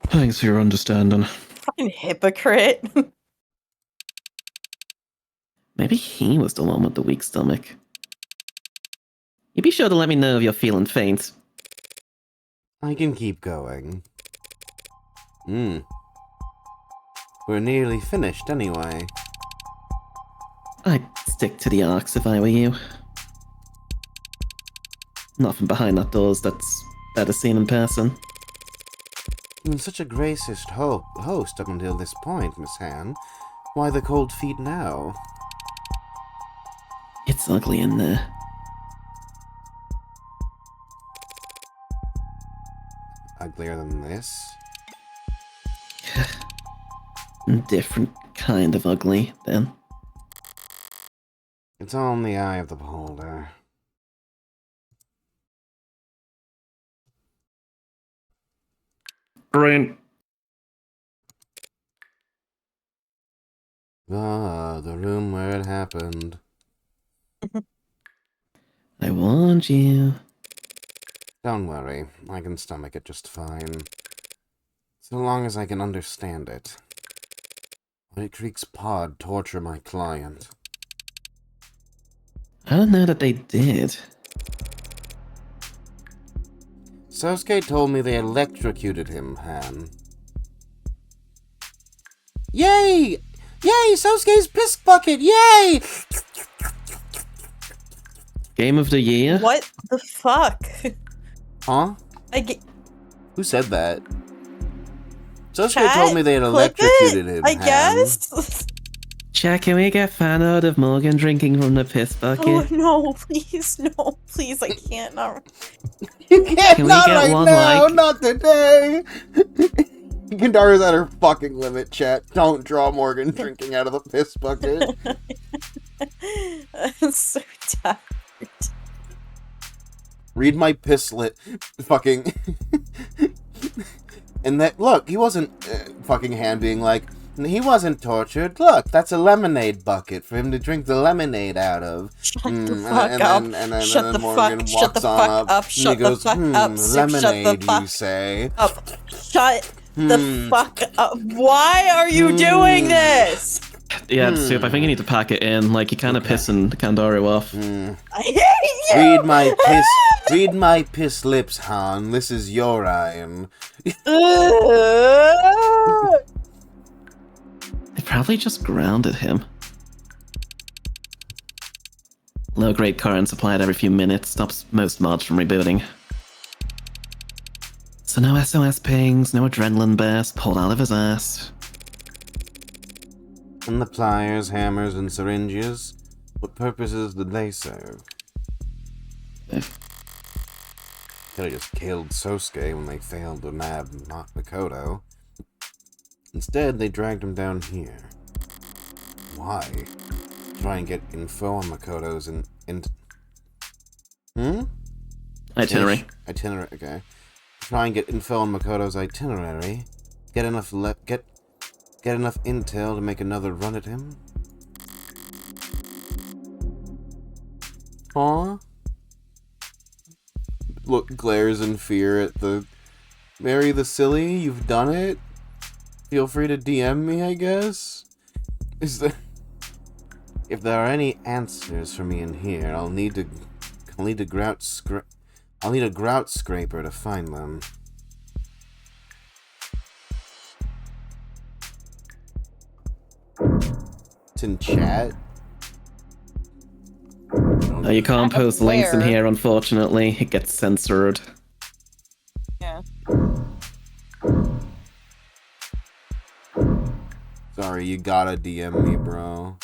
Thanks for your understanding. Fucking hypocrite. Maybe he was the one with the weak stomach. You be sure to let me know if you're feeling faint. I can keep going. We're nearly finished anyway. I'd stick to the arcs if I were you. Nothing behind that doors that's better seen in person. You've been such a gracious host up until this point, Miss Han. Why the cold feet now? It's ugly in there. Uglier than this? Different kind of ugly, then. It's all in the eye of the beholder. Green. Ah, the room where it happened. I warned you. Don't worry, I can stomach it just fine. So long as I can understand it. Why did Creek's pod torture my client? I don't know that they did. Sosuke told me they electrocuted him, Han. Yay! Yay, Sosuke's piss bucket! Yay! Game of the year. What the fuck? Huh? Who said that? Sosuke Chat? told me they had Clip electrocuted it, him. I Ham. guess. Chat, can we get fan art of Morgan drinking from the piss bucket? Oh no, please, no, please, I can't. Not... You can't, Can we not get right one, now, like- not today! Kandara's at her fucking limit, chat. Don't draw Morgan drinking out of the piss bucket. I'm so tired. Read my piss lit. Fucking. And that, look, he wasn't fucking Ham being like, he wasn't tortured. Look, that's a lemonade bucket for him to drink the lemonade out of. Shut the fuck up. And then Shut the Morgan fuck. walks Shut the on fuck up. and Shut he the goes, fuck up. Soup, shut the lemonade, you fuck say? up. Shut the Hmm. fuck up. Why are you doing this? Yeah, Soup, I think you need to pack it in. Like, you're kind of pissing Kandaru off. I hate you. Read my piss lips, Han. This is your iron. They probably just grounded him. Low-grade current supplied every few minutes stops most mods from rebooting. So no SOS pings, no adrenaline burst pulled out of his ass. And the pliers, hammers, and syringes, what purposes did they serve? Eh. Could have just killed Sosuke when they failed to nab Makoto. Instead, they dragged him down here. Why? Try and get info on Makoto's Itinerary. Itinerary, okay. Try and get info on Makoto's itinerary. Get enough intel to make another run at him. Huh? Look, glares in fear at the... Mary the Silly, you've done it? Feel free to DM me, I guess? Is there... If there are any answers for me in here, I'll need a grout scraper to find them. It's in chat. Oh, you can't post links in Where? here, unfortunately. It gets censored. Yeah. Sorry, you gotta DM me, bro.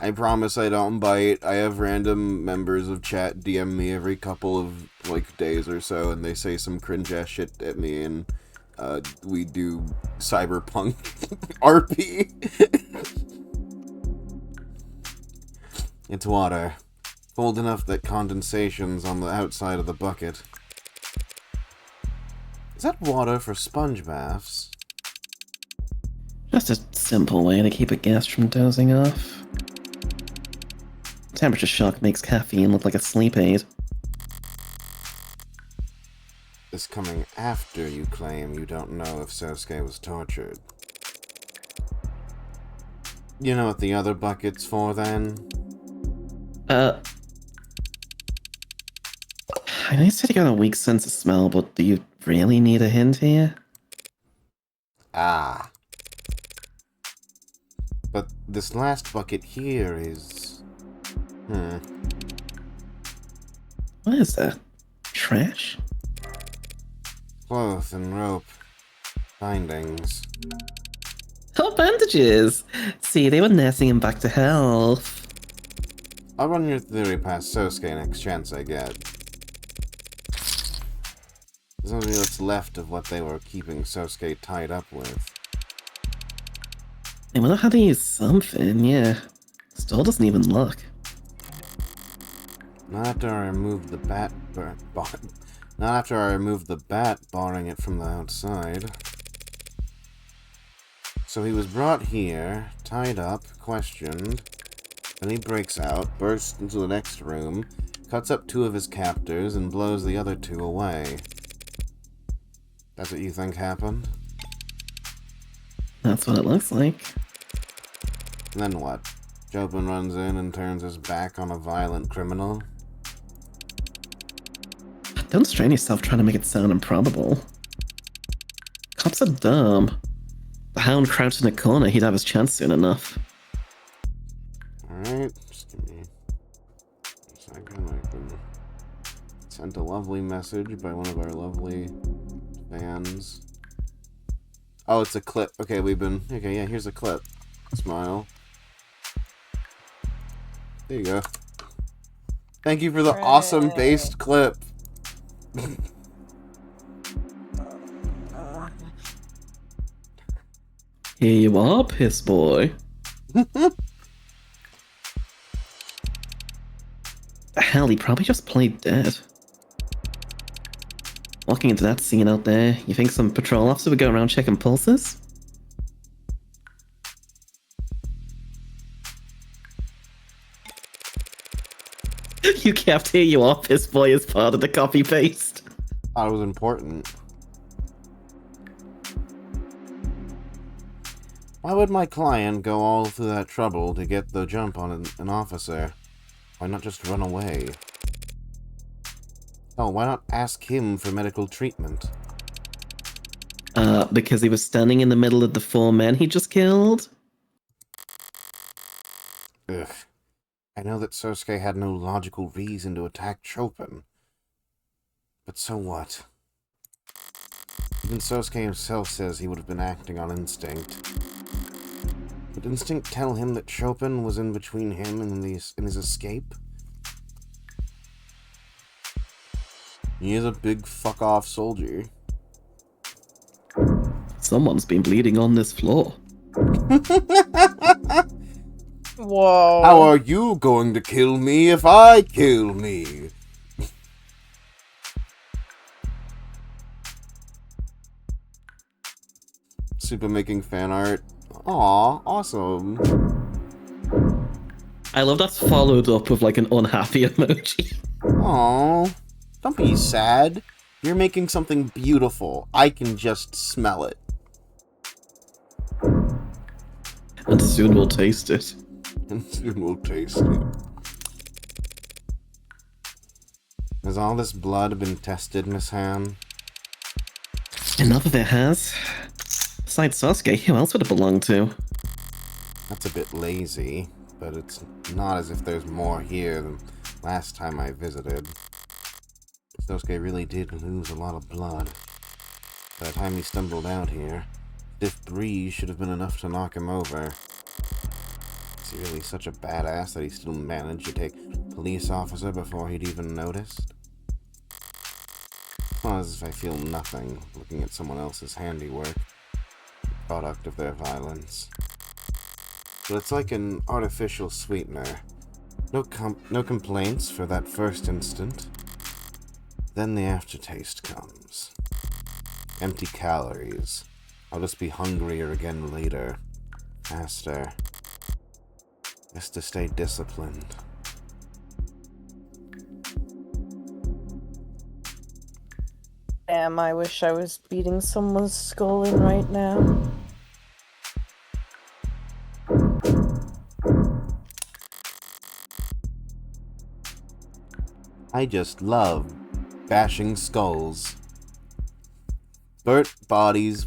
I promise I don't bite. I have random members of chat DM me every couple of, like, days or so, and they say some cringe-ass shit at me, and, we do cyberpunk RP. It's water. Cold enough that condensation's on the outside of the bucket. Is that water for sponge baths? Just a simple way to keep a guest from dozing off. Temperature shock makes caffeine look like a sleep aid. Is coming after you claim you don't know if Sosuke was tortured. You know what the other bucket's for, then? I know you said you got a weak sense of smell, but do you really need a hint here? Ah. But this last bucket here is... What is that? Trash? Cloth and rope. Bindings. Oh, bandages! See, they were nursing him back to health. I'll run your theory past Sosuke next chance I get. There's only what's left of what they were keeping Sosuke tied up with. They would have had to use something, yeah. Still doesn't even look. Not after I removed the bat Not after I removed the bat, barring it from the outside. So he was brought here, tied up, questioned. Then he breaks out, bursts into the next room, cuts up 2 of his captors, and blows the other 2 away. That's what you think happened? That's what it looks like. And then what? Jobin runs in and turns his back on a violent criminal? Don't strain yourself trying to make it sound improbable. Cops are dumb. The Hound crouched in a corner, he'd have his chance soon enough. Alright, just give me a second. I can sent a lovely message by one of our lovely fans. Oh, it's a clip. Okay, okay, yeah, here's a clip. Smile. There you go. Thank you for the awesome based clip. Here you are, piss boy. Hell, he probably just played dead. Walking into that scene out there, you think some patrol officer would go around checking pulses? You kept here you are, piss boy, as part of the copy paste. Thought it was important. Why would my client go all through that trouble to get the jump on an officer? Why not just run away? Oh, why not ask him for medical treatment? Because he was standing in the middle of the 4 men he just killed? Ugh. I know that Sosuke had no logical reason to attack Chopin. But so what? Even Sosuke himself says he would have been acting on instinct. Would instinct tell him that Chopin was in between him and his escape? He is a big fuck-off soldier. Someone's been bleeding on this floor. Whoa. How are you going to kill me if I kill me? Super making fan art. Aw, awesome. I love that's followed up with like an unhappy emoji. Aw, don't be sad. You're making something beautiful. I can just smell it. And soon we'll taste it. And soon we'll taste it. Has all this blood been tested, Miss Han? Enough of it has. Besides Sasuke, who else would it belong to? That's a bit lazy, but it's not as if there's more here than last time I visited. Sasuke really did lose a lot of blood. By the time he stumbled out here, stiff breeze should have been enough to knock him over. Is he really such a badass that he still managed to take a police officer before he'd even noticed? Well, as if I feel nothing looking at someone else's handiwork, product of their violence. But it's like an artificial sweetener. No complaints for that first instant. Then the aftertaste comes. Empty calories. I'll just be hungrier again later. Faster. Just to stay disciplined. Damn, I wish I was beating someone's skull in right now. I just love bashing skulls. Burnt bodies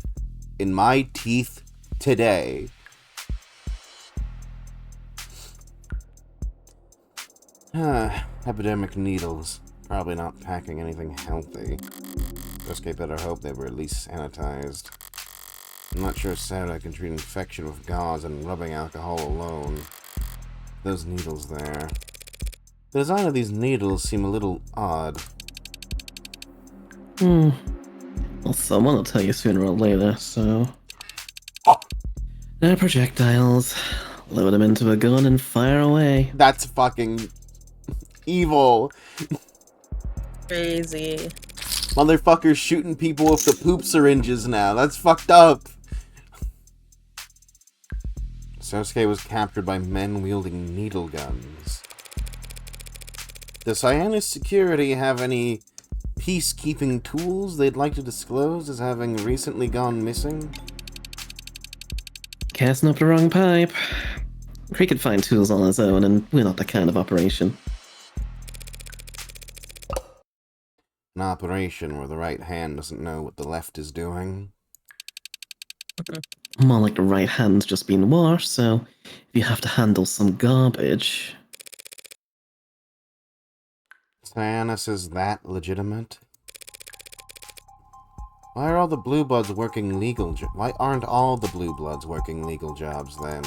in my teeth today. Epidemic needles. Probably not packing anything healthy. Sosuke better hope they were at least sanitized. I'm not sure Sarah can treat infection with gauze and rubbing alcohol alone. Those needles there. The design of these needles seem a little odd. Well, someone will tell you sooner or later, so... Now projectiles. Load them into a gun and fire away. That's fucking evil. Crazy. Motherfuckers shooting people with the poop syringes now. That's fucked up. Sosuke was captured by men wielding needle guns. Does Hyannis Security have any peacekeeping tools they'd like to disclose as having recently gone missing? Casting up the wrong pipe. He could find tools on his own, and we're not that kind of operation. An operation where the right hand doesn't know what the left is doing. More like the right hand's just been washed, so if you have to handle some garbage. Cyanus, is that legitimate? Why are all the blue bloods working legal Why aren't all the blue bloods working legal jobs then?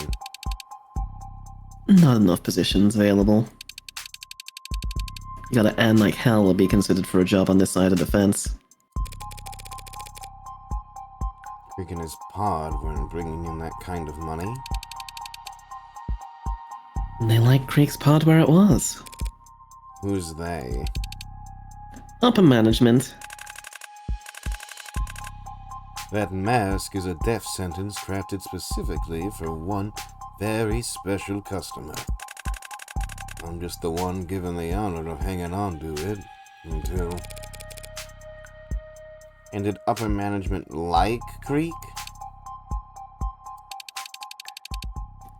Not enough positions available. You gotta earn like hell to be considered for a job on this side of the fence. Freaking his pod weren't bringing in that kind of money. They like Creek's pod where it was. Who's they? Upper management. That mask is a death sentence crafted specifically for one very special customer. I'm just the one given the honor of hanging on to it until... And did upper management like Creek?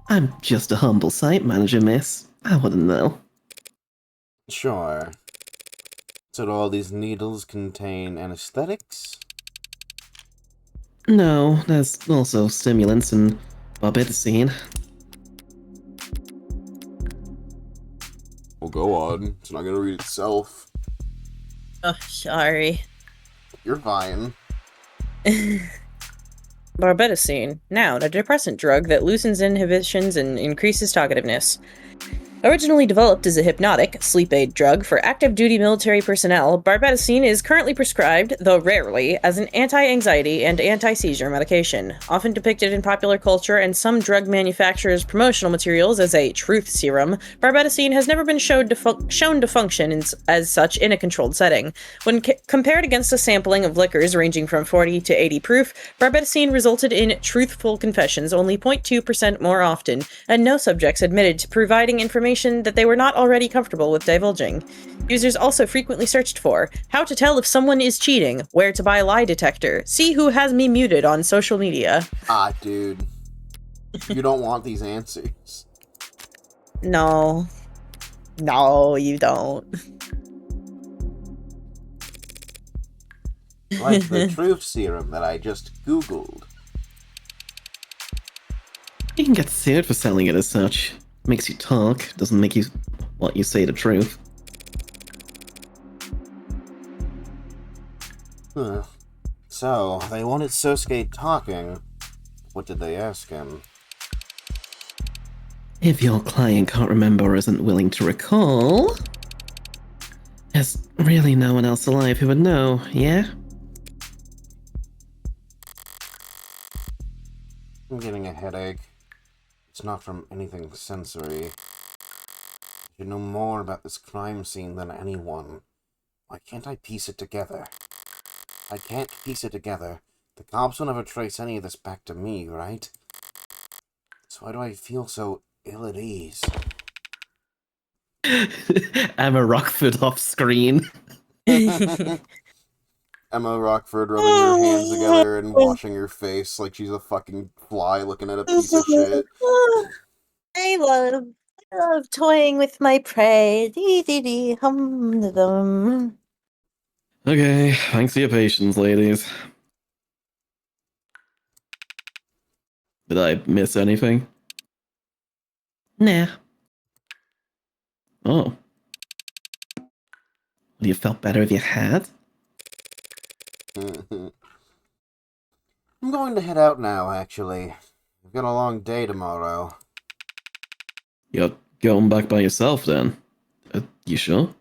I'm just a humble site manager, miss. I wouldn't know. Sure. So do all these needles contain anesthetics? No, there's also stimulants and barbitazine. Well, go on. It's not gonna read itself. Oh, sorry. You're fine. Barbitazine, noun, a depressant drug that loosens inhibitions and increases talkativeness. Originally developed as a hypnotic, sleep aid drug for active duty military personnel, barbitazine is currently prescribed, though rarely, as an anti-anxiety and anti-seizure medication. Often depicted in popular culture and some drug manufacturers' promotional materials as a truth serum, barbitazine has never been shown to function as such in a controlled setting. When compared against a sampling of liquors ranging from 40 to 80 proof, barbitazine resulted in truthful confessions only 0.2% more often, and no subjects admitted to providing information that they were not already comfortable with divulging. Users also frequently searched for how to tell if someone is cheating, where to buy a lie detector, see who has me muted on social media. Ah, dude. You don't want these answers. No. No, you don't. Like the truth serum that I just Googled. You can get sued for selling it as such. Makes you talk, doesn't make you what you say the truth. So, they wanted Sosuke talking. What did they ask him? If your client can't remember or isn't willing to recall, there's really no one else alive who would know, yeah? I'm getting a headache. It's not from anything sensory. You know more about this crime scene than anyone. Why can't I piece it together? I can't piece it together. The cops will never trace any of this back to me, right? So why do I feel so ill at ease? Emma Rockford off screen. Emma Rockford rubbing her hands together and washing her face like she's a fucking fly looking at a piece of shit. I love toying with my prey. Hum-dum. Okay, thanks for your patience, ladies. Did I miss anything? Nah. Oh. Would you felt better if you had? I'm going to head out now, actually. I've got a long day tomorrow. You're going back by yourself then? You sure?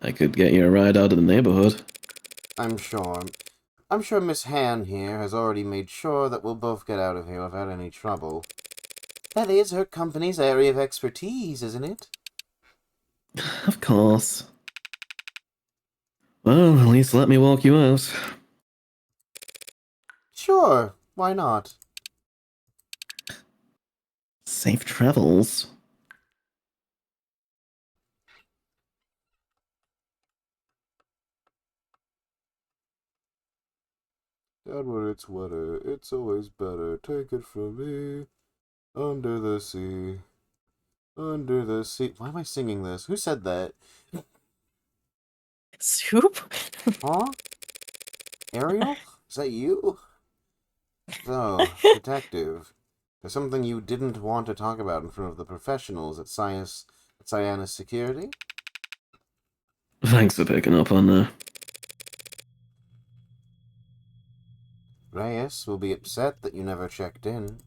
I could get you a ride out of the neighborhood. I'm sure. I'm sure Miss Han here has already made sure that we'll both get out of here without any trouble. That is her company's area of expertise, isn't it? Of course. Well, at least let me walk you out. Sure, why not? Safe travels. God, when it's wetter, it's always better. Take it from me. Under the sea. Under the sea. Why am I singing this? Who said that? Soup? Huh? Ariel? Is that you? So, detective, there's something you didn't want to talk about in front of the professionals at Cyanus Security? Thanks for picking up on that. Reyes will be upset that you never checked in.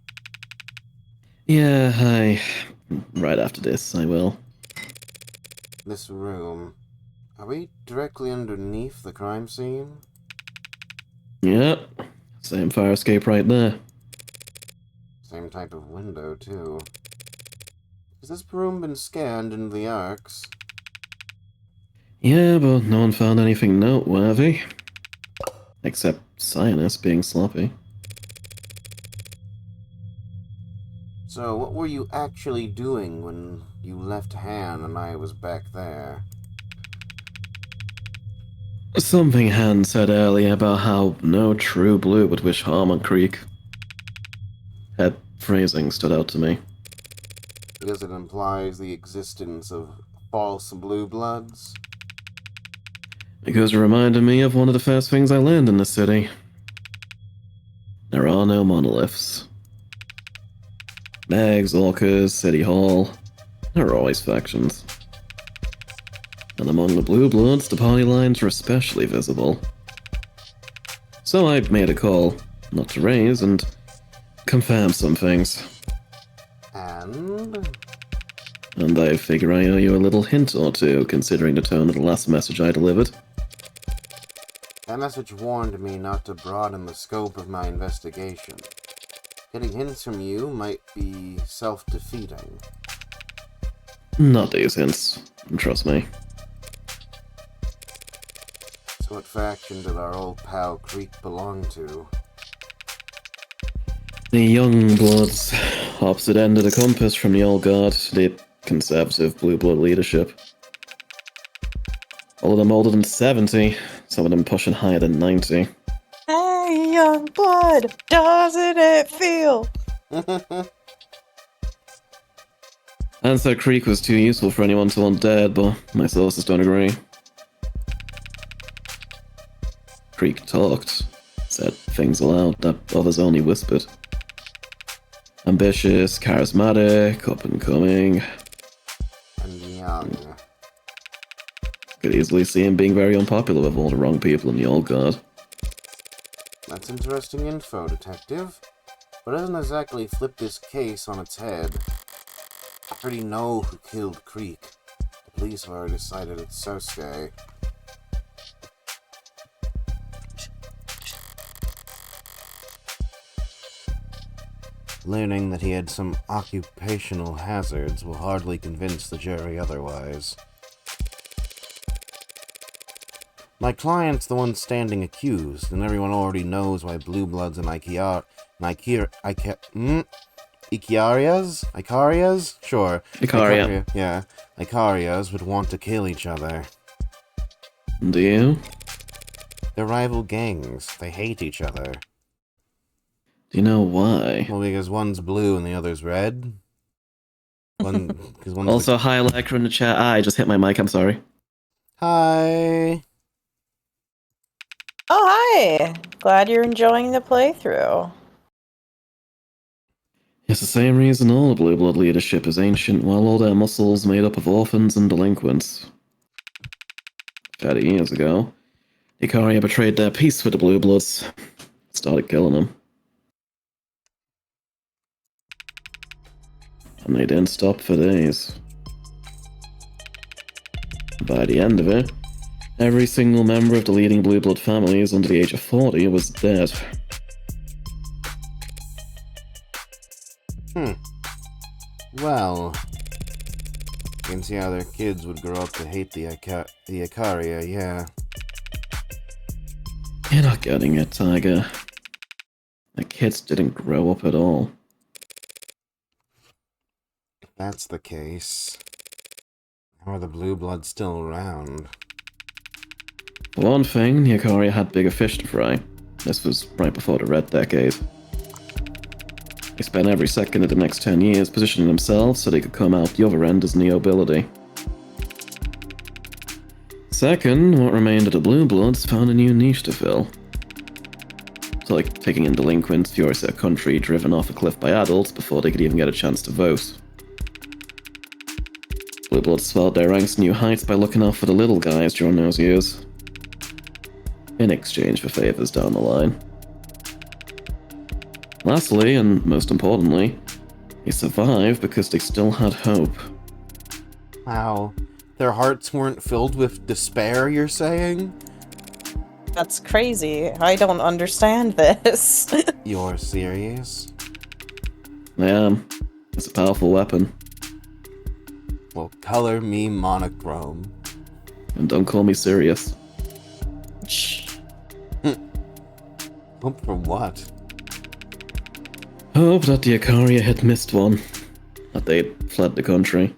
Yeah, right after this, I will. This room. Are we directly underneath the crime scene? Yep. Same fire escape right there. Same type of window, too. Has this room been scanned into the arcs? Yeah, but no one found anything noteworthy. Except Cyanus being sloppy. So, what were you actually doing when you left Han and I was back there? Something Han said earlier about how no true blue would wish harm on Creek. That phrasing stood out to me. Because it implies the existence of false blue bloods? Because it reminded me of one of the first things I learned in the city. There are no monoliths. Megs, Orcas, City Hall. There are always factions. And among the Blue Bloods, the party lines are especially visible. So I made a call, not to raise, and confirm some things. And And I figure I owe you a little hint or two, considering the tone of the last message I delivered. that message warned me not to broaden the scope of my investigation. Getting hints from you might be self-defeating. Not these hints, trust me. So what faction did our old pal Creek belong to? The young bloods, opposite end of the compass from the old guard, the conservative blue blood leadership. All of them older than 70, some of them pushing higher than 90. Hey, young blood, doesn't it feel? Answer Creek was too useful for anyone to want dead, but my sources don't agree. Creek talked, said things aloud that others only whispered. Ambitious, charismatic, up and coming. And young. Could easily see him being very unpopular with all the wrong people in the old guard. That's interesting info, detective. But doesn't exactly flip this case on its head. I already know who killed Creek. The police have already decided it's Sosuke. Learning that he had some occupational hazards will hardly convince the jury otherwise. My client's the one standing accused, and everyone already knows why Blue Bloods and Icarias? Sure. Icaria. Yeah. Icarias would want to kill each other. Do you? They're rival gangs. They hate each other. Do you know why? Well, because one's blue and the other's red. Because one's Also, hi Electra in the chat. I just hit my mic, I'm sorry. Hi. Oh, hi. Glad you're enjoying the playthrough. It's the same reason all the Blue Blood leadership is ancient, while all their muscles made up of orphans and delinquents. 30 years ago, Icaria betrayed their peace with the Blue Bloods. Started killing them. And they didn't stop for days. By the end of it, every single member of the leading Blue Blood families under the age of 40 was dead. Well, you can see how their kids would grow up to hate the Icaria, yeah. You're not getting it, Tiger. The kids didn't grow up at all. If that's the case, how are the Blue Bloods still around? For one thing, the Icaria had bigger fish to fry. This was right before the Red Decade. They spent every second of the next 10 years positioning themselves so they could come out the other end as nobility. Second, what remained of the Blue Bloods found a new niche to fill. So, like, taking in delinquents furious at a country driven off a cliff by adults before they could even get a chance to vote. Blue Bloods swelled their ranks to new heights by looking out for the little guys during those years, in exchange for favors down the line. Lastly, and most importantly, they survived because they still had hope. Wow. Their hearts weren't filled with despair, you're saying? That's crazy. I don't understand this. You're serious? I am. It's a powerful weapon. Well, color me monochrome. And don't call me serious. Hope for what? Hope that the Ikaria had missed one. That they'd fled the country.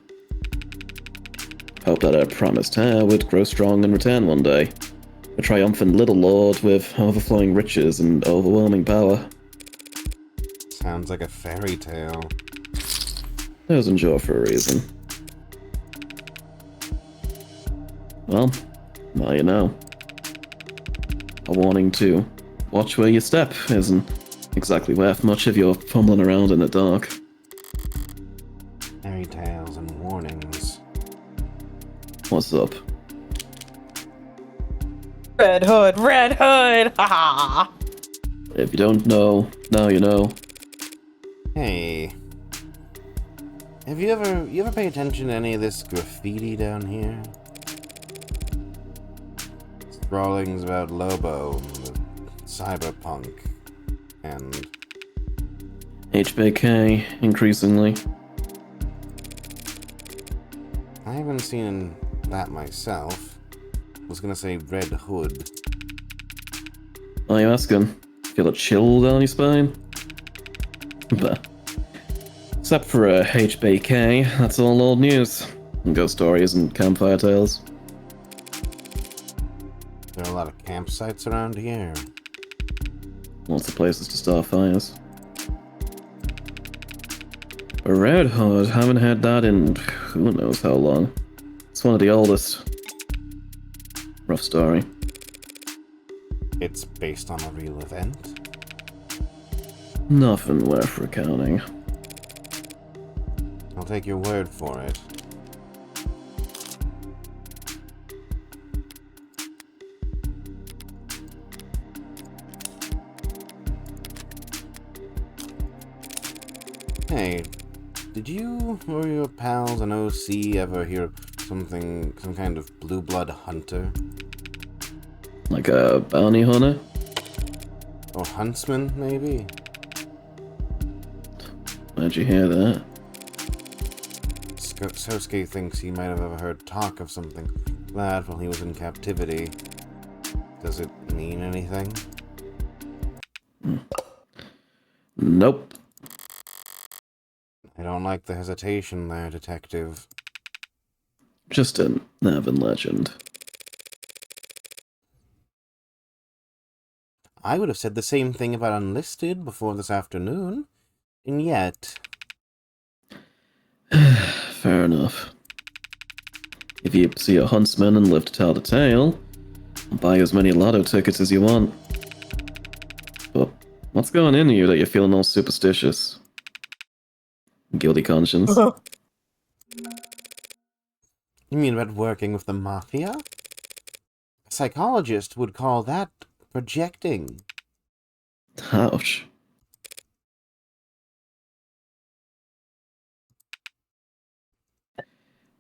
Hope that our promised heir would grow strong and return one day. A triumphant little lord with overflowing riches and overwhelming power. Sounds like a fairy tale. Those endure for a reason. Well, now you know. A warning too. Watch where you step isn't exactly worth much if you're fumbling around in the dark. Fairy tales and warnings. What's up? Red Hood, Red Hood! Ha! If you don't know, now you know. Hey. Have you ever pay attention to any of this graffiti down here? Scrawlings about Lobo, and cyberpunk, and HBK, increasingly. I haven't seen that myself. I was gonna say Red Hood. Are you asking? Feel a chill down your spine? Bah. Except for HBK, that's all old news. And ghost stories and campfire tales. There are a lot of campsites around here. Lots of places to start fires. A Red Hood, haven't had that in who knows how long. It's one of the oldest. Rough story. It's based on a real event. Nothing worth recounting. I'll take your word for it. Hey, did you or your pals in OC ever hear some kind of blue blood hunter? Like a bounty hunter? Or huntsman, maybe? Where'd you hear that? Sosuke thinks he might have ever heard talk of something like that while he was in captivity. Does it mean anything? Nope. I don't like the hesitation there, detective. Just an urban legend. I would have said the same thing about Unlisted before this afternoon, and yet... Fair enough. If you see a huntsman and live to tell the tale, buy as many lotto tickets as you want. But what's going in you that you're feeling all superstitious? Guilty conscience? You mean about working with the Mafia? A psychologist would call that projecting. Ouch.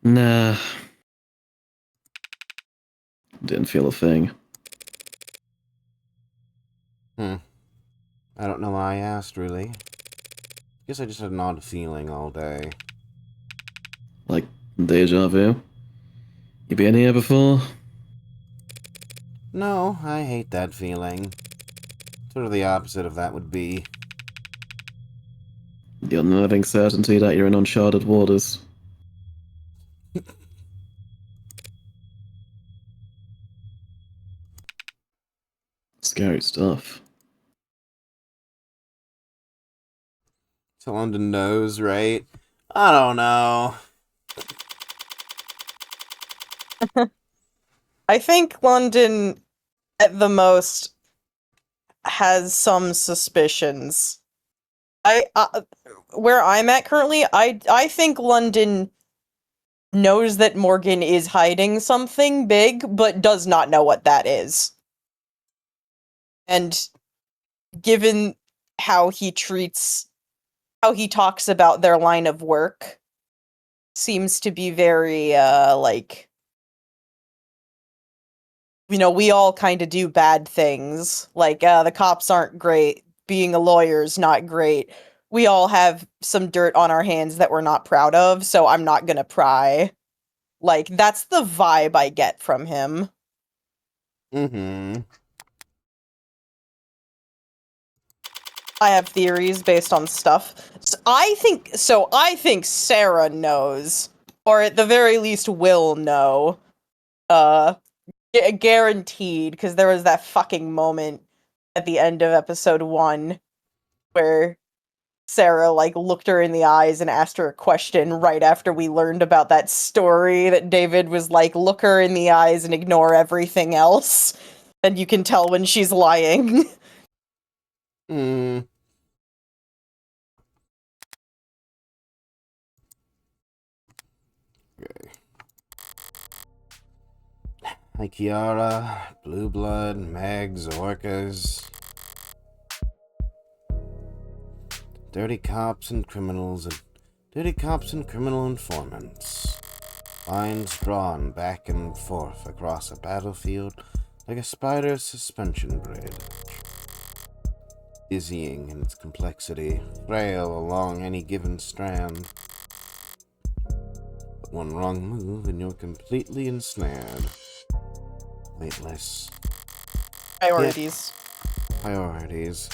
Nah. Didn't feel a thing. I don't know why I asked, really. Guess I just had an odd feeling all day. Like deja vu? You been here before? No, I hate that feeling. Sort of the opposite of that would be. The unnerving certainty that you're in uncharted waters. Scary stuff. So London knows, right? I don't know. I think London, at the most, has some suspicions. Where I'm at currently, I think London knows that Morgan is hiding something big, but does not know what that is. And given how he talks about their line of work, seems to be very, like, we all kind of do bad things. Like, the cops aren't great. Being a lawyer's not great. We all have some dirt on our hands that we're not proud of, so I'm not gonna pry. Like, that's the vibe I get from him. Mm-hmm. I have theories based on stuff. I think Sarah knows, or at the very least will know. Guaranteed, because there was that fucking moment at the end of episode 1 where Sarah, like, looked her in the eyes and asked her a question right after we learned about that story that David was like, look her in the eyes and ignore everything else, and you can tell when she's lying. Mm. Okay. Hi, Kiara, Blue Blood, Megs, Orcas. Dirty cops and criminal informants. Lines drawn back and forth across a battlefield like a spider's suspension bridge. Dizzying in its complexity, frail along any given strand. But one wrong move and you're completely ensnared. Weightless. Priorities. Priorities.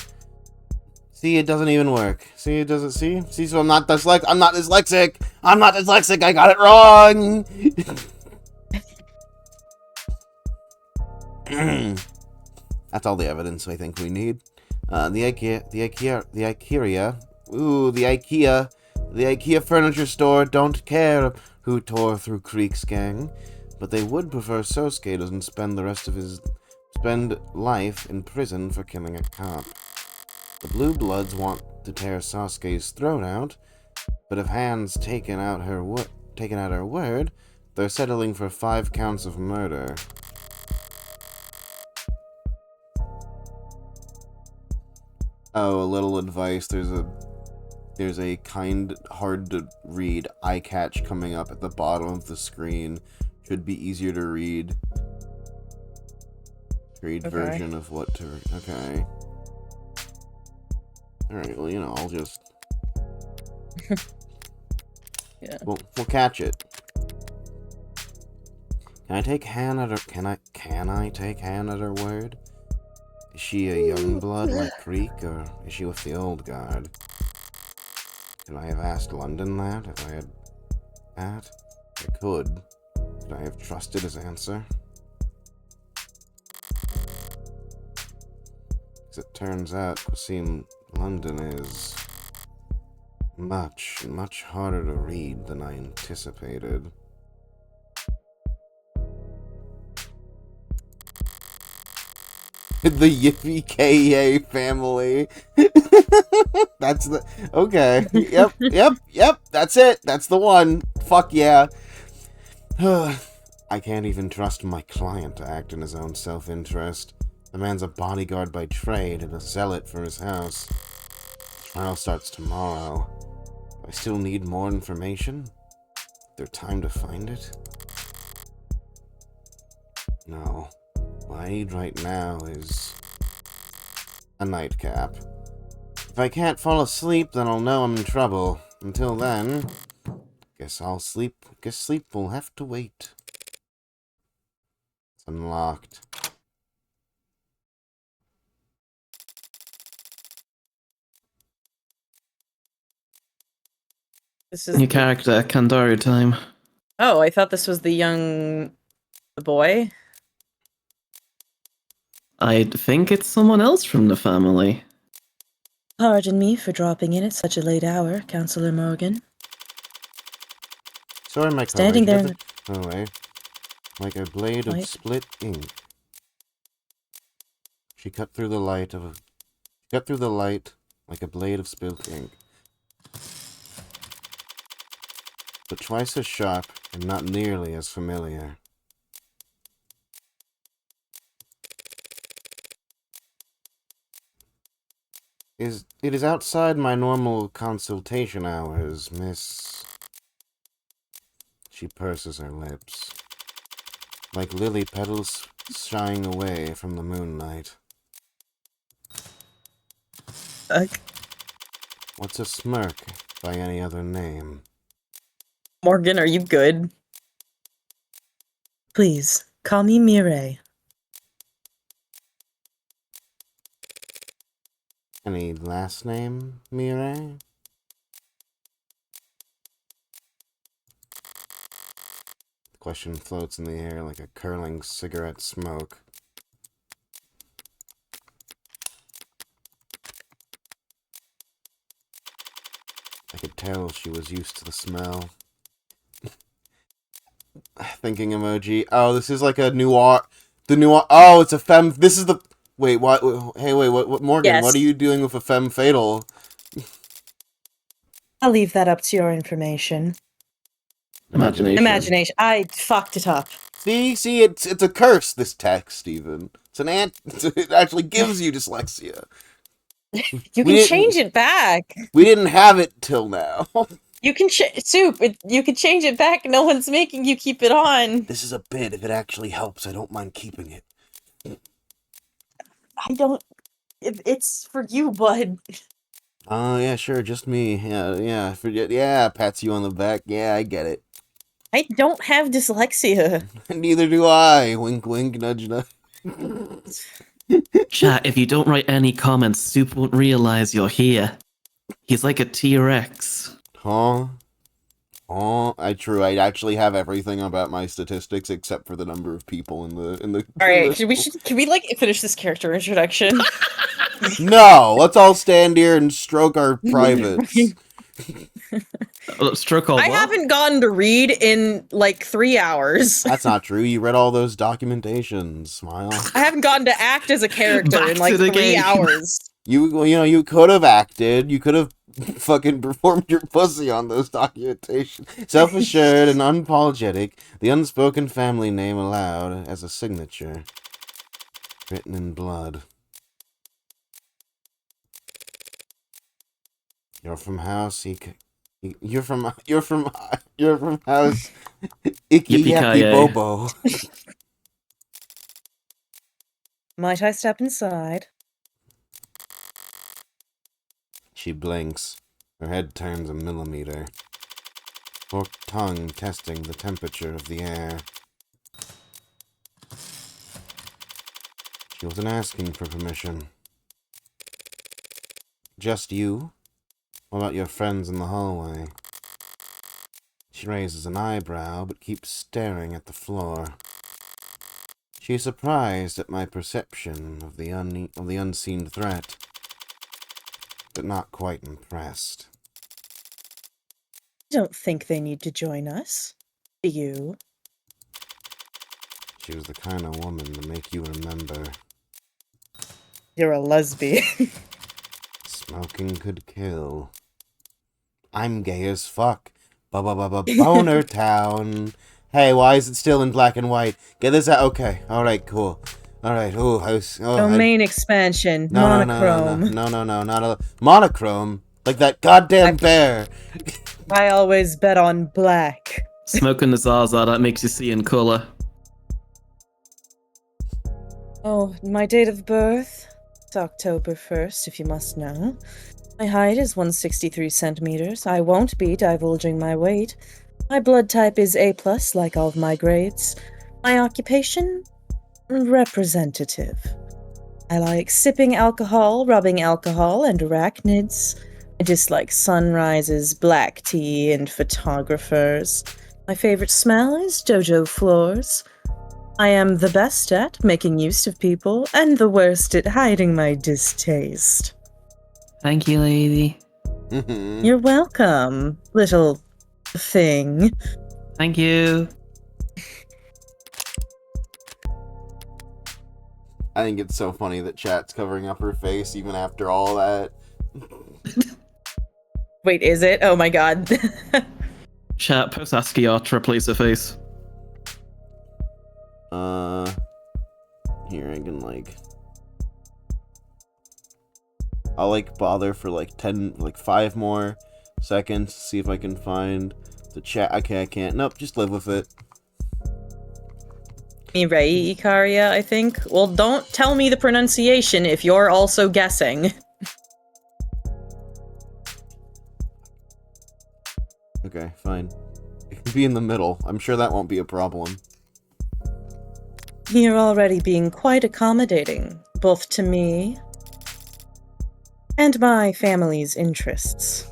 See, it doesn't even work. See, it doesn't. See, so I'm not dyslexic. I'm not dyslexic. I got it wrong. That's all the evidence I think we need. The IKEA furniture store don't care who tore through Creek's gang, but they would prefer Sosuke doesn't spend life in prison for killing a cop. The Blue Bloods want to tear Sasuke's throat out, but if Han's taken out her word, they're settling for 5 counts of murder. Oh, a little advice. There's a kind, hard to read eye catch coming up at the bottom of the screen. Should be easier to read. Version of what to. Okay. Alright, well, I'll just... Yeah. We'll catch it. Can I take Han at her... Can I take Han at her word? Is she a young blood like Creek, or is she with the old guard? Could I have asked London that, if I had... that? I could. Could I have trusted his answer? As it turns out, Qasim London is much, much harder to read than I anticipated. The Yippee K.A. family. That's the... Okay. Yep. That's it. That's the one. Fuck yeah. I can't even trust my client to act in his own self-interest. The man's a bodyguard by trade and a zealot for his house. Trial starts tomorrow. Do I still need more information? Is there time to find it? No. What I need right now is a nightcap. If I can't fall asleep, then I'll know I'm in trouble. Until then, guess I'll sleep. Guess sleep will have to wait. It's unlocked. This is New character, Kandari time. Oh, I thought this was the boy. I think it's someone else from the family. Pardon me for dropping in at such a late hour, Counselor Morgan. Sorry, my Standing colleague. there. Oh, wait. like a blade of Light? split ink. She cut through the light like a blade of split ink. But twice as sharp and not nearly as familiar. It is outside my normal consultation hours, miss. She purses her lips, like lily petals shying away from the moonlight. What's a smirk by any other name? Morgan, are you good? Please, call me Mireille. Any last name, Mireille? The question floats in the air like a curling cigarette smoke. I could tell she was used to the smell. Thinking emoji. Oh, this is like a noir. Oh, it's a femme. This is the. Wait, what? Hey, wait, what Morgan, Yes. what are you doing with a femme fatal? I'll leave that up to your information. Imagination. Imagination. I fucked it up. See, it's a curse, this text, Stephen. It's an it actually gives you dyslexia. You We can didn't- change it back. We didn't have it till now. You can you can change it back. No one's making you keep it on. This is a bit. If it actually helps, I don't mind keeping it. I don't. It's for you, bud. Oh, yeah, sure, just me. Yeah, forget. Yeah, pats you on the back. Yeah, I get it. I don't have dyslexia. Neither do I. Wink, wink, nudge, nudge. Chat, if you don't write any comments, Soup won't realize you're here. He's like a T-Rex. Huh? Oh, I actually have everything about my statistics except for the number of people in the. All right, can we like finish this character introduction? No, let's all stand here and stroke our privates. Stroke all I what? haven't gotten to read in like 3 hours. That's not true. You read all those documentations. Smile. I haven't gotten to act as a character Back in like to the 3 game. hours. You could have acted. You could have fucking performed your pussy on those documentations. Self-assured and unapologetic, the unspoken family name aloud as a signature, written in blood. You're from house. You're from house. Icky Yappy Yippee-ki-yay. Bobo. Might I step inside? She blinks. Her head turns a millimeter. Forked tongue testing the temperature of the air. She wasn't asking for permission. Just you? What about your friends in the hallway? She raises an eyebrow, but keeps staring at the floor. She is surprised at my perception of the unseen threat, but not quite impressed. I don't think they need to join us. Do you? She was the kind of woman to make you remember. You're a lesbian. Smoking could kill. I'm gay as fuck. Boner town. Hey, why is it still in black and white? Get this out. Okay. Alright, cool. Alright, Domain expansion. Monochrome. No, not a monochrome. Like that goddamn bear. I always bet on black. Smoking the Zaza, that makes you see in colour. Oh, my date of birth? It's October 1st, if you must know. My height is 163 centimeters. I won't be divulging my weight. My blood type is A+, like all of my grades. My occupation? Representative. I like sipping alcohol, rubbing alcohol, and arachnids. I dislike sunrises, black tea, and photographers. My favorite smell is Dojo floors. I am the best at making use of people, and the worst at hiding my distaste. Thank you, lady. You're welcome, little thing. Thank you. I think it's so funny that chat's covering up her face even after all that. Wait, is it? Oh my god. Chat, post ASCII art to replace her face. Here, I can, like... I'll, like, bother for, like, 5 more seconds to see if I can find the chat. Okay, I can't. Nope, just live with it. Mirai Ikaria, I think. Well, don't tell me the pronunciation if you're also guessing. Okay, fine. It can be in the middle. I'm sure that won't be a problem. You're already being quite accommodating, both to me and my family's interests.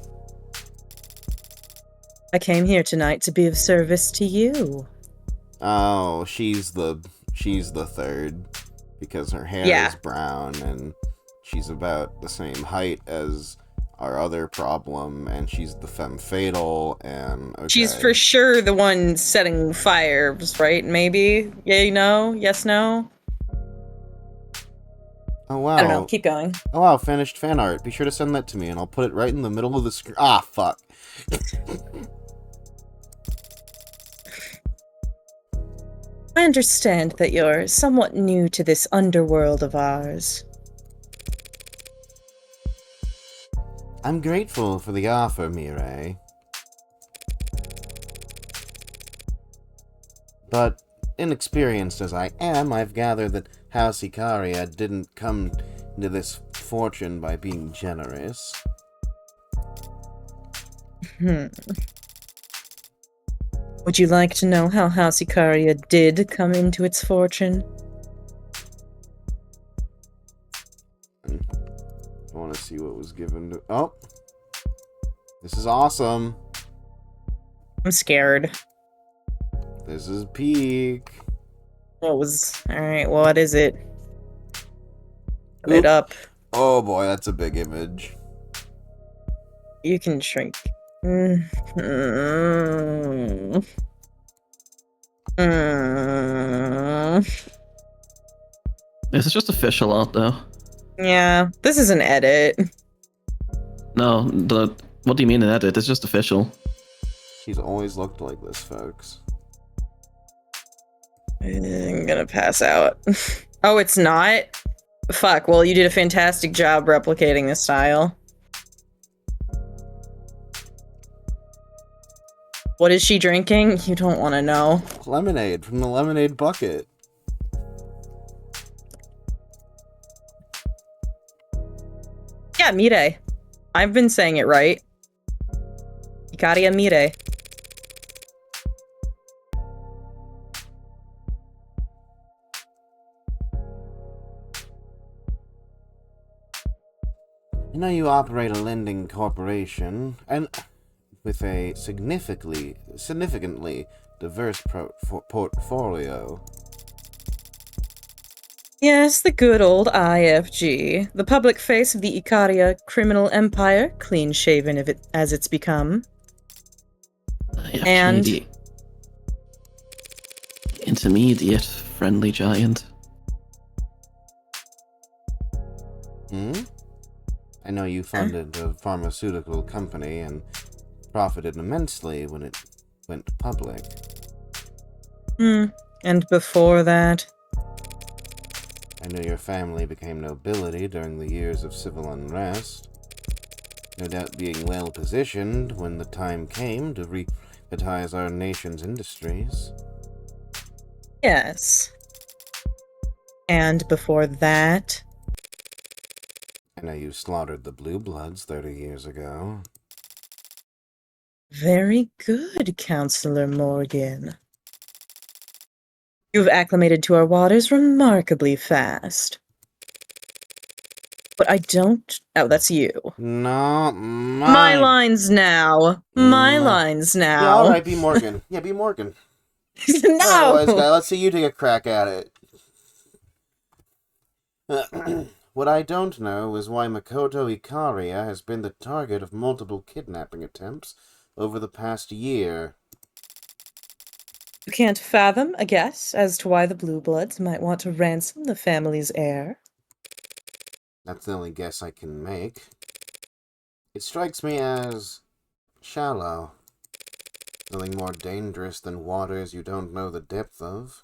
I came here tonight to be of service to you. Oh, she's the third. Because her hair Yeah. is brown and she's about the same height as our other problem, and she's the femme fatale, and okay. She's for sure the one setting fires, right? Maybe? Yay, no? Yes, no? Oh wow. I don't know. Keep going. Oh wow, finished fan art. Be sure to send that to me and I'll put it right in the middle of the screen. Ah, fuck. I understand that you're somewhat new to this underworld of ours. I'm grateful for the offer, Mirai. But, inexperienced as I am, I've gathered that House Ikaria didn't come to this fortune by being generous. Would you like to know how House Ikaria did come into its fortune? I want to see what was given to... Oh! This is awesome! I'm scared. This is peak! What was... Alright, what is it? Put Oop. it up. Oh boy, that's a big image. You can shrink. This is just official art, though. Yeah, this is an edit. No, what do you mean an edit? It's just official. She's always looked like this, folks. I'm gonna pass out. Oh, it's not? Fuck, well, you did a fantastic job replicating the style. What is she drinking? You don't want to know. Lemonade from the lemonade bucket. Yeah, Mire. I've been saying it right. Ikaria Mire. I know you operate a lending corporation, and with a significantly diverse portfolio. Yes, the good old IFG, the public face of the Ikaria criminal empire, clean-shaven as it's become. And- The intermediate friendly giant. I know you funded a pharmaceutical company and profited immensely when it went public. And before that? I know your family became nobility during the years of civil unrest. No doubt being well positioned when the time came to revitalize our nation's industries. Yes. And before that? I know you slaughtered the Blue Bloods 30 years ago. Very good, Counselor Morgan. You've acclimated to our waters remarkably fast. But I don't... Oh, that's you. No, My lines now. My lines now. Yeah, alright, be Morgan. Yeah, be Morgan. No! Alright, wise guy, let's see you take a crack at it. What I don't know is why Makoto Ikaria has been the target of multiple kidnapping attempts over the past year. You can't fathom a guess as to why the Blue Bloods might want to ransom the family's heir? That's the only guess I can make. It strikes me as shallow. Nothing more dangerous than waters you don't know the depth of.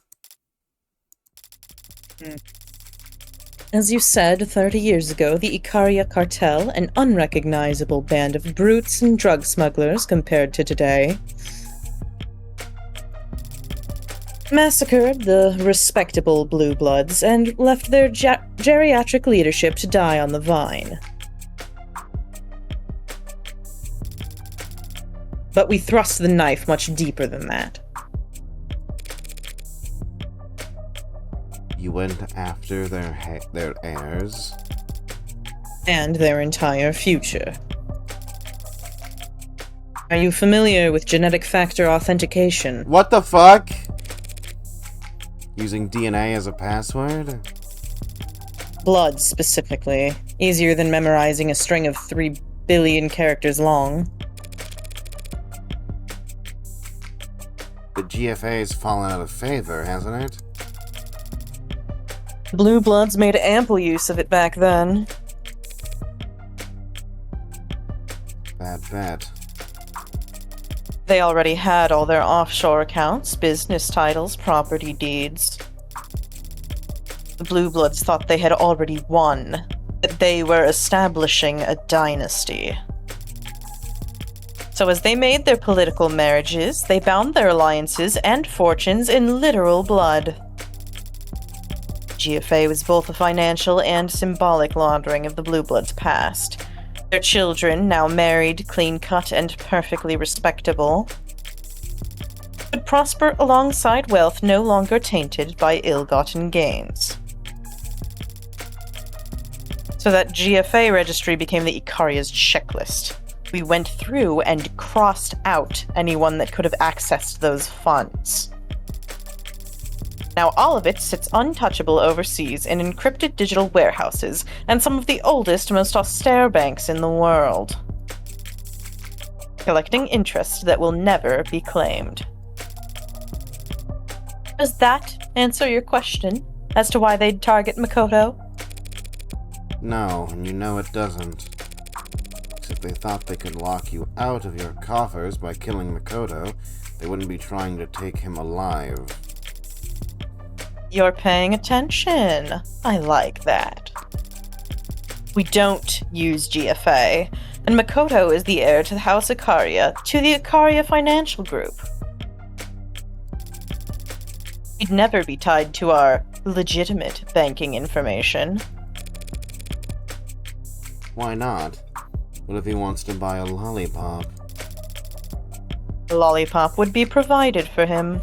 As you said, 30 years ago, the Icaria cartel, an unrecognizable band of brutes and drug smugglers compared to today, massacred the respectable Blue Bloods and left their geriatric leadership to die on the vine. But we thrust the knife much deeper than that. You went after their heirs? And their entire future. Are you familiar with genetic factor authentication? What the fuck? Using DNA as a password? Blood, specifically. Easier than memorizing a string of 3 billion characters long. The GFA's fallen out of favor, hasn't it? The Blue Bloods made ample use of it back then. Bad bet. They already had all their offshore accounts, business titles, property deeds. The Blue Bloods thought they had already won, that they were establishing a dynasty. So as they made their political marriages, they bound their alliances and fortunes in literal blood. GFA was both a financial and symbolic laundering of the Blue Bloods' past. Their children, now married, clean-cut, and perfectly respectable, would prosper alongside wealth no longer tainted by ill-gotten gains. So that GFA registry became the Icaria's checklist. We went through and crossed out anyone that could have accessed those funds. Now all of it sits untouchable overseas in encrypted digital warehouses and some of the oldest, most austere banks in the world, collecting interest that will never be claimed. Does that answer your question as to why they'd target Makoto? No, and you know it doesn't. If they thought they could lock you out of your coffers by killing Makoto, they wouldn't be trying to take him alive. You're paying attention. I like that. We don't use GFA, and Makoto is the heir to the House Icaria, to the Icaria Financial Group. He'd never be tied to our legitimate banking information. Why not? What if he wants to buy a lollipop? A lollipop would be provided for him.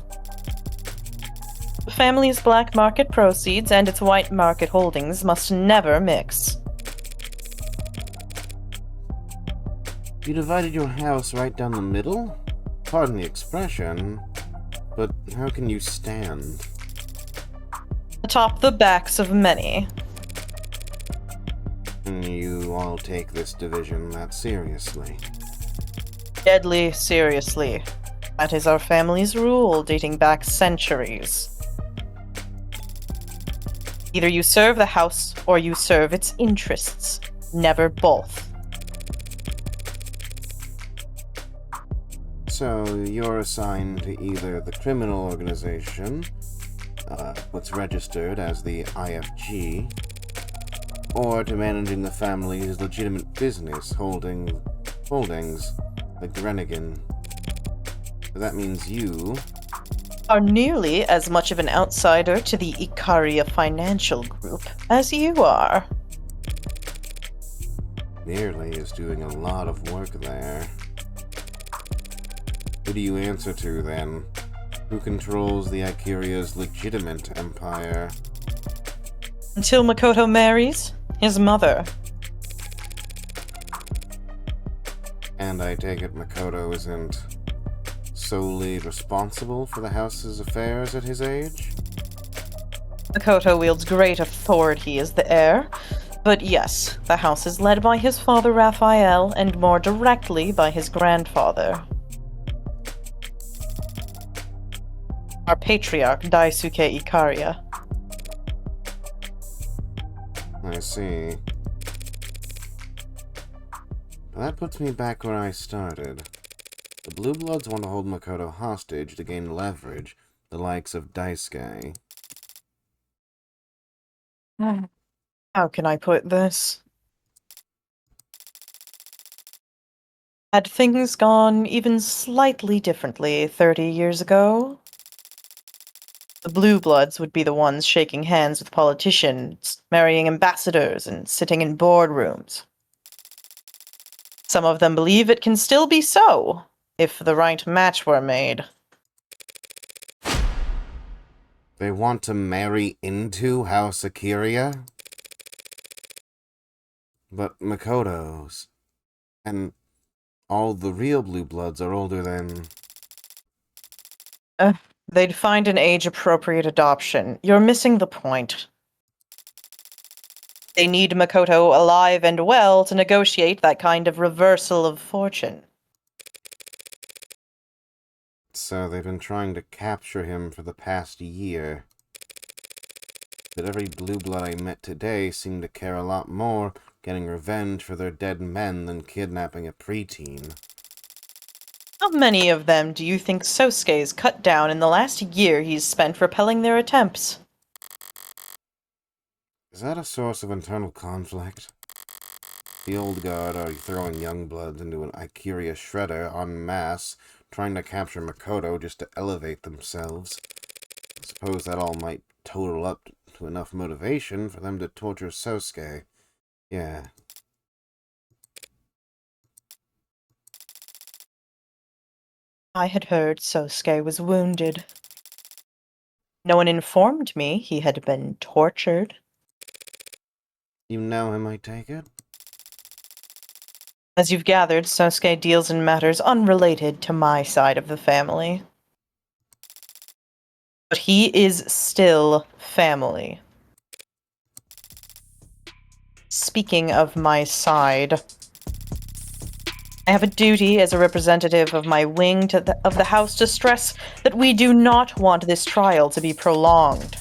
The family's black market proceeds and its white market holdings must never mix. You divided your house right down the middle? Pardon the expression, but how can you stand? Atop the backs of many. And you all take this division that seriously. Deadly seriously. That is our family's rule, dating back centuries. Either you serve the house, or you serve its interests. Never both. So, you're assigned to either the criminal organization, what's registered as the IFG, or to managing the family's legitimate business holdings, like Drennigan. So that means you Are nearly as much of an outsider to the Icaria Financial Group as you are. nearly is doing a lot of work there. Who do you answer to, then? Who controls the Icaria's legitimate empire? Until Makoto marries, his mother. And I take it Makoto isn't solely responsible for the house's affairs at his age? Makoto wields great authority as the heir, but yes, the house is led by his father Raphael, and more directly by his grandfather. our patriarch, Daisuke Ikaria. I see. That puts me back where I started. The Blue Bloods want to hold Makoto hostage to gain leverage, the likes of Daisuke. How can I put this? Had things gone even slightly differently 30 years ago, the Blue Bloods would be the ones shaking hands with politicians, marrying ambassadors, and sitting in boardrooms. Some of them believe it can still be so, if the right match were made. They want to marry into House Ikaria? But Makoto's and all the real Blue Bloods are older than... They'd find an age-appropriate adoption. You're missing the point. They need Makoto alive and well to negotiate that kind of reversal of fortune. So they've been trying to capture him for the past year. But every Blue Blood I met today seemed to care a lot more getting revenge for their dead men than kidnapping a preteen. How many of them do you think Sosuke's cut down in the last year he's spent repelling their attempts? Is that a source of internal conflict? The old guard are throwing young bloods into an Ikaria shredder en masse, trying to capture Makoto just to elevate themselves. I suppose that all might total up to enough motivation for them to torture Sosuke. Yeah. I had heard Sosuke was wounded. No one informed me he had been tortured. You know him, I take it? As you've gathered, Sosuke deals in matters unrelated to my side of the family. But he is still family. Speaking of my side, I have a duty as a representative of my wing of the House to stress that we do not want this trial to be prolonged.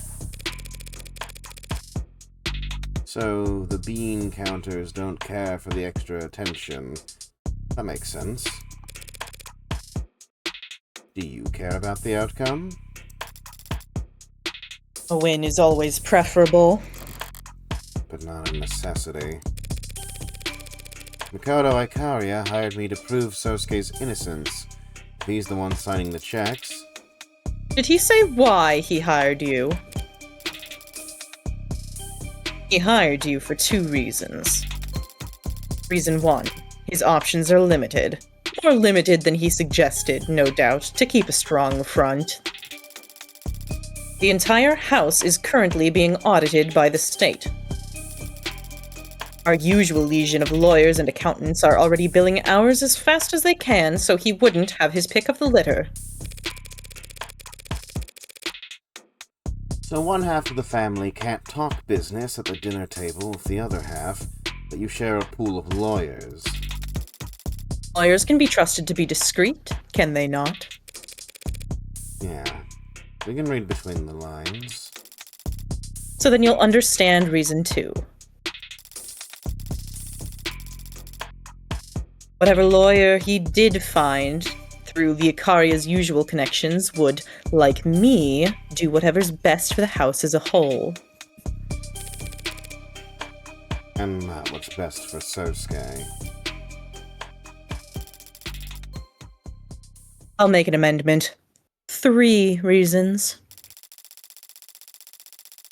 So, the bean counters don't care for the extra attention. That makes sense. Do you care about the outcome? A win is always preferable. But not a necessity. Makoto Ikaria hired me to prove Sosuke's innocence. If he's the one signing the checks. Did he say why he hired you? He hired you for 2 reasons. Reason 1, his options are limited. More limited than he suggested, no doubt, to keep a strong front. The entire house is currently being audited by the state. Our usual legion of lawyers and accountants are already billing hours as fast as they can, so he wouldn't have his pick of the litter. So one half of the family can't talk business at the dinner table with the other half, but you share a pool of lawyers. Lawyers can be trusted to be discreet, can they not? Yeah, we can read between the lines. So then you'll understand reason 2. Whatever lawyer he did find through the Ikaria's usual connections would, like me, do whatever's best for the house as a whole. And not what's best for Sosuke. I'll make an amendment. 3 reasons.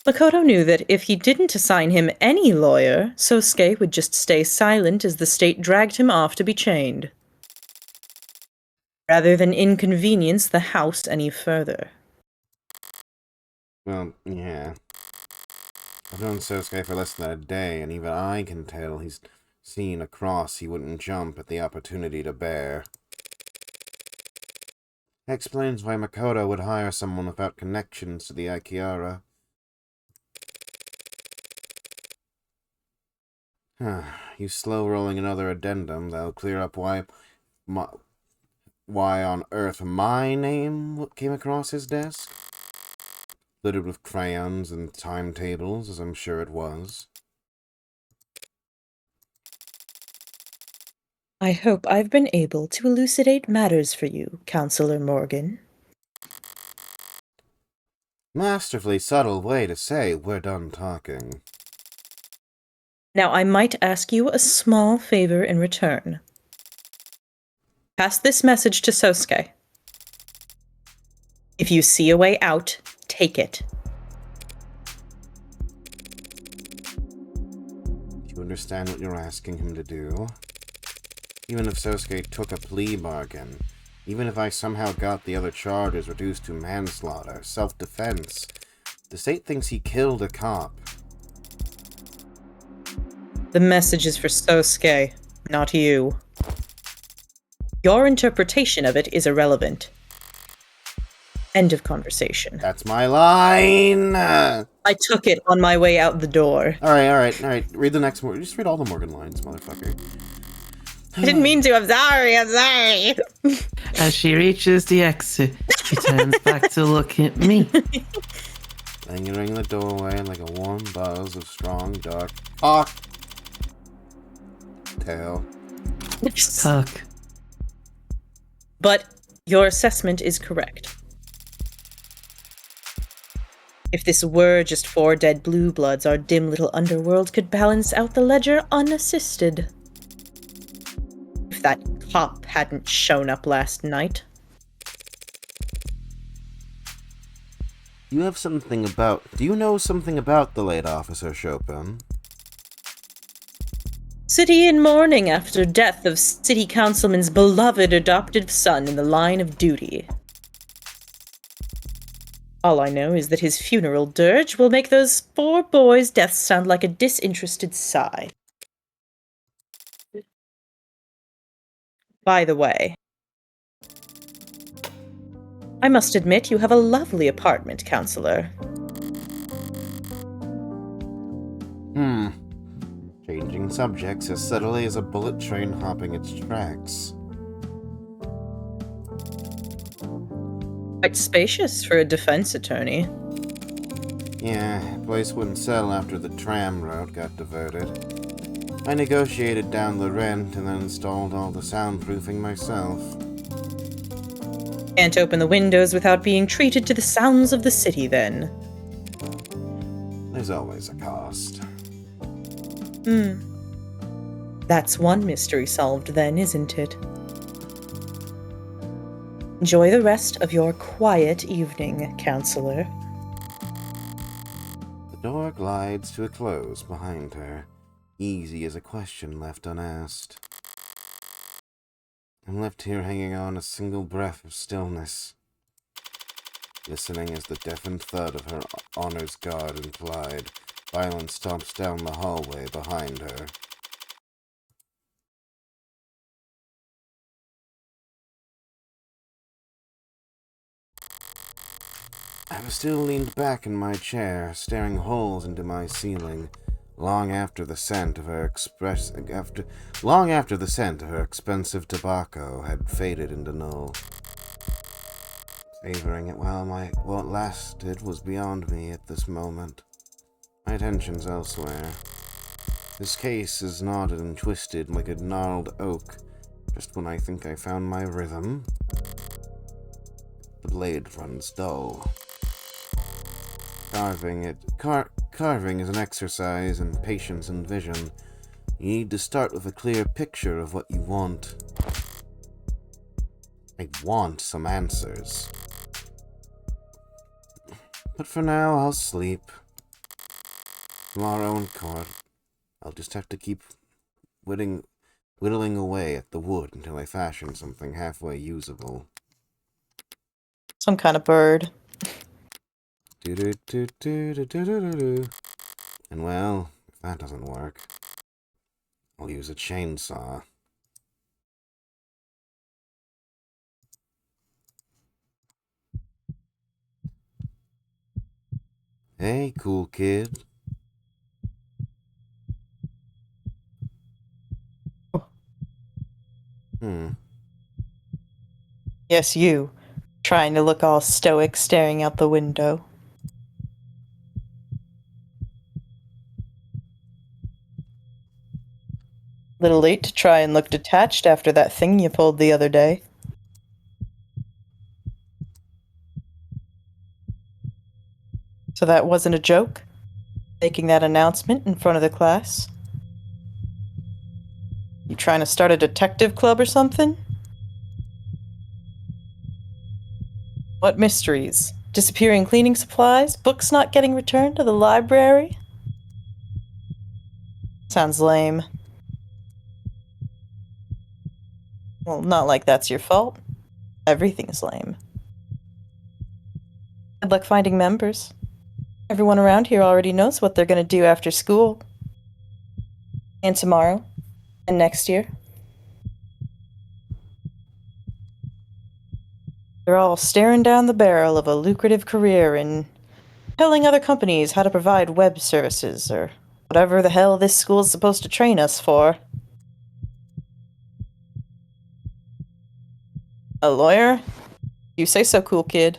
Makoto knew that if he didn't assign him any lawyer, Sosuke would just stay silent as the state dragged him off to be chained, rather than inconvenience the house any further. Well, yeah. I've known Sosuke for less than a day, and even I can tell he's seen a cross he wouldn't jump at the opportunity to bear. That explains why Makoto would hire someone without connections to the Ikaria. You slow-rolling another addendum that'll clear up why on earth my name came across his desk? littered with crayons and timetables, as I'm sure it was. I hope I've been able to elucidate matters for you, Counselor Morgan. Masterfully subtle way to say we're done talking. Now, I might ask you a small favor in return. Pass this message to Sosuke. If you see a way out, take it. Do you understand what you're asking him to do? Even if Sosuke took a plea bargain, even if I somehow got the other charges reduced to manslaughter, self-defense, the state thinks he killed a cop. The message is for Sosuke, not you. Your interpretation of it is irrelevant. End of conversation. That's my line! I took it on my way out the door. Alright. Read the next one. Just read all the Morgan lines, motherfucker. I didn't mean to. I'm sorry. As she reaches the exit, she turns back to look at me. Lingering the doorway like a warm buzz of strong, dark cocktail. Tuck. But your assessment is correct. If this were just 4 dead blue bloods, our dim little underworld could balance out the ledger unassisted. If that cop hadn't shown up last night. Do you know something about the late Officer Chopin? City in mourning after death of City Councilman's beloved adopted son in the line of duty. All I know is that his funeral dirge will make those 4 boys' deaths sound like a disinterested sigh. By the way, I must admit you have a lovely apartment, Counselor. Changing subjects as subtly as a bullet train hopping its tracks. Quite spacious for a defense attorney. Yeah, place wouldn't sell after the tram route got diverted. I negotiated down the rent and then installed all the soundproofing myself. Can't open the windows without being treated to the sounds of the city, then. There's always a cost. That's one mystery solved then, isn't it? Enjoy the rest of your quiet evening, Counselor. The door glides to a close behind her, easy as a question left unasked. I'm left here hanging on a single breath of stillness, listening as the deafened thud of her honor's guard implied violence stomps down the hallway behind her. I was still leaned back in my chair, staring holes into my ceiling, long after the scent of her expensive tobacco had faded into null. Savoring it while what lasted was beyond me at this moment. My attention's elsewhere. This case is knotted and twisted like a gnarled oak. Just when I think I found my rhythm, the blade runs dull. Carving is an exercise in patience and vision. You need to start with a clear picture of what you want. I want some answers. But for now, I'll sleep. Tomorrow in court, I'll just have to keep whittling away at the wood until I fashion something halfway usable. Some kind of bird. And well, if that doesn't work, I'll use a chainsaw. Hey, cool kid. Yes, you. Trying to look all stoic, staring out the window. Little late to try and look detached after that thing you pulled the other day. So that wasn't a joke? Making that announcement in front of the class? You trying to start a detective club or something? What mysteries? Disappearing cleaning supplies? Books not getting returned to the library? Sounds lame. Well, not like that's your fault. Everything's lame. Good luck finding members. Everyone around here already knows what they're gonna do after school. And tomorrow. And next year. They're all staring down the barrel of a lucrative career in telling other companies how to provide web services, or whatever the hell this school is supposed to train us for. A lawyer? You say so, cool kid.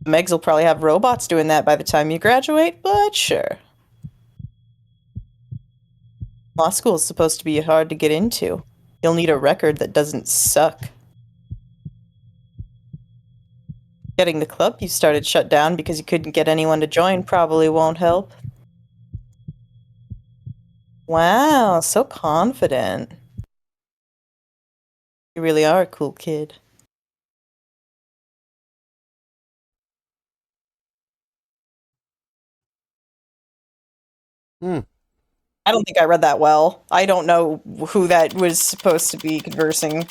Megs will probably have robots doing that by the time you graduate, but sure. Law school is supposed to be hard to get into. You'll need a record that doesn't suck. Getting the club you started shut down because you couldn't get anyone to join probably won't help. Wow, so confident. You really are a cool kid. I don't think I read that well. I don't know who that was supposed to be conversing.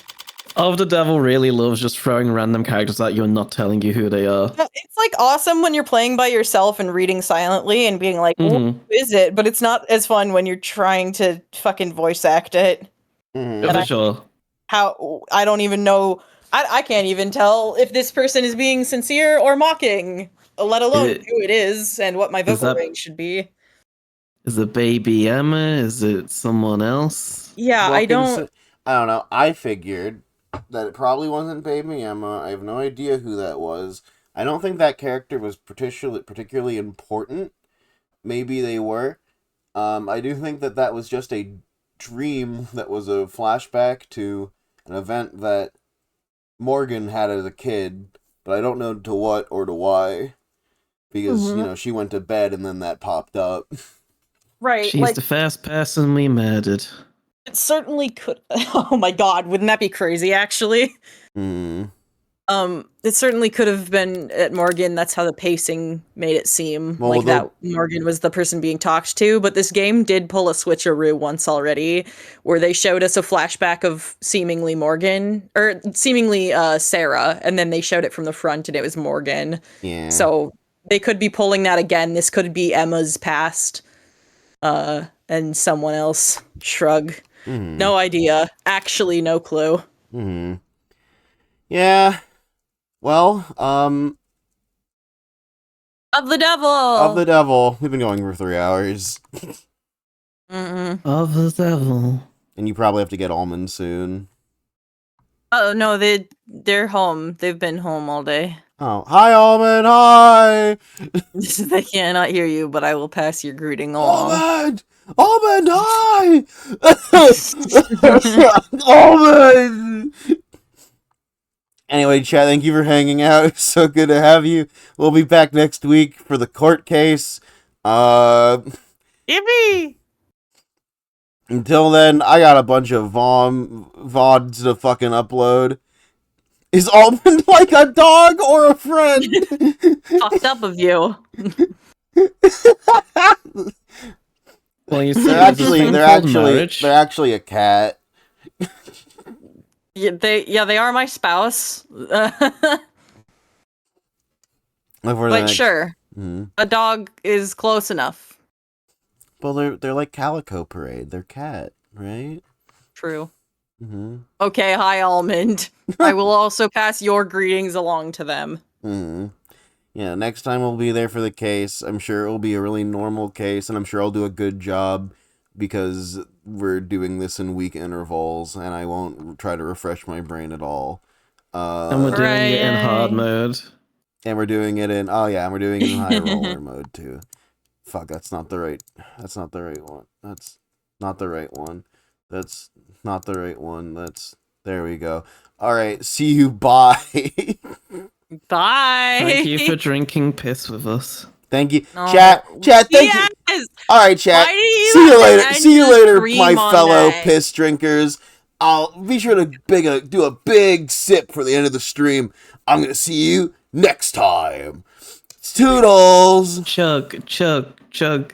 Of the Devil really loves just throwing random characters at you and not telling you who they are. It's like awesome when you're playing by yourself and reading silently and being like, Mhm. who is it? But it's not as fun when you're trying to fucking voice act it. Mm-hmm. Yeah, And for sure. I don't even know. I can't even tell if this person is being sincere or mocking, let alone It- who it is and what my is vocal that- range should be. Is it Baby Emma? Is it someone else? Yeah, Well, I don't. I don't know. I figured that it probably wasn't Baby Emma. I have no idea who that was. I don't think that character was particularly important. Maybe they were. I do think that that was just a dream that was a flashback to an event that Morgan had as a kid, but I don't know to what or to why. Because, Mhm. she went to bed and then that popped up. Right, She's like the first person we murdered. it certainly could. Oh my god, wouldn't that be crazy? Actually, Hmm. it certainly could have been at Morgan. That's how the pacing made it seem Well, like they'll- that Morgan was the person being talked to. But this game did pull a switcheroo once already, where they showed us a flashback of seemingly Morgan or seemingly Sarah, and then they showed it from the front, and it was Morgan. Yeah. So they could be pulling that again. This could be Emma's past, and someone else. Shrug. Mhm. No idea. Actually, no clue. Hmm. Yeah. Well, Of the devil. of the devil. We've been going for 3 hours, Mm-mm. Of the Devil. and you probably have to get almond soon. Oh no, they're home. They've been home all day. Oh, hi, almond. Hi, They cannot hear you, but I will pass your greeting along. almond. Almond, hi. Almond. Anyway, chat. Thank you for hanging out. It's so good to have you. We'll be back next week for the court case. Yippee! Until then, I got a bunch of VODs to fucking upload. Is Almond like a dog or a friend? Fucked up of you. Well, you see, they're there's a actually thing they're called actually marriage. they're actually a cat. Yeah, they are my spouse. But sure, Hmm. a dog is close enough. Well, they're like Calico Parade. They're cat, right? True. Mm-hmm. Okay, hi Almond. I will also pass your greetings along to them. Mm-hmm. Yeah, next time we'll be there for the case. I'm sure it will be a really normal case, and I'm sure I'll do a good job because we're doing this in week intervals, and I won't try to refresh my brain at all. And we're doing it in hard Hooray. mode. And we're doing it in and we're doing it in high roller mode too. Fuck, that's not the right one. That's not the right one. That's not the right one. There we go. All right, see you. Bye. Bye. Thank you for drinking piss with us. Thank you, No. chat. Thank you. Yes. All right, chat. Why do you See you have to later. end See you the later, stream my on fellow that? piss drinkers. I'll be sure to do a big sip for the end of the stream. I'm gonna see you next time. Toodles. Chug, chug, chug.